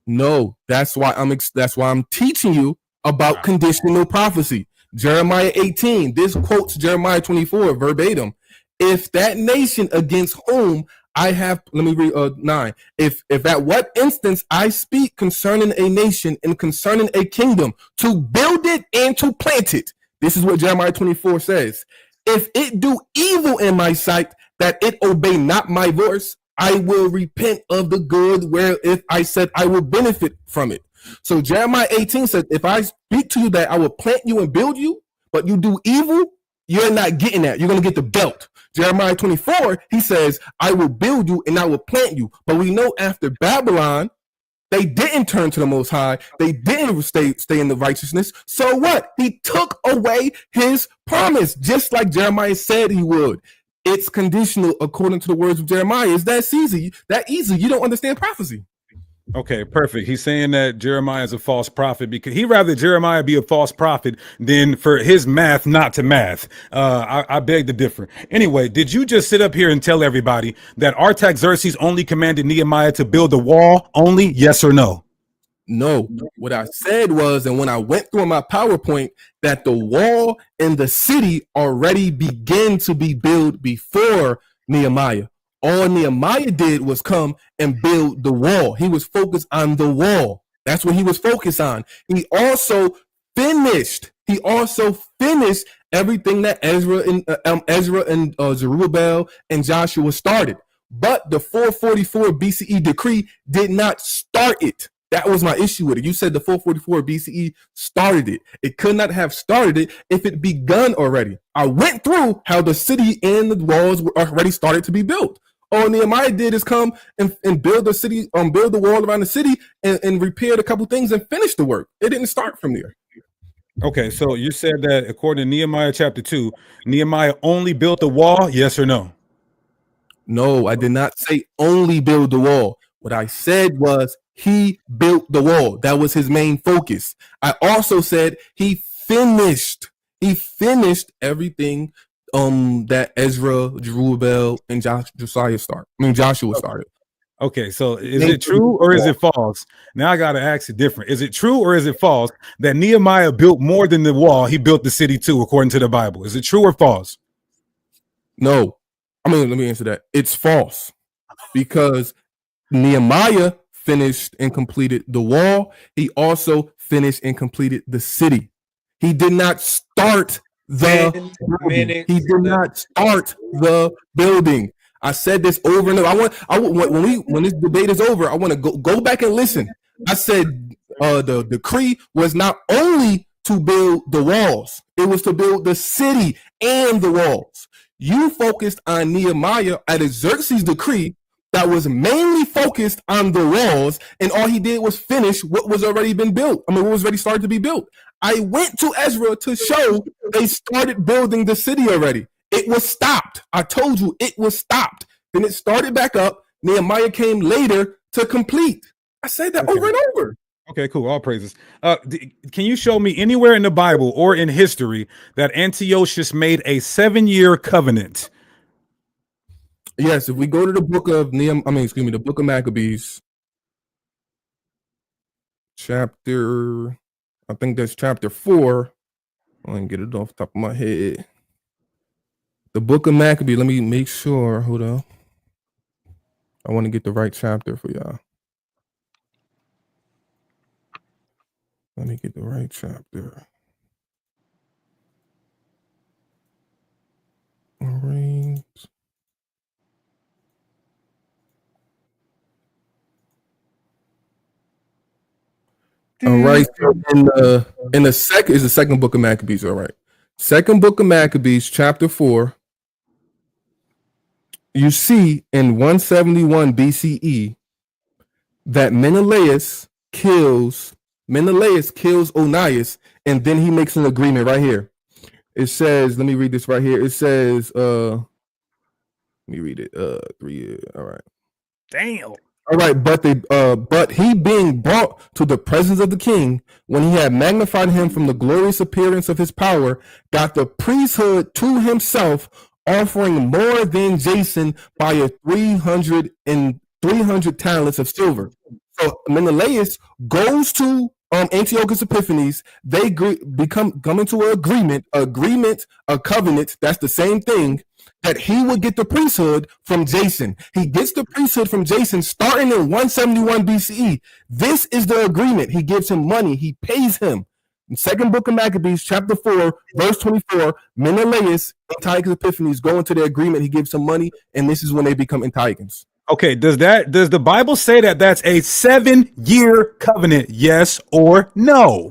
No, that's why I'm teaching you about conditional prophecy. Jeremiah 18, this quotes Jeremiah 24 verbatim. If that nation against whom I have, let me read 9. If at what instance I speak concerning a nation and concerning a kingdom to build it and to plant it, this is what Jeremiah 24 says. If it do evil in my sight, that it obey not my voice, I will repent of the good wherewith I said I will benefit from it. So Jeremiah 18 said, if I speak to you that I will plant you and build you, but you do evil, you're not getting that. You're going to get the belt. Jeremiah 24, he says, I will build you and I will plant you. But we know after Babylon, they didn't turn to the Most High. They didn't stay in the righteousness. So what? He took away his promise, just like Jeremiah said he would. It's conditional according to the words of Jeremiah. It's that easy. You don't understand prophecy. Okay, perfect. He's saying that Jeremiah is a false prophet because he'd rather Jeremiah be a false prophet than for his math not to math. I beg to differ. Anyway, did you just sit up here and tell everybody that Artaxerxes only commanded Nehemiah to build the wall only? Yes or no? No. What I said was, and when I went through my PowerPoint, that the wall and the city already began to be built before Nehemiah. All Nehemiah did was come and build the wall. He was focused on the wall. That's what he was focused on. He also finished everything that Ezra and Zerubbabel and Joshua started. But the 444 BCE decree did not start it. That was my issue with it. You said the 444 BCE started it. It could not have started it if it begun already. I went through how the city and the walls were already started to be built. All Nehemiah did is come and build the city, build the wall around the city and repaired a couple things and finish the work. It didn't start from there. Okay, so you said that according to Nehemiah chapter 2, Nehemiah only built the wall, yes or no? No, I did not say only build the wall. What I said was he built the wall. That was his main focus. I also said he finished everything that Ezra, Zerubbabel, and Joshua started. Okay, so is it true or is it false? Now I got to ask it different. Is it true or is it false that Nehemiah built more than the wall? He built the city too, according to the Bible. Is it true or false? No. I mean, let me answer that. It's false because Nehemiah finished and completed the wall. He also finished and completed the city. He did not start the building. He did not start the building. I said this over and over. When this debate is over, I want to go back and listen. I said the decree was not only to build the walls, it was to build the city and the walls. You focused on Nehemiah at Xerxes' decree that was mainly focused on the walls, and all he did was finish what was already been built. I mean, what was already started to be built. I went to Ezra to show they started building the city already. It was stopped. I told you it was stopped. Then it started back up. Nehemiah came later to complete. I said that over and over. Okay, cool. All praises. Can you show me anywhere in the Bible or in history that Antiochus made a 7-year covenant? Yes, if we go to the book of the book of Maccabees, I think that's chapter 4. I can get it off the top of my head. The book of Maccabees, let me make sure. Hold on. I want to get the right chapter for y'all. Let me get the right chapter. All right. All right. So in the second book of Maccabees. All right. Second book of Maccabees, chapter 4. You see in 171 BCE that Menelaus kills Onias, and then he makes an agreement right here. It says, let me read this right here. It says, let me read it. 3 years. All right. Damn. All right, but he being brought to the presence of the king, when he had magnified him from the glorious appearance of his power, got the priesthood to himself, offering more than Jason by 300 talents of silver. So Menelaus goes to Antiochus Epiphanes. They come into an agreement, a covenant. That's the same thing. That he would get the priesthood from Jason. He gets the priesthood from Jason starting in 171 BCE. This is the agreement. He gives him money. He pays him. In second book of Maccabees, chapter 4, verse 24, Menelaus, Antiochus Epiphanes go into the agreement. He gives some money, and this is when they become Antiochans. Okay, does the Bible say that that's a 7-year covenant? Yes or no?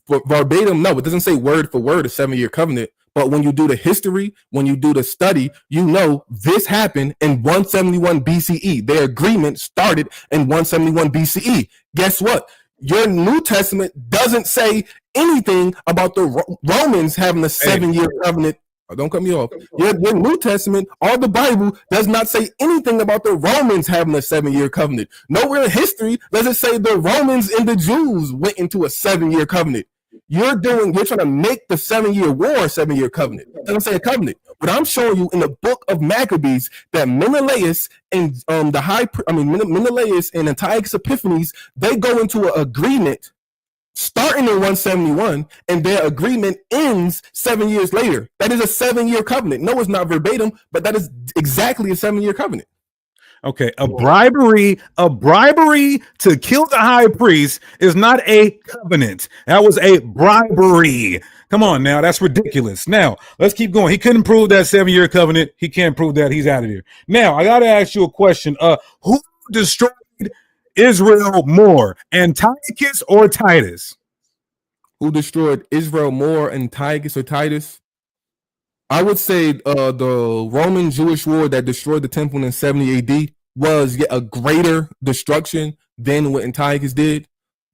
Verbatim, no. It doesn't say word for word a 7-year covenant. But when you do the history, when you do the study, you know this happened in 171 BCE. Their agreement started in 171 BCE. Guess what? Your New Testament doesn't say anything about the Romans having a 7-year covenant. Don't cut me off. Your New Testament or the Bible does not say anything about the Romans having a 7-year covenant. Nowhere in history does it say the Romans and the Jews went into a 7-year covenant. You're trying to make the 7-year war a 7-year covenant. It doesn't say a covenant. But I'm showing you in the book of Maccabees that Menelaus and Menelaus and Antiochus Epiphanes, they go into an agreement starting in 171, and their agreement ends 7 years later. That is a 7-year covenant. No, it's not verbatim, but that is exactly a 7-year covenant. Okay, a bribery to kill the high priest is not a covenant. That was a bribery. Come on now, that's ridiculous. Now, let's keep going. He couldn't prove that 7-year covenant. He can't prove that. He's out of here. Now, I got to ask you a question. Who destroyed Israel more, Antiochus or Titus? Who destroyed Israel more, Antiochus or Titus? I would say the Roman Jewish war that destroyed the temple in 70 AD was yet a greater destruction than what Antiochus did.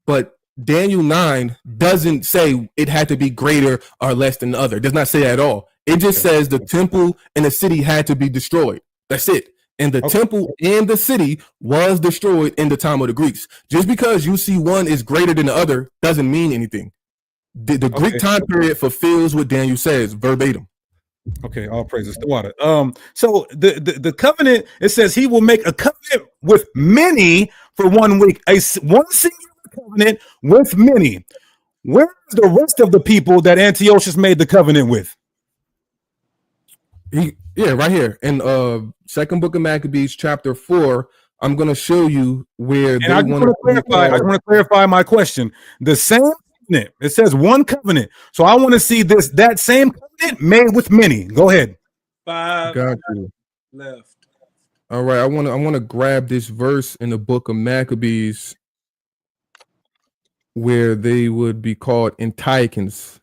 But Daniel 9 doesn't say it had to be greater or less than the other. It does not say that at all. It just says the temple and the city had to be destroyed. That's it. And the temple and the city was destroyed in the time of the Greeks. Just because you see one is greater than the other doesn't mean anything. The Greek time period fulfills what Daniel says verbatim. Okay, all praises to water. So the covenant, it says he will make a covenant with many for 1 week, one singular covenant with many. Where's the rest of the people that Antiochus made the covenant with? Right here in second book of Maccabees, chapter 4. I'm gonna show you where and I want to clarify my question. The same covenant, it says one covenant. So I want to see that same covenant made with many. Go ahead. 5 Got you. left. All right, I want to grab this verse in the book of Maccabees where they would be called Antiochans.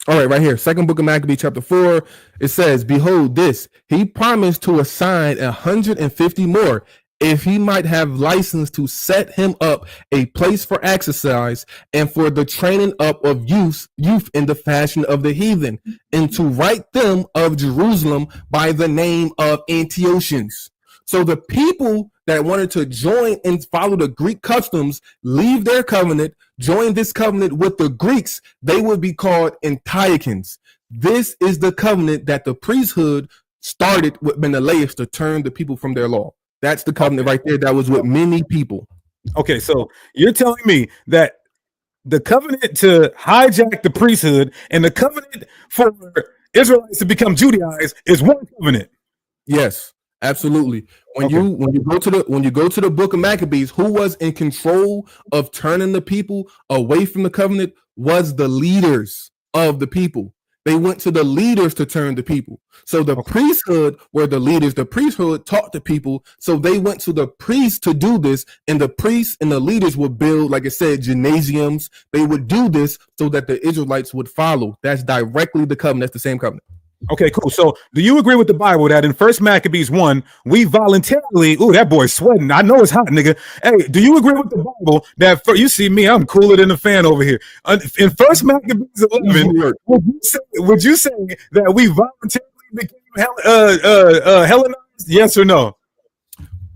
All right, right here, second book of Maccabees, chapter 4. It says, "Behold, this he promised to assign 150 more, if he might have license to set him up a place for exercise and for the training up of youth in the fashion of the heathen, and to write them of Jerusalem by the name of Antiochians." So the people that wanted to join and follow the Greek customs, leave their covenant, join this covenant with the Greeks, they would be called Antiochans. This is the covenant that the priesthood started with Menelaus to turn the people from their law. That's the covenant right there that was with many people. Okay, so you're telling me that the covenant to hijack the priesthood and the covenant for Israelites to become Judaized is one covenant. Yes, absolutely. When you go to the book of Maccabees, who was in control of turning the people away from the covenant was the leaders of the people. They went to the leaders to turn the people. So the priesthood were the leaders. The priesthood taught the people. So they went to the priests to do this. And the priests and the leaders would build, like I said, gymnasiums. They would do this so that the Israelites would follow. That's directly the covenant. That's the same covenant. Okay, cool. So do you agree with the Bible that in 1 Maccabees 1, we voluntarily, that boy's sweating. I know it's hot, nigga. Hey, do you agree with the Bible that, you see me, I'm cooler than the fan over here. In 1 Maccabees 11, would you say that we voluntarily became Hellenized? Yes or no?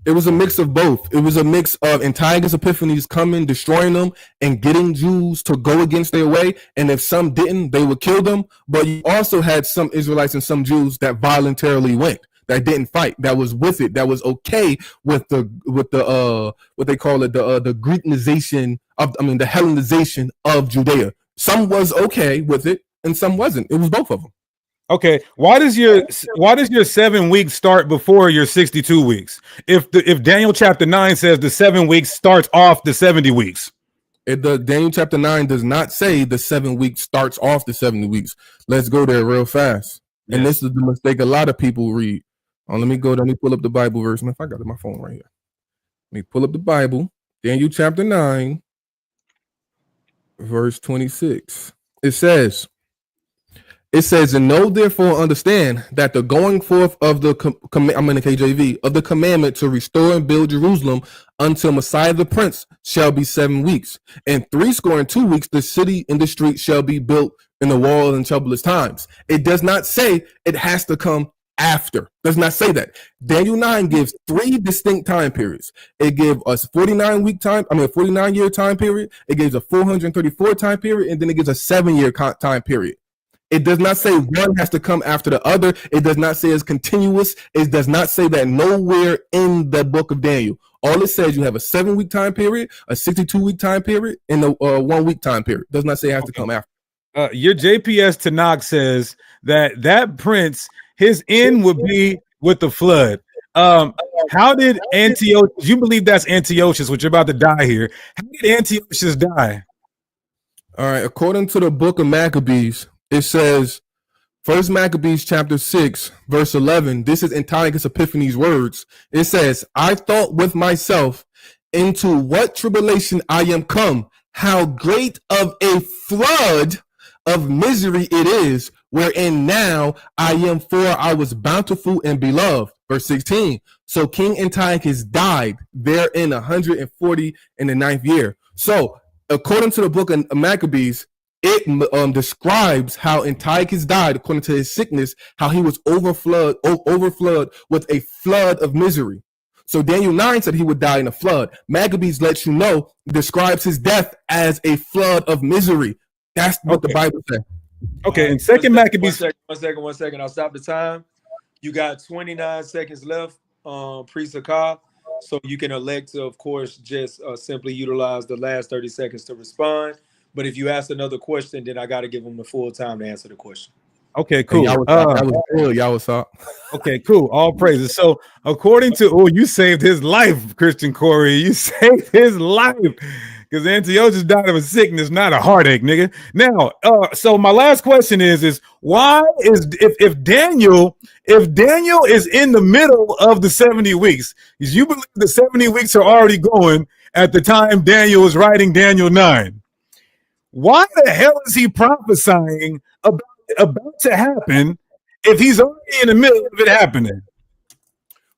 It was a mix of both. It was a mix of Antiochus Epiphanes coming, destroying them, and getting Jews to go against their way. And if some didn't, they would kill them. But you also had some Israelites and some Jews that voluntarily went, that didn't fight, that was with it, that was okay with the what they call it, the Greekization of, the Hellenization of Judea. Some was okay with it, and some wasn't. It was both of them. Okay, why does your 7 weeks start before your 62 weeks? If Daniel chapter 9 says the 7 weeks starts off the 70 weeks. The Daniel chapter 9 does not say the 7 weeks starts off the 70 weeks. Let's go there real fast. Yeah. And this is the mistake a lot of people read. Let me pull up the Bible verse. If I got it on my phone right here. Let me pull up the Bible. Daniel chapter 9, verse 26. It says, and know therefore understand that the going forth of the I'm in the KJV, of the commandment to restore and build Jerusalem until Messiah the Prince shall be 7 weeks, and 62 weeks the city and the street shall be built in the wall in troublous times. It does not say it has to come after. Does not say that. Daniel 9 gives 3 distinct time periods. It gives us 49-year time period. It gives a 434 time period, and then it gives a 7-year time period. It does not say one has to come after the other. It does not say it's continuous. It does not say that nowhere in the book of Daniel. All it says, you have a 7-week time period, a 62-week time period, and a 1-week time period. It does not say it has to come after. Your JPS Tanakh says that prince, his end would be with the flood. How did Antiochus, you believe that's Antiochus, which you're about to die here. How did Antiochus die? All right, according to the book of Maccabees, it says, 1 Maccabees chapter 6, verse 11, this is Antiochus Epiphanes' words. It says, I thought with myself, into what tribulation I am come, how great of a flood of misery it is, wherein now I am, for I was bountiful and beloved. Verse 16, so King Antiochus died there in 140 in the 9th year. So according to the book of Maccabees, it describes how Antiochus died according to his sickness, how he was overflowed with a flood of misery. So Daniel 9 said he would die in a flood. Maccabees lets you know, describes his death as a flood of misery. That's what the Bible says. Okay, and second Maccabees. One second. I'll stop the time. You got 29 seconds left, Priest Hakah. So you can elect to, of course, just simply utilize the last 30 seconds to respond. But if you ask another question, then I got to give them the full time to answer the question. Okay, cool. That was good. Y'all was up. Okay, cool. All praises. So, according to you saved his life, Christian Cory. You saved his life because Antiochus died of a sickness, not a heartache, nigga. Now, so my last question is why is if Daniel is in the middle of the 70 weeks, because you believe the 70 weeks are already going at the time Daniel was writing Daniel 9. Why the hell is he prophesying about to happen if he's already in the middle of it happening?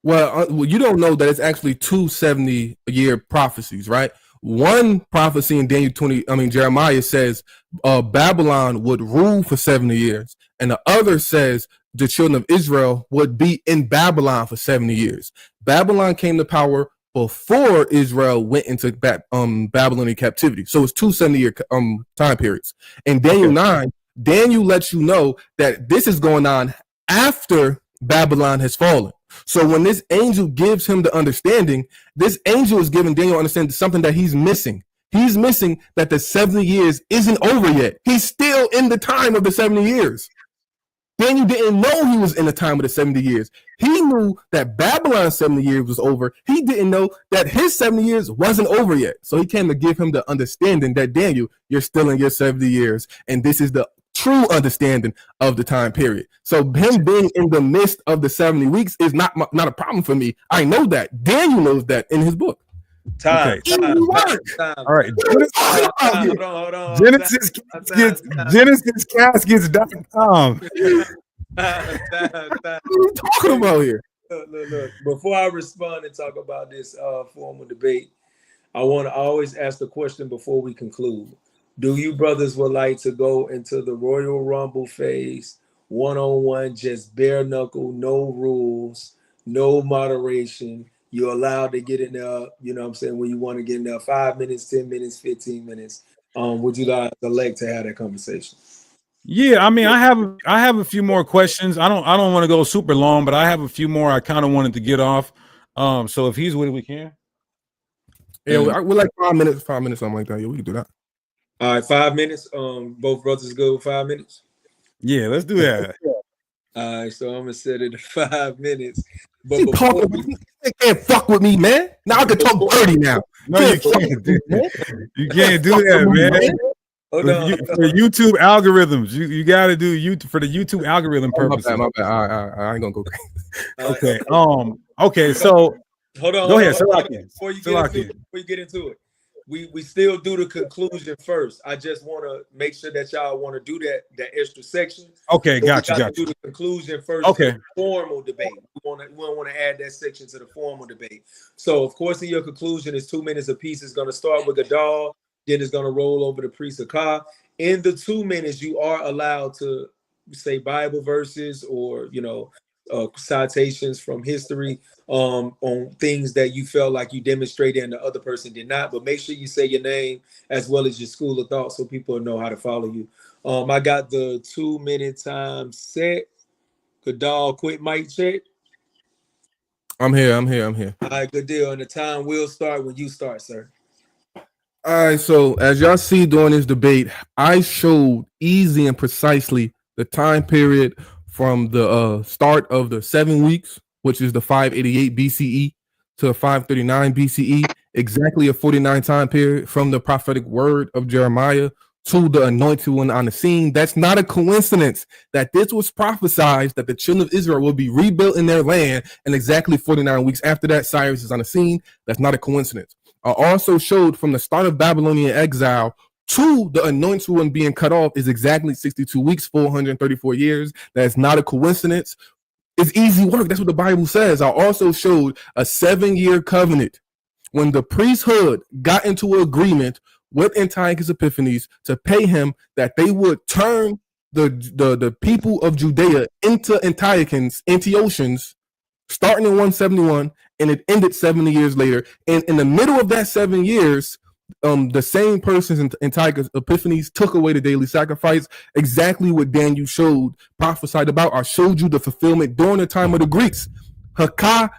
Well, you don't know that it's actually 2 70-year prophecies, right? One prophecy in Jeremiah says Babylon would rule for 70 years, and the other says the children of Israel would be in Babylon for 70 years. Babylon came to power before Israel went into Babylonian captivity, so it's 2 70-year time periods. And Daniel 9. Daniel lets you know that this is going on after Babylon has fallen. So when this angel gives him the understanding, this angel is giving Daniel understanding something that he's missing. He's missing that the 70 years isn't over yet. He's still in the time of the 70 years. Daniel didn't know he was in the time of the 70 years. He knew that Babylon's 70 years was over. He didn't know that his 70 years wasn't over yet. So he came to give him the understanding that, Daniel, you're still in your 70 years, and this is the true understanding of the time period. So him being in the midst of the 70 weeks is not a problem for me. I know that. Daniel knows that in his book. Time. All right. Hold on. GenesisCaskets.com. What are you talking about here? Look. Before I respond and talk about this formal debate, I always ask the question before we conclude. Do you brothers would like to go into the Royal Rumble phase, one-on-one, just bare knuckle, no rules, no moderation? You're allowed to get in there, you know what I'm saying, when you want to get in there, 5 minutes, 10 minutes, 15 minutes. Would you like to have that conversation? Yeah, I mean, I have a few more questions. I don't want to go super long, but I have a few more I kind of wanted to get off. So if he's with it, we can. Yeah, we're like 5 minutes, something like that. Yeah, we can do that. All right, 5 minutes. Both brothers go with 5 minutes. Yeah, let's do that. All right, so I'm gonna set it to 5 minutes. But you can't fuck with me, man. Now I can talk dirty now. No, you can't do that. You can't do that, man. Hold on. For YouTube algorithms, you got to do YouTube for the YouTube algorithm purposes. My bad. I ain't gonna go crazy. Okay. Okay. So hold on. Go ahead. Before you get into it, we still do the conclusion first. I just want to make sure that y'all want to do that extra section. Okay, got you. Do the conclusion first. Okay. Formal debate. We want to add that section to the formal debate. So, of course, in your conclusion is 2 minutes apiece. It's going to start with Gadal, then it's going to roll over to Priest Hakah. In the 2 minutes, you are allowed to say Bible verses or citations from history on things that you felt like you demonstrated and the other person did not, but make sure you say your name as well as your school of thought so people know how to follow you. I got the 2 minute time set. Gadal, quick mic check. I'm here. All right, good deal. And the time will start when you start, sir. All right, so as y'all see during this debate, I showed easy and precisely the time period from the start of the 7 weeks, which is the 588 BCE to 539 BCE, exactly a 49 time period from the prophetic word of Jeremiah to the anointed one on the scene. That's not a coincidence that this was prophesied that the children of Israel will be rebuilt in their land, and exactly 49 weeks after that, Cyrus is on the scene. That's not a coincidence. I also showed from the start of Babylonian exile to the anointed one being cut off is exactly 62 weeks, 434 years. That's not a coincidence. It's easy work. That's what the Bible says. I also showed a 7-year covenant when the priesthood got into an agreement with Antiochus Epiphanes to pay him that they would turn the people of Judea into Antiochians starting in 171, and it ended 70 years later. And in the middle of that 7 years, the same persons in Tiger's epiphanies took away the daily sacrifice. Exactly what Daniel showed, prophesied about. I showed you the fulfillment during the time of the Greeks. Hakah,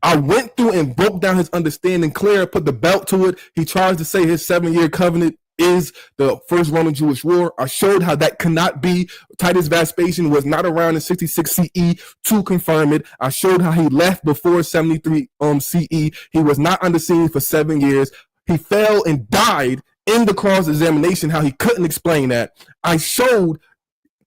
I went through and broke down his understanding clear, put the belt to it. He tries to say his 7-year covenant is the first Roman Jewish war. I showed how that cannot be. Titus Vespasian was not around in 66 CE to confirm it. I showed how he left before 73 CE. He was not under scene for 7 years. He fell and died in the cross-examination, how he couldn't explain that. I showed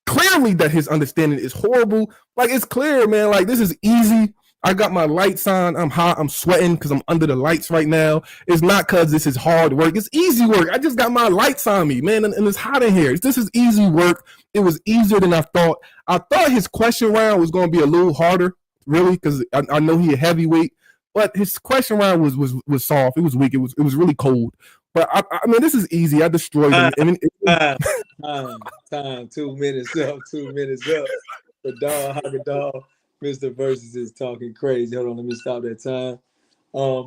clearly that his understanding is horrible. Like, it's clear, man. Like, this is easy. I got my lights on. I'm hot. I'm sweating because I'm under the lights right now. It's not because this is hard work. It's easy work. I just got my lights on me, man, and it's hot in here. This is easy work. It was easier than I thought. I thought his question round was going to be a little harder, really, because I know he a heavyweight. But his question round was soft. It was weak. It was really cold. But I mean, this is easy. I destroyed him. Time. 2 minutes up. 2 minutes up. The dog, Hakah dog. Mr. Versus is talking crazy. Hold on, let me stop that time.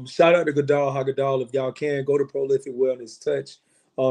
Shout out to Gadal, Hakah. If y'all can, go to Prolific Wellness Touch.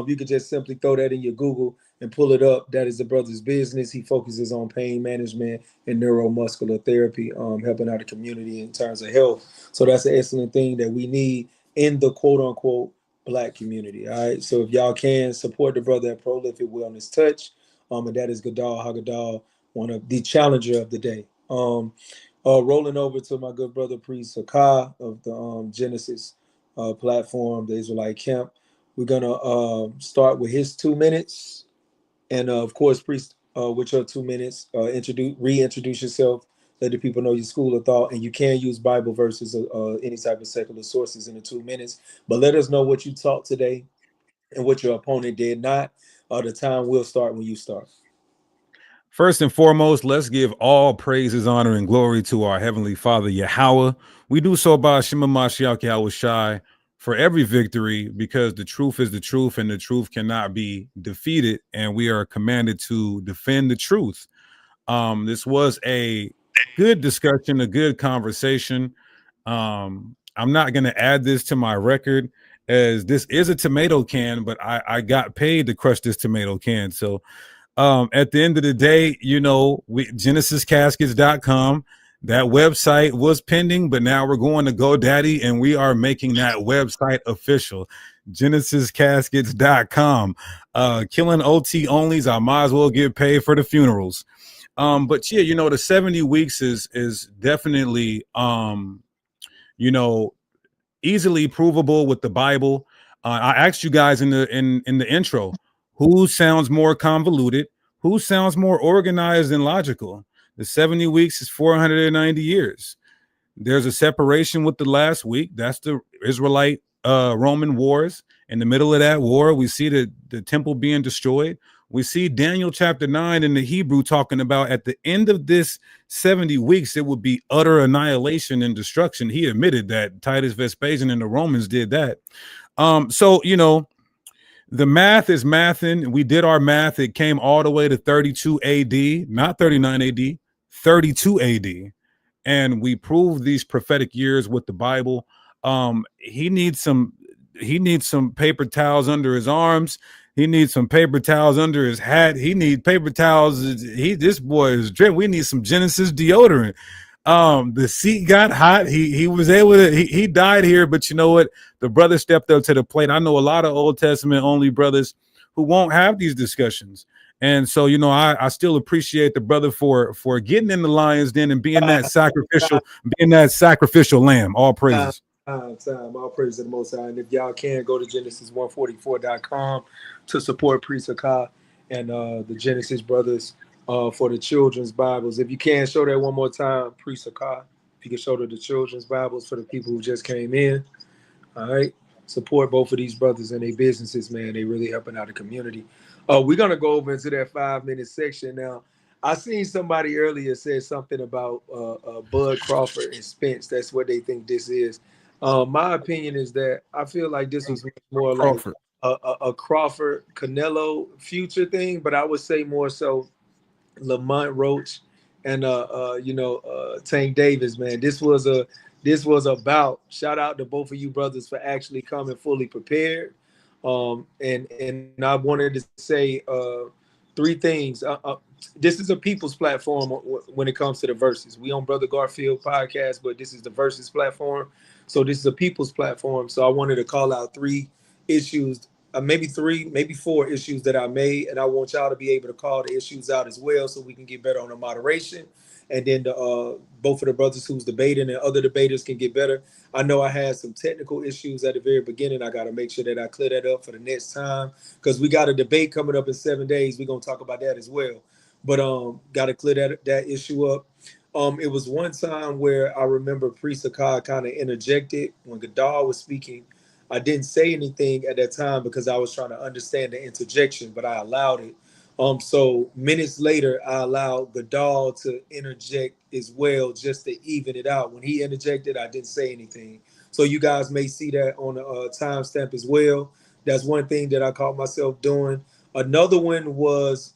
You can just simply throw that in your Google and pull it up. That is the brother's business. He focuses on pain management and neuromuscular therapy, helping out the community in terms of health. So that's an excellent thing that we need in the quote-unquote Black community. All right. So if y'all can support the brother at Prolific Wellness Touch, and that is Gadal, Hakah, one of the challenger of the day. Rolling over to my good brother Priest Hakah of the Genesis platform, the Israelite Camp. We're gonna start with his 2 minutes, and of course, Priest, with your 2 minutes, reintroduce yourself, let the people know your school of thought, and you can use Bible verses or any type of secular sources in the 2 minutes. But let us know what you taught today and what your opponent did not. The time will start when you start. First and foremost, let's give all praises, honor, and glory to our Heavenly Father, Yahweh. We do so by Shema Mashiach Yahweh Shai for every victory, because the truth is the truth and the truth cannot be defeated. And we are commanded to defend the truth. This was a good discussion, a good conversation. I'm not going to add this to my record, as this is a tomato can, but I got paid to crush this tomato can. So at the end of the day, you know, GenesisCaskets.com, that website was pending, but now we're going to GoDaddy and we are making that website official. GenesisCaskets.com. Killing OT onlys. I might as well get paid for the funerals. But yeah, you know, the 70 weeks is definitely you know, easily provable with the Bible. I asked you guys in the intro, who sounds more convoluted? Who sounds more organized and logical? The 70 weeks is 490 years. There's a separation with the last week. That's the Israelite Roman wars. In the middle of that war, we see the temple being destroyed. We see Daniel chapter 9 in the Hebrew talking about at the end of this 70 weeks, it would be utter annihilation and destruction. He admitted that Titus Vespasian and the Romans did that. So, you know, the math is mathing. We did our math. It came all the way to 32 AD, not 39 AD, 32 AD. And we proved these prophetic years with the Bible. He needs some paper towels under his arms. He needs some paper towels under his hat. He needs paper towels. This boy is dripping. We need some Genesis deodorant. The seat got hot. He was able to, he died here, but you know what? The brother stepped up to the plate. I know a lot of Old Testament only brothers who won't have these discussions. And so, you know, I still appreciate the brother for getting in the lion's den and being that sacrificial lamb. All praises. Time. All praise to the Most High. And if y'all can, go to Genesis144.com to support Priest Hakah and the Genesis brothers for the children's Bibles. If you can, show that one more time, Priest Hakah. If you can show the children's Bibles for the people who just came in. All right. Support both of these brothers and their businesses, man. They really helping out the community. We're going to go over into that 5-minute section now. I seen somebody earlier say something about Bud Crawford and Spence. That's what they think this is. My opinion is that I feel like this was more like a Crawford Canelo future thing, but I would say more so Lamont Roach and Tank Davis, man. This was about, shout out to both of you brothers for actually coming fully prepared. And I wanted to say 3 things. This is a people's platform when it comes to the verses. We on Brother Garfield podcast, but this is the verses platform. So this is a people's platform. So I wanted to call out 3 issues, maybe 3, maybe 4 issues that I made, and I want y'all to be able to call the issues out as well, so we can get better on the moderation. And then both of the brothers who's debating and other debaters can get better. I know I had some technical issues at the very beginning. I got to make sure that I clear that up for the next time, because we got a debate coming up in 7 days. We're going to talk about that as well. But got to clear that issue up. It was one time where I remember Priest Hakah kind of interjected when Gadal was speaking. I didn't say anything at that time because I was trying to understand the interjection, but I allowed it. So minutes later, I allowed Gadal to interject as well, just to even it out. When he interjected, I didn't say anything. So you guys may see that on the timestamp as well. That's one thing that I caught myself doing. Another one was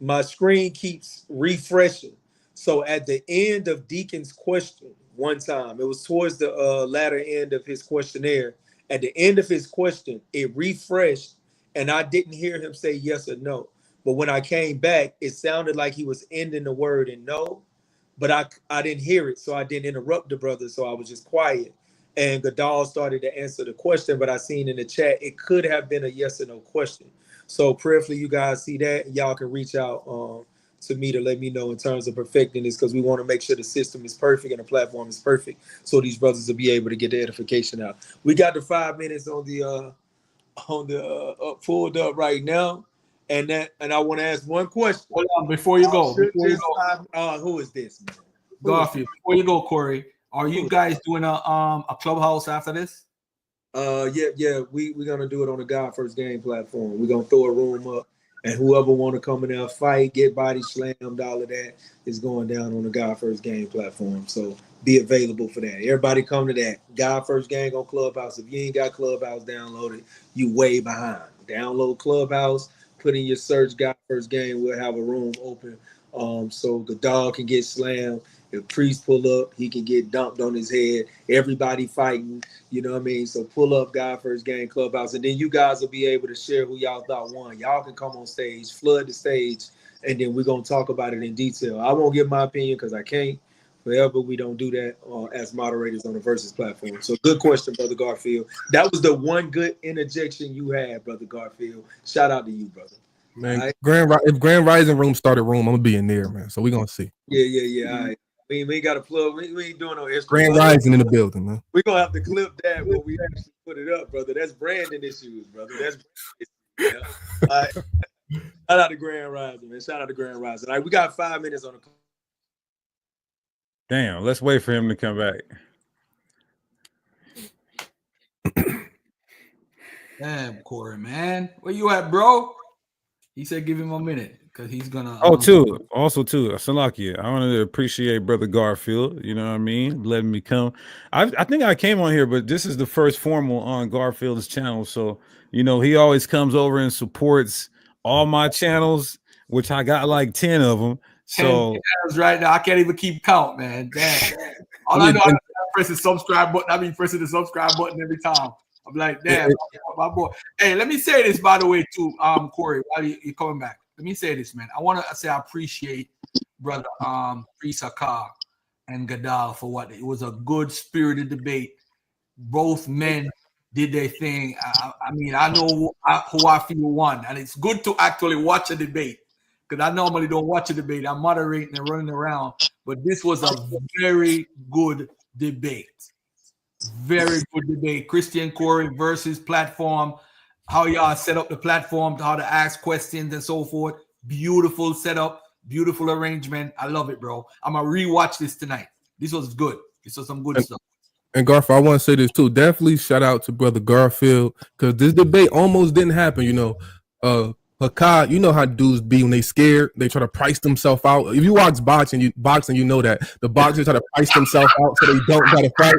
my screen keeps refreshing. So at the end of Deacon's question, one time, it was towards the latter end of his questionnaire. At the end of his question, it refreshed, and I didn't hear him say yes or no. But when I came back, it sounded like he was ending the word in no, but I didn't hear it, so I didn't interrupt the brother, so I was just quiet. And Gadal started to answer the question, but I seen in the chat it could have been a yes or no question. So prayerfully, you guys see that, and y'all can reach out to me to let me know in terms of perfecting this, because we want to make sure the system is perfect and the platform is perfect, so these brothers will be able to get the edification out. We got the 5 minutes on the pulled up right now, and I want to ask one question. Hold on, before you go. Who is this, man? Garfield. Before you go, Cory, are you guys doing a clubhouse after this? Yeah. We're gonna do it on the God First Game platform. We're gonna throw a room up, and whoever want to come in there, fight, get body slammed, all of that is going down on the God First Game platform. So be available for that. Everybody come to that. God First Gang on Clubhouse. If you ain't got Clubhouse downloaded, you way behind. Download Clubhouse, put in your search God First Gang. We'll have a room open. So Gadal can get slammed. If Priest pull up, he can get dumped on his head. Everybody fighting, you know what I mean? So pull up God First Gang Clubhouse, and then you guys will be able to share who y'all thought won. Y'all can come on stage, flood the stage, and then we're going to talk about it in detail. I won't give my opinion because I can't. Forever, we don't do that as moderators on the Versus platform. So good question, Brother Garfield. That was the one good interjection you had, Brother Garfield. Shout out to you, brother. Man, right? If Grand Rising Room started room, I'm going to be in there, man. So we're going to see. Yeah. All right. We ain't got to plug. We ain't doing no extra. Grand Rising in the building, man. We're going to have to clip that when we actually put it up, brother. That's branding issues, brother. That's branding issues, yeah. All right. Shout out to Grand Rising, man. Shout out to Grand Rising. All right, we got 5 minutes on the clock. Damn, let's wait for him to come back. Damn, Cory, man. Where you at, bro? He said give him a minute because he's gonna. Also, Salakia, I wanted to appreciate Brother Garfield. You know what I mean, letting me come. I think I came on here, but this is the first formal on Garfield's channel. So you know, he always comes over and supports all my channels, which I got like 10 of them. So right now, I can't even keep count, man. Damn. All I know, I press the subscribe button. I be pressing the subscribe button every time. I'm like, damn, my boy. Hey, let me say this, by the way, too, Cory, while you're coming back. Let me say this, man. I want to say I appreciate brother Priest Hakah and Gadal for what it was a good spirited debate. Both men did their thing. I mean, I know who I feel won, and it's good to actually watch a debate. Because I normally don't watch a debate. I'm moderating and running around. But this was a very good debate. Very good debate. Christian Cory versus platform. How y'all set up the platform, how to ask questions and so forth. Beautiful setup. Beautiful arrangement. I love it, bro. I'm going to rewatch this tonight. This was good. This was some good stuff. And Garfield, I want to say this too. Definitely shout out to Brother Garfield. Because this debate almost didn't happen, you know. Hakah, you know how dudes be when they scared, they try to price themselves out. If you watch boxing, you know that the boxers try to price themselves out so they don't got to fight.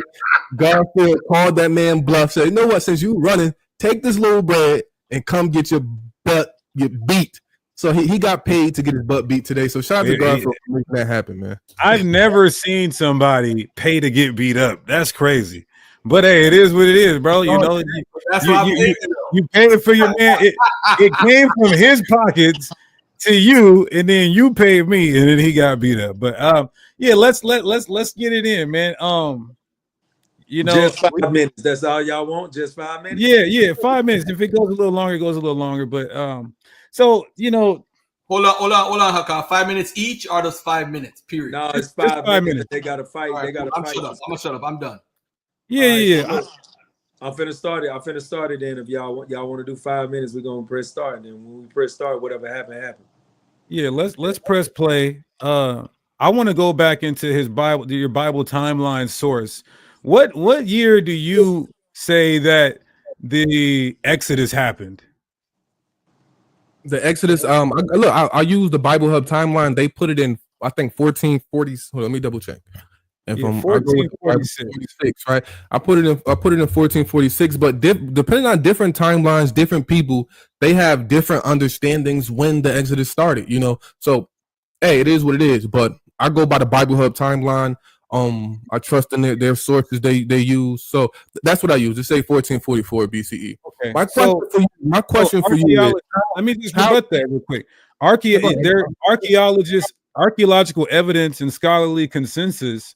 Garfield called that man bluff, said, you know what, since you running, take this little bread and come get your butt beat. So he got paid to get his butt beat today. So shout out to Garfield for making that happen, man. I've never seen somebody pay to get beat up. That's crazy. But hey, it is what it is, bro. You know, That's why you paid for your man. It came from his pockets to you, and then you paid me, and then he got beat up. But yeah, let's get it in, man. You know, just 5 minutes. That's all y'all want. Just 5 minutes. Yeah, 5 minutes. If it goes a little longer, it goes a little longer. But so you know, hold on, Hakah. 5 minutes each, or just 5 minutes? Period. No, it's 5 minutes. They gotta fight. Right, they gotta I'm fight. I'm gonna shut up. I'm done. Yeah. I'm finna start it. Then if y'all want to do 5 minutes, we're gonna press start. And then when we press start, whatever happened. Yeah, let's press play. I want to go back into your Bible timeline source. What year do you say that the Exodus happened? The Exodus. I use the Bible Hub timeline. They put it in, I think 1440. Hold on, let me double check. And from 1446, right? I put it in 1446. But depending on different timelines, different people, they have different understandings when the Exodus started. You know, so hey, it is what it is. But I go by the Bible Hub timeline. I trust in their sources they use. So that's what I use. They say 1444 BCE. Okay. My question for you is, let me just rebut that real quick. Archaeological evidence and scholarly consensus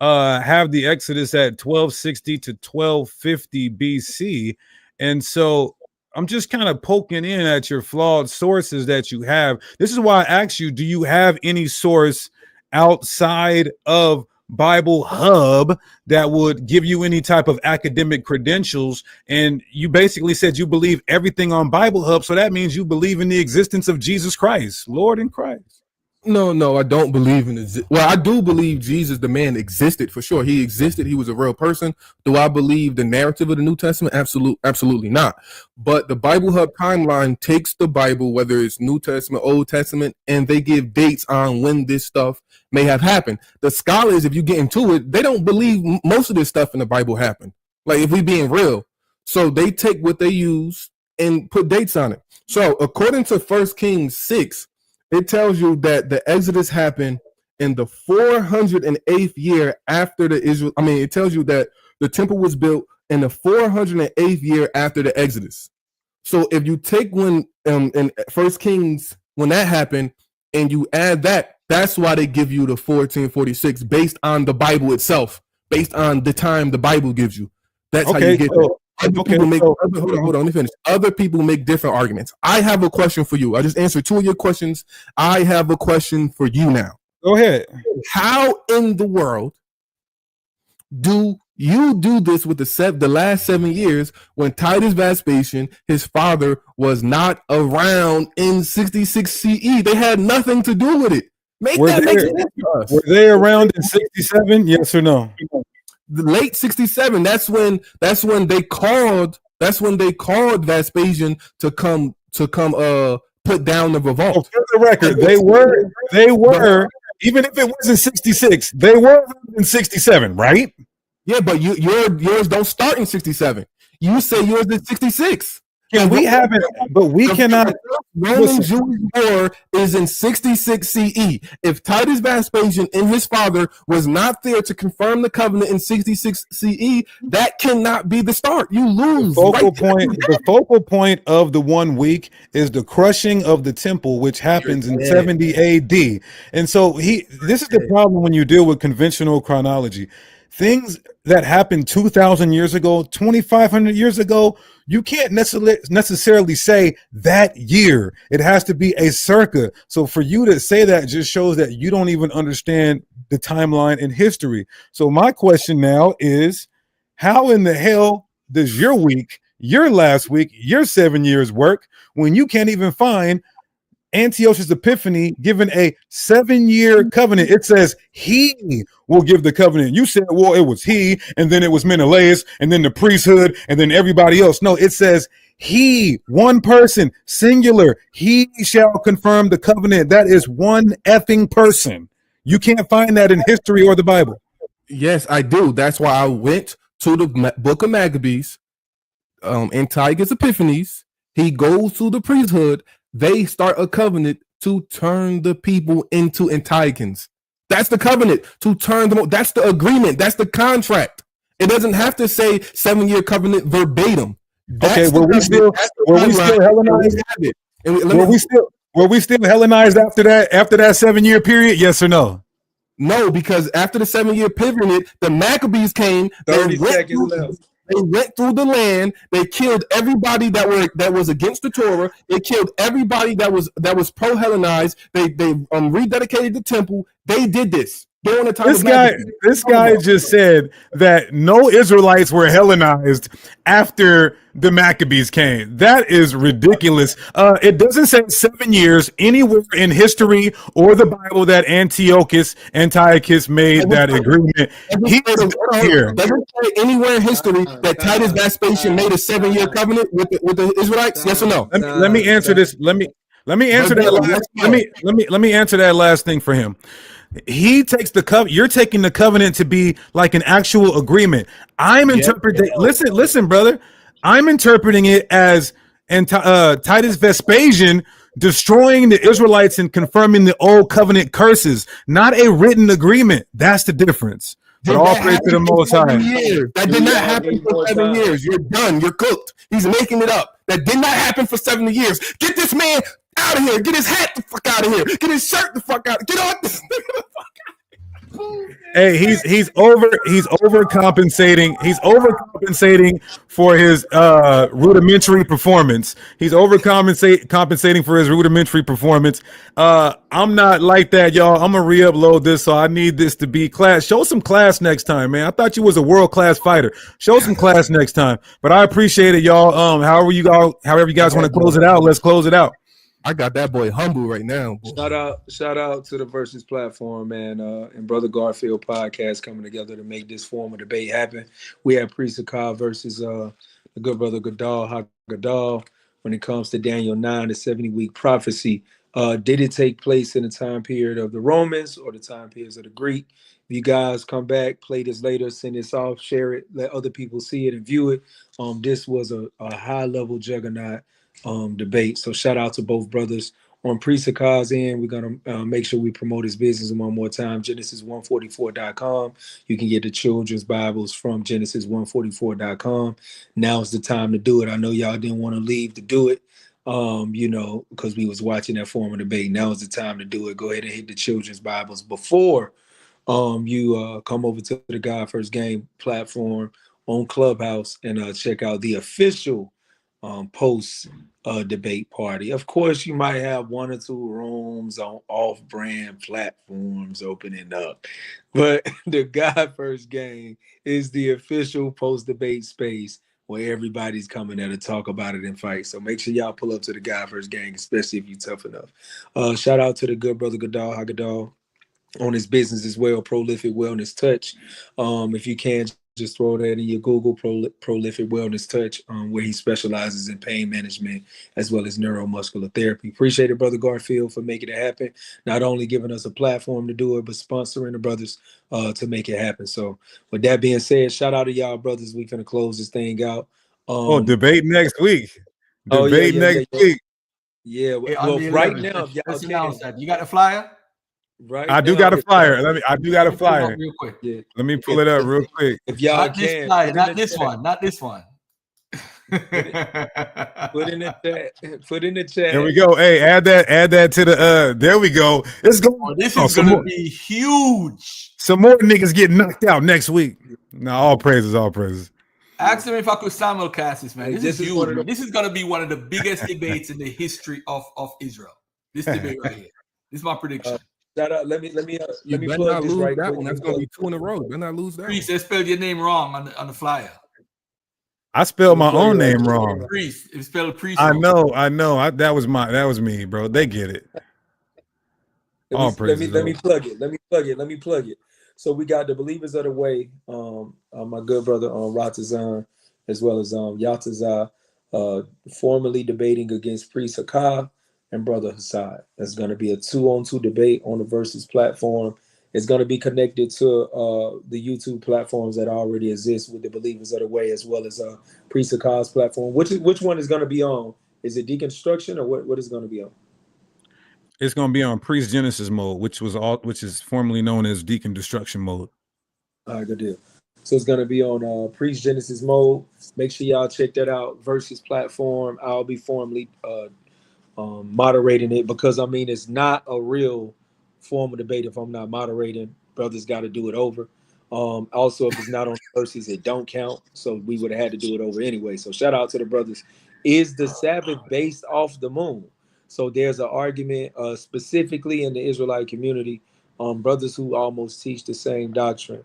have the Exodus at 1260 to 1250 BC. And so I'm just kind of poking in at your flawed sources that you have. This is why I asked you, do you have any source outside of Bible Hub that would give you any type of academic credentials? And you basically said you believe everything on Bible Hub. So that means you believe in the existence of Jesus Christ, Lord in Christ. No, I don't believe in it. Well, I do believe Jesus, the man, existed for sure. He existed. He was a real person. Do I believe the narrative of the New Testament? Absolutely not. But the Bible Hub timeline takes the Bible, whether it's New Testament, Old Testament, and they give dates on when this stuff may have happened. The scholars, if you get into it, they don't believe most of this stuff in the Bible happened. Like, if we being real. So they take what they use and put dates on it. So according to 1 Kings 6, it tells you that the Exodus happened in the 408th year after the Israel. I mean, it tells you that the temple was built in the 408th year after the Exodus. So if you take when in 1 Kings, when that happened, and you add that, that's why they give you the 1446 based on the Bible itself, based on the time the Bible gives you. That's how you get it. Hold on, let me finish. Other people make different arguments. I have a question for you. I just answered 2 of your questions. I have a question for you now. Go ahead. How in the world do you do this with the last 7 years when Titus Vespasian, his father, was not around in 66 CE? They had nothing to do with it. Were they around in 67? Yes or no? The late 67. That's when they called Vespasian to come put down the revolt. Oh, for the record, they were even if it wasn't 66, they were in 67, right? Yeah, but yours don't start in 67. You say yours is 66. Yeah, we haven't, but we cannot. Roman-Jewish war is in 66 CE. If Titus Vespasian and his father was not there to confirm the covenant in 66 CE, that cannot be the start. You lose. The focal point of the 1 week is the crushing of the temple, which happens in 70 AD. And so this is the problem when you deal with conventional chronology. Things that happened 2,000 years ago, 2,500 years ago, you can't necessarily say that year. It has to be a circa. So for you to say that just shows that you don't even understand the timeline in history. So my question now is, how in the hell does your week, your last week, your 7 years work when you can't even find Antiochus Epiphanes given a 7-year covenant? It says he will give the covenant. You said, well, it was he, and then it was Menelaus, and then the priesthood, and then everybody else. No, it says he, one person, singular. He shall confirm the covenant. That is one effing person. You can't find that in history or the Bible. Yes, I do. That's why I went to the book of Maccabees. Antiochus Epiphanes, he goes to the priesthood. They start a covenant to turn the people into Antiochans. That's the covenant, to turn them. That's the agreement. That's the contract. It doesn't have to say 7-year covenant verbatim. Okay, were we still Hellenized? Were we still Hellenized after that 7-year period? Yes or no? No, because after the 7-year period, the Maccabees came. 30 seconds left. They went through the land. They killed everybody that was against the Torah. They killed everybody that was pro-Hellenized. They rededicated the temple. They did this during the time. This guy just said that no Israelites were Hellenized after the Maccabees came. That is ridiculous. It doesn't say 7 years anywhere in history or the Bible that Antiochus made that agreement. Here. Doesn't say anywhere in history that Titus Vespasian made a 7-year covenant with the Israelites. Yes or no? Let me answer this. Let me answer that. Let me answer that last thing for him. He takes the covenant. You're taking the covenant to be like an actual agreement. I'm interpreting. Listen, brother. I'm interpreting it as Titus Vespasian destroying the Israelites and confirming the old covenant curses, not a written agreement. That's the difference. But all praise to the Most High. That did not happen for 7 years. You're done. You're cooked. He's making it up. That did not happen for 70 years. Get this man out of here. Get his hat the fuck out of here. Get his shirt the fuck out. Get on this nigga the fuck out. Hey, he's overcompensating. He's overcompensating for his rudimentary performance. He's overcompensating for his rudimentary performance. I'm not like that, y'all. I'm gonna re-upload this, so I need this to be class. Show some class next time, man. I thought you was a world-class fighter. Show some class next time. But I appreciate it, y'all. However you guys want to close it out, let's close it out. I got that boy humble right now. Boy. Shout out to the Versus platform, man, and Brother Garfield podcast coming together to make this form of debate happen. We have Priest Hakah versus the good brother Gadal. When it comes to Daniel 9, the 70-week prophecy, did it take place in the time period of the Romans or the time periods of the Greek? If you guys come back, play this later, send this off, share it, let other people see it and view it. This was a high-level juggernaut debate. So shout out to both brothers. On Priest Hakah's end, we're going to make sure we promote his business one more time. Genesis144.com. You can get the children's Bibles from Genesis144.com. Now's the time to do it. I know y'all didn't want to leave to do it, because we was watching that form of debate. Now is the time to do it. Go ahead and hit the children's Bibles before you come over to the God First Game platform on Clubhouse and check out the official post debate party. Of course, you might have 1 or 2 rooms on off-brand platforms opening up, but the God First Game is the official post-debate space where everybody's coming there to talk about it and fight. So make sure y'all pull up to the God First Gang, especially if you're tough enough. Shout out to the good brother Gadal on his business as well, Prolific Wellness Touch. If you can, just throw that in your Google, Prolific Wellness Touch, where he specializes in pain management as well as neuromuscular therapy. Appreciate it, Brother Garfield, for making it happen. Not only giving us a platform to do it, but sponsoring the brothers to make it happen. So with that being said, shout out to y'all brothers. We finna close this thing out. Debate next week. Next week. Yeah, well, right now, if y'all announce that. You got the flyer? Right, I do got a flyer. I do got a flyer. Real quick. Yeah. Let me pull it up real quick. If y'all not this flyer, not this one. Put in the chat. Put in the chat. There we go. Hey, add that to the there we go. It's going. This is gonna be huge. Some more niggas get knocked out next week. No, all praises. Ask them if I could simulcast this, man. This is huge. This is gonna be one of the biggest debates in the history of Israel. This debate right here. This is my prediction. Shout out. Let me plug this right quick. That's gonna be 2 in a row. Better not lose that. Priest, they spelled your name wrong on the flyer. I spelled my own name wrong. Priest. It spelled Priest. I know. That was me, bro. They get it. Let me plug it. So we got the Believers of the Way. My good brother Ratazan, as well as Yatazah, formerly debating against Priest Hakah and Brother Hassad. That's going to be a 2-on-2 debate on the Versus platform. It's going to be connected to the YouTube platforms that already exist with the Believers of the Way, as well as Priest Hakah's platform. Which one is going to be on? Is it Deconstruction or what is going to be on? It's going to be on Priest Genesis mode, which is formerly known as Deconstruction mode. All right, good deal. So it's gonna be on Priest Genesis mode. Make sure y'all check that out. Versus platform. I'll be formally moderating it because I mean it's not a real formal debate if I'm not moderating. Brothers got to do it over. Also, if it's not on Versus, it don't count. So we would have had to do it over anyway. So shout out to the brothers. Is the Sabbath based off the moon? So there's an argument specifically in the Israelite community, brothers who almost teach the same doctrine,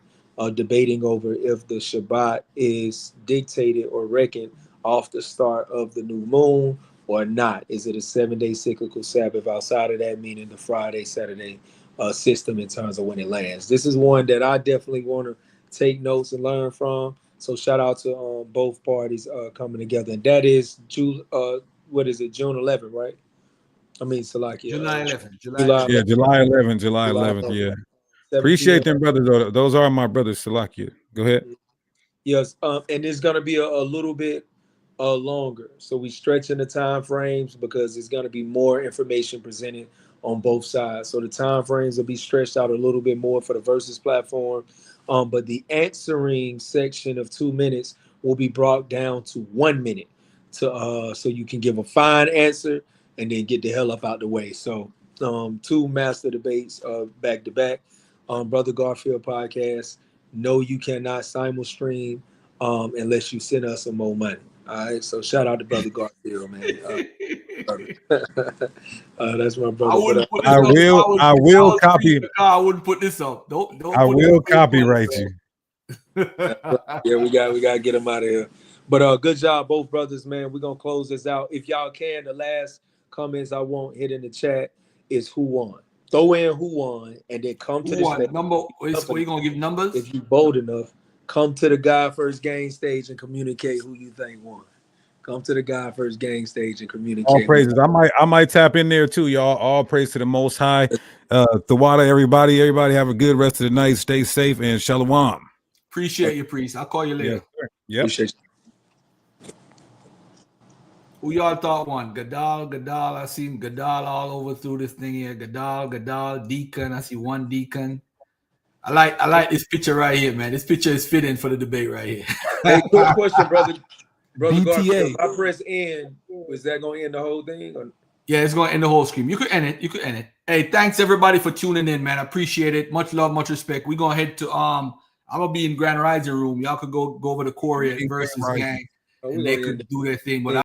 debating over if the Shabbat is dictated or reckoned off the start of the new moon or not. Is it a 7-day cyclical Sabbath outside of that, meaning the Friday, Saturday system in terms of when it lands? This is one that I definitely want to take notes and learn from. So shout out to both parties coming together. And that is June 11th, right? I mean, Salakia. July 11th. Yeah, July 11th. July 11th. Yeah. Appreciate them brothers. Though. Those are my brothers. Salakia. Go ahead. Yes, and it's gonna be a little bit longer. So we stretching the time frames because it's gonna be more information presented on both sides. So the time frames will be stretched out a little bit more for the Versus platform. But the answering section of 2 minutes will be brought down to 1 minute to so you can give a fine answer and then get the hell up out the way. So 2 master debates back to back. Brother Garfield podcast. No, you cannot simul-stream unless you send us some more money. All right, so shout out to Brother Garfield, man. That's my brother. I will copy. I wouldn't put this up. Don't. I will copyright you. Yeah, we got to get him out of here. But good job, both brothers, man. We're gonna close this out. If y'all can, the last comments I won't hit in the chat is who won. Throw in who won, and then come to the number. Are you gonna give numbers? If you bold enough, come to the God First Gang stage and communicate who you think won. Come to the God First Gang stage and communicate. All praises. I might tap in there too, y'all. All praise to the Most High. Thawada, everybody. Everybody have a good rest of the night. Stay safe and shalom. Appreciate you, priest. I'll call you later. Yeah. Appreciate you. Who y'all thought won? Gadal. I seen Gadal all over through this thing here. Gadal, Deacon. I see one Deacon. I like this picture right here, man. This picture is fitting for the debate right here. Hey, quick question, brother BTA. Garfield. If I press end, is that going to end the whole thing? Or? Yeah, it's going to end the whole stream. You could end it. Hey, thanks everybody for tuning in, man. I appreciate it. Much love, much respect. We're going to head to I'm gonna be in Grand Rising Room. Y'all could go over to Cory Versus Gang, and they could do their thing. But